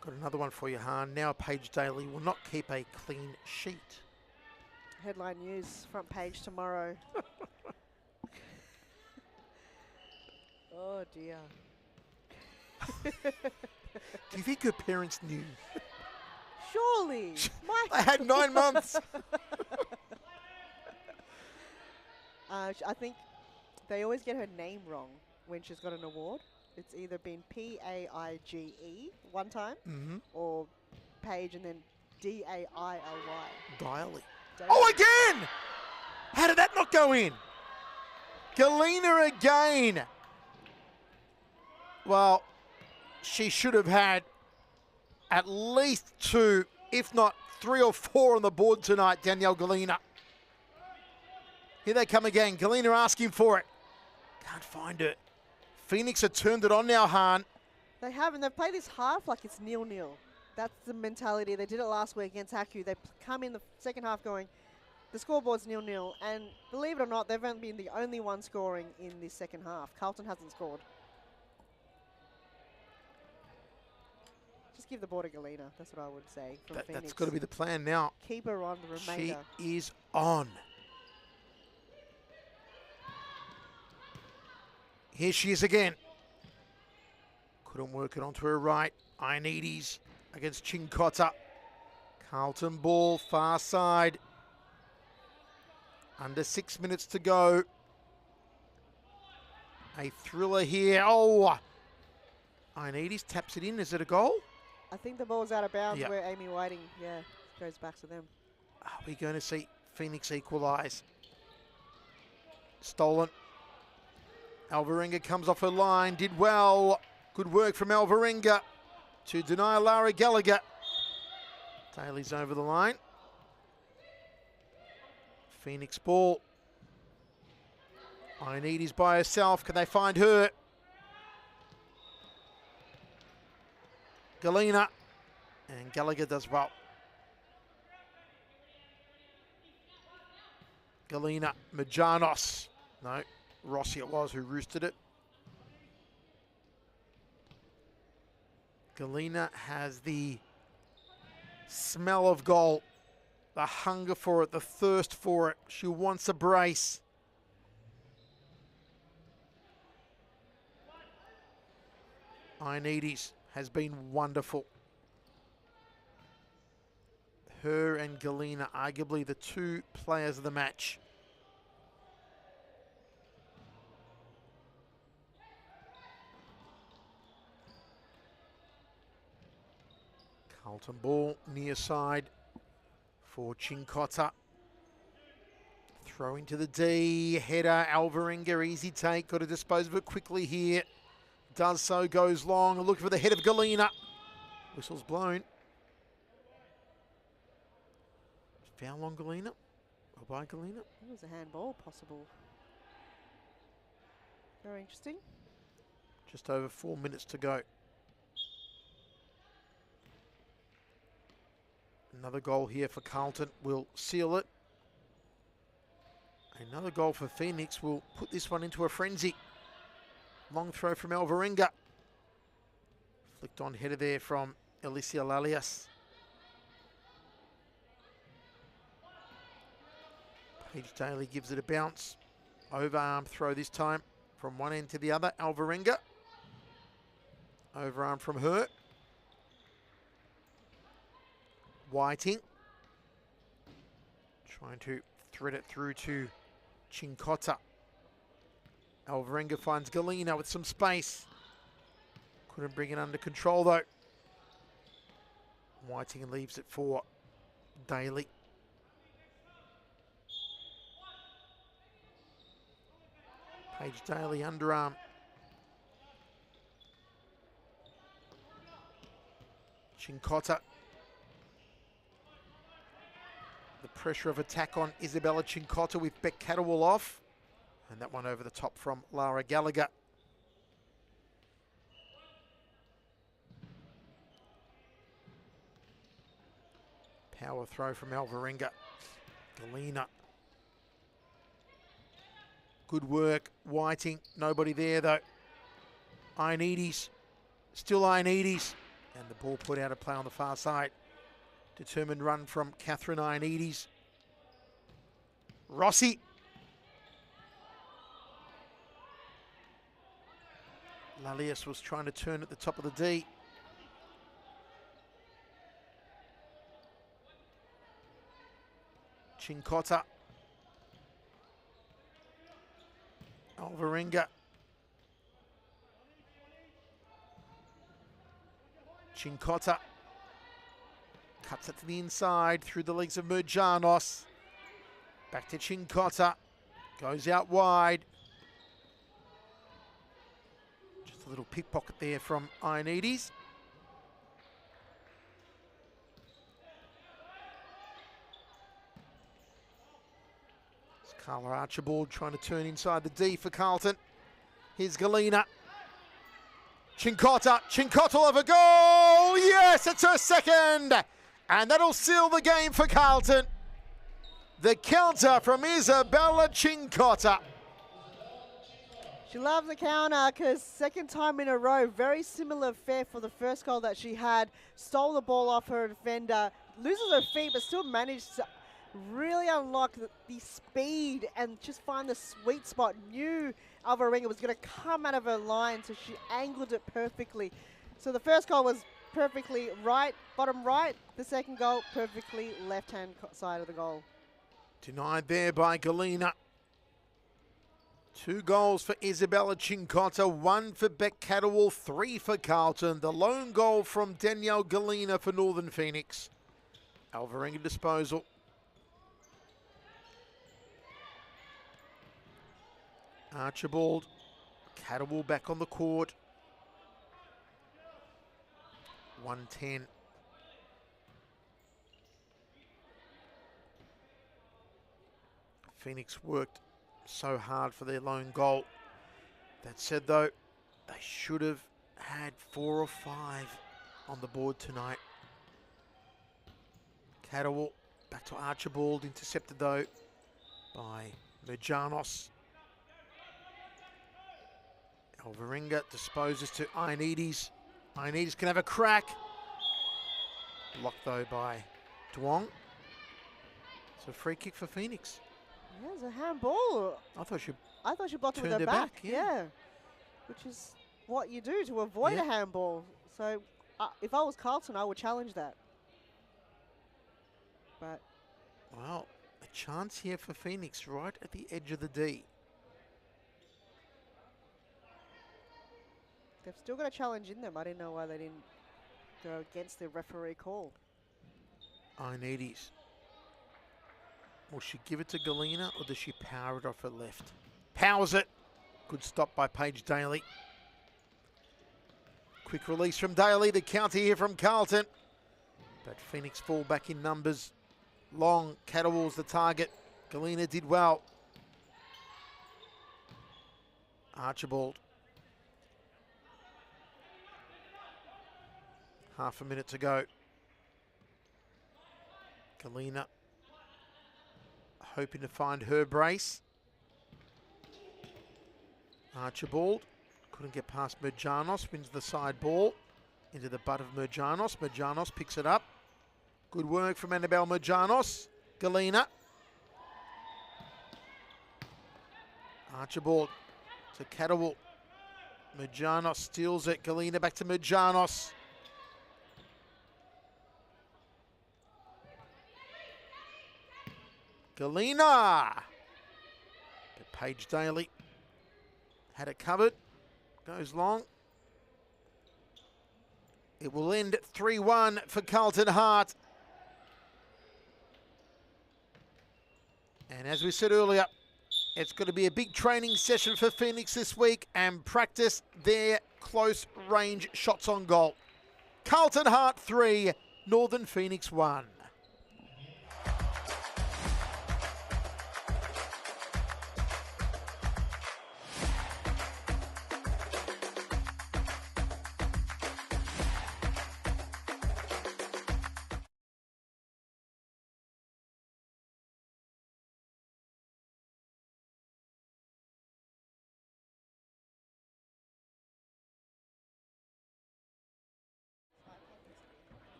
Got another one for you, Han. Now Page Daily will not keep a clean sheet. Headline news, front page tomorrow. Oh dear. Do you think your parents knew? Surely. I had 9 months. I think they always get her name wrong when she's got an award. It's either been Paige one time or Paige and then Daily. Daily. Oh, again! How did that not go in? Galena again. Well, she should have had at least 2, if not 3 or 4 on the board tonight, Danielle Galena. Here they come again. Galena asking for it. Can't find it. Phoenix have turned it on now, Han. They have, and they've played this half like it's 0-0. That's the mentality. They did it last week against Haku. They come in the second half going, the scoreboard's 0-0. And believe it or not, they've only been the only one scoring in this second half. Carlton hasn't scored. Just give the ball to Galena. That's what I would say from Phoenix. That's got to be the plan now. Keep her on the remainder. She is on. Here she is again. Couldn't work it onto her right. Ioannidis against Chincotta. Carlton ball, far side. Under 6 minutes to go. A thriller here. Oh! Ioannidis taps it in. Is it a goal? I think the ball's out of bounds where Amy Whiting, goes back to them. Are we going to see Phoenix equalise? Stolen. Alvarenga comes off her line, did well. Good work from Alvarenga to deny Lara Gallagher. Daly's over the line. Phoenix ball. Ioannidis by herself. Can they find her? Galena. And Gallagher does well. Galena, Majanos. No, Rossi it was who roosted it. Galena has the smell of goal, the hunger for it, the thirst for it. She wants a brace. Ioannidis has been wonderful. Her and Galina, arguably the two players of the match. Carlton ball near side for Cincotta. Throw into the D, header, Alvarenga, easy take, got to dispose of it quickly here. Does so, goes long, looking for the head of Galina. Whistle's blown. Foul on Galina, or by Galina. It was a handball possible. Very interesting. Just over 4 minutes to go. Another goal here for Carlton will seal it. Another goal for Phoenix will put this one into a frenzy. Long throw from Alvarenga. Flicked on header there from Alicia Lalias. Paige Daly gives it a bounce. Overarm throw this time from one end to the other. Alvarenga. Overarm from her. Whiting. Trying to thread it through to Cincotta. Alvarenga finds Galina with some space. Couldn't bring it under control though. Whiting leaves it for Daly. Paige Daly underarm. Cincotta. The pressure of attack on Isabella Cincotta with Beck Catterwall off. And that one over the top from Lara Gallagher. Power throw from Alvarenga. Galina. Good work. Whiting. Nobody there though. Ioannidis. Still Ioannidis. And the ball put out of play on the far side. Determined run from Catherine Ioannidis. Rossi. Lalias was trying to turn at the top of the D. Cincotta. Alvarenga. Cincotta. Cuts it to the inside through the legs of Merjanos. Back to Cincotta. Goes out wide. Just a little pickpocket there from Ioannidis. It's Carla Archibald trying to turn inside the D for Carlton. Here's Galina. Cincotta. Cincotta will have a goal. Yes, it's her second. And that'll seal the game for Carlton. The counter from Isabella Cincotta. She loves the counter because second time in a row, very similar affair for the first goal that she had. Stole the ball off her defender, loses her feet, but still managed to really unlock the speed and just find the sweet spot. Knew Alvarenga was going to come out of her line, so she angled it perfectly. So the first goal was perfectly right, bottom right. The second goal, perfectly left-hand side of the goal. Denied there by Galina. 2 goals for Isabella Cincotta, 1 for Beck Catterwall, 3 for Carlton. The lone goal from Danielle Galina for Northern Phoenix. Alvarenga disposal. Archibald. Catterwall back on the court. 110. Phoenix worked so hard for their lone goal. That said though, they should have had 4 or 5 on the board tonight. Catterwall back to Archibald, intercepted though by Merjanos. Alvarenga disposes to Ioannidis. Ioannidis can have a crack. Blocked though by Duong. It's a free kick for Phoenix. Yeah, it's a handball. I thought she blocked it with turned her her back. back, yeah. Which is what you do to avoid a handball. So if I was Carlton, I would challenge that. But well, a chance here for Phoenix right at the edge of the D. They've still got a challenge in them. I didn't know why they didn't go against the referee call. Ioannidis. Will she give it to Galena or does she power it off her left? Powers it. Good stop by Paige Daly. Quick release from Daly. The counter here from Carlton. But Phoenix fall back in numbers. Long, Catterwall's the target. Galena did well. Archibald. Half a minute to go. Galena hoping to find her brace. Archibald couldn't get past Merjanos, wins the side ball into the butt of Merjanos. Merjanos picks it up. Good work from Annabelle Merjanos. Galena. Archibald to Catterwall. Merjanos steals it. Galena back to Merjanos. Galena. But Paige Daly had it covered. Goes long. It will end 3-1 for Carlton Heart. And as we said earlier, it's going to be a big training session for Phoenix this week and practice their close range shots on goal. Carlton Heart 3, Northern Phoenix 1.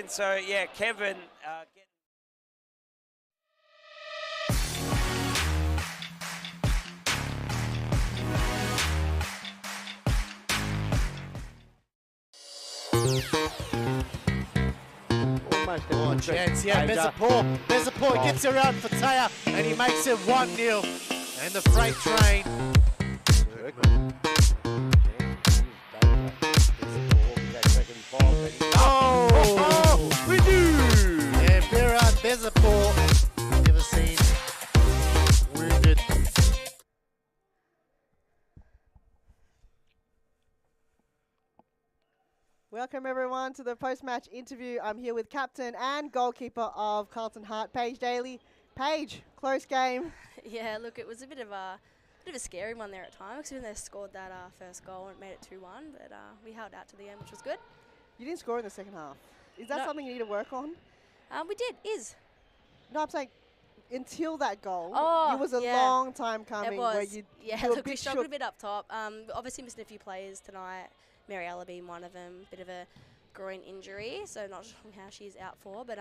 So yeah, Kevin. Oh, chance, yeah, Bezapur gets around for Taya, and he makes it 1-0. And the freight train. Oh, we do! Yeah, Bezapur, never seen wounded. Welcome everyone to the post-match interview. I'm here with captain and goalkeeper of Carlton Heart, Paige Daly. Paige, close game. Yeah, look, it was a bit of a scary one there at times when they scored that first goal and it made it 2-1, but we held out to the end, which was good. You didn't score in the second half. Is that something you need to work on? We did. No, I'm saying until that goal, Oh, it was a yeah. long time coming. It was. Where you Yeah, were a look, we bit struggled shook. a bit up top. Obviously missing a few players tonight. Mary Ella being one of them, bit of a groin injury, so not sure how she's out for. But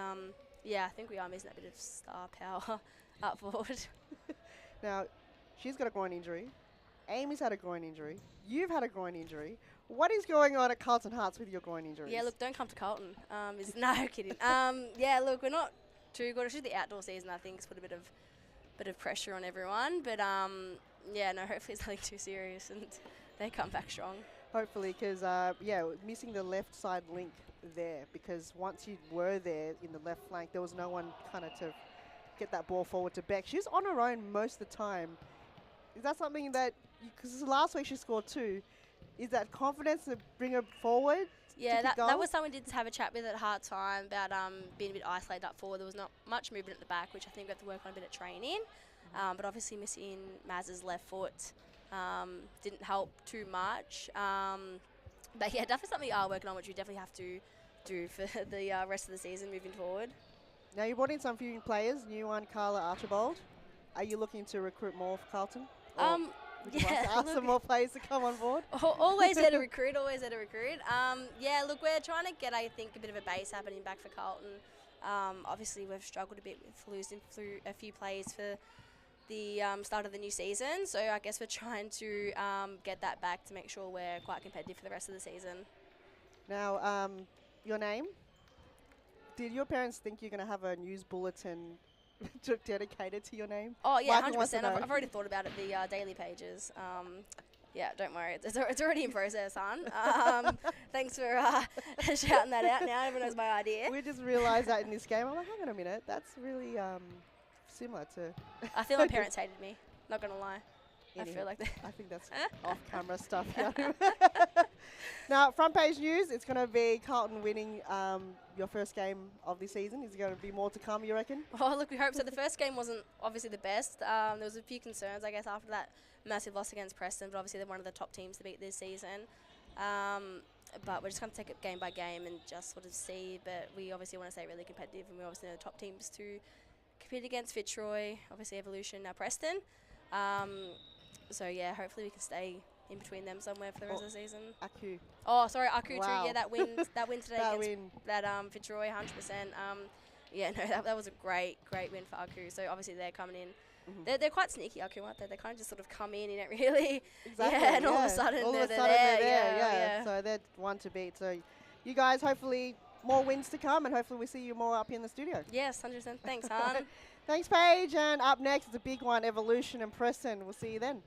yeah, I think we are missing that bit of star power up forward. Now, she's got a groin injury. Amy's had a groin injury. You've had a groin injury. What is going on at Carlton Hearts with your groin injuries? Yeah, look, don't come to Carlton. No kidding. Yeah, look, we're not too good. It's just the outdoor season, I think, has put a bit of pressure on everyone. But yeah, no, hopefully it's nothing too serious and they come back strong. Hopefully, because, yeah, missing the left side link there, because once you were there in the left flank, there was no one kind of to get that ball forward to Beck. She's on her own most of the time. Is that something that, because last week she scored 2, is that confidence to bring her forward Yeah, kick that goals? was something we did have a chat with at half time about being a bit isolated up forward. There was not much movement at the back, which I think we have to work on a bit of training. But obviously missing Maz's left foot didn't help too much. But yeah, definitely something we are working on, which we definitely have to do for the rest of the season moving forward. Now, you brought in some few new new one, Carla Archibald. Are you looking to recruit more for Carlton? Or would you like to ask some more players to come on board? Always there to recruit, always there to recruit. Yeah, look, we're trying to get, I think, a bit of a base happening back for Carlton. Obviously, we've struggled a bit with losing through a few players for the start of the new season. So I guess we're trying to get that back to make sure we're quite competitive for the rest of the season. Now, your name? Did your parents think you're going to have a news bulletin dedicated to your name? Oh, yeah, Michael wants to 100%. know. I've already thought about it, the daily pages. Yeah, don't worry. It's already in process, hon. Thanks for shouting that out now. Everyone knows my idea. We just realised that in this game. I'm like, hang on a minute. That's really similar to... I feel my parents hated me. Not going to lie. I feel like that. I think that's off-camera stuff. Yeah. Now, front page news, it's going to be Carlton winning your first game of the season. Is there going to be more to come, you reckon? Oh, look, we hope so. The first game wasn't obviously the best. There was a few concerns, I guess, after that massive loss against Preston, but obviously they're one of the top teams to beat this season. But we're just going to take it game by game and just sort of see. But we obviously want to stay really competitive, and we obviously know the top teams to compete against Fitzroy, obviously Evolution, now Preston. So yeah, hopefully we can stay in between them somewhere for the rest of the season. Aku. Oh, sorry, Aku Wow. too. Yeah, that win today That against win. that Fitzroy, 100%. Yeah, no, that was a great win for Aku. So obviously they're coming in. They're quite sneaky, Aku, aren't they? They kind of just sort of come in and don't really. Exactly. Yeah, and all of a sudden they're there. Yeah. So they're one to beat. So you guys, hopefully more wins to come, and hopefully we see you more up in the studio. Yes, 100%. Thanks, hon. Thanks, Paige. And up next is a big one, Evolution and Preston. We'll see you then.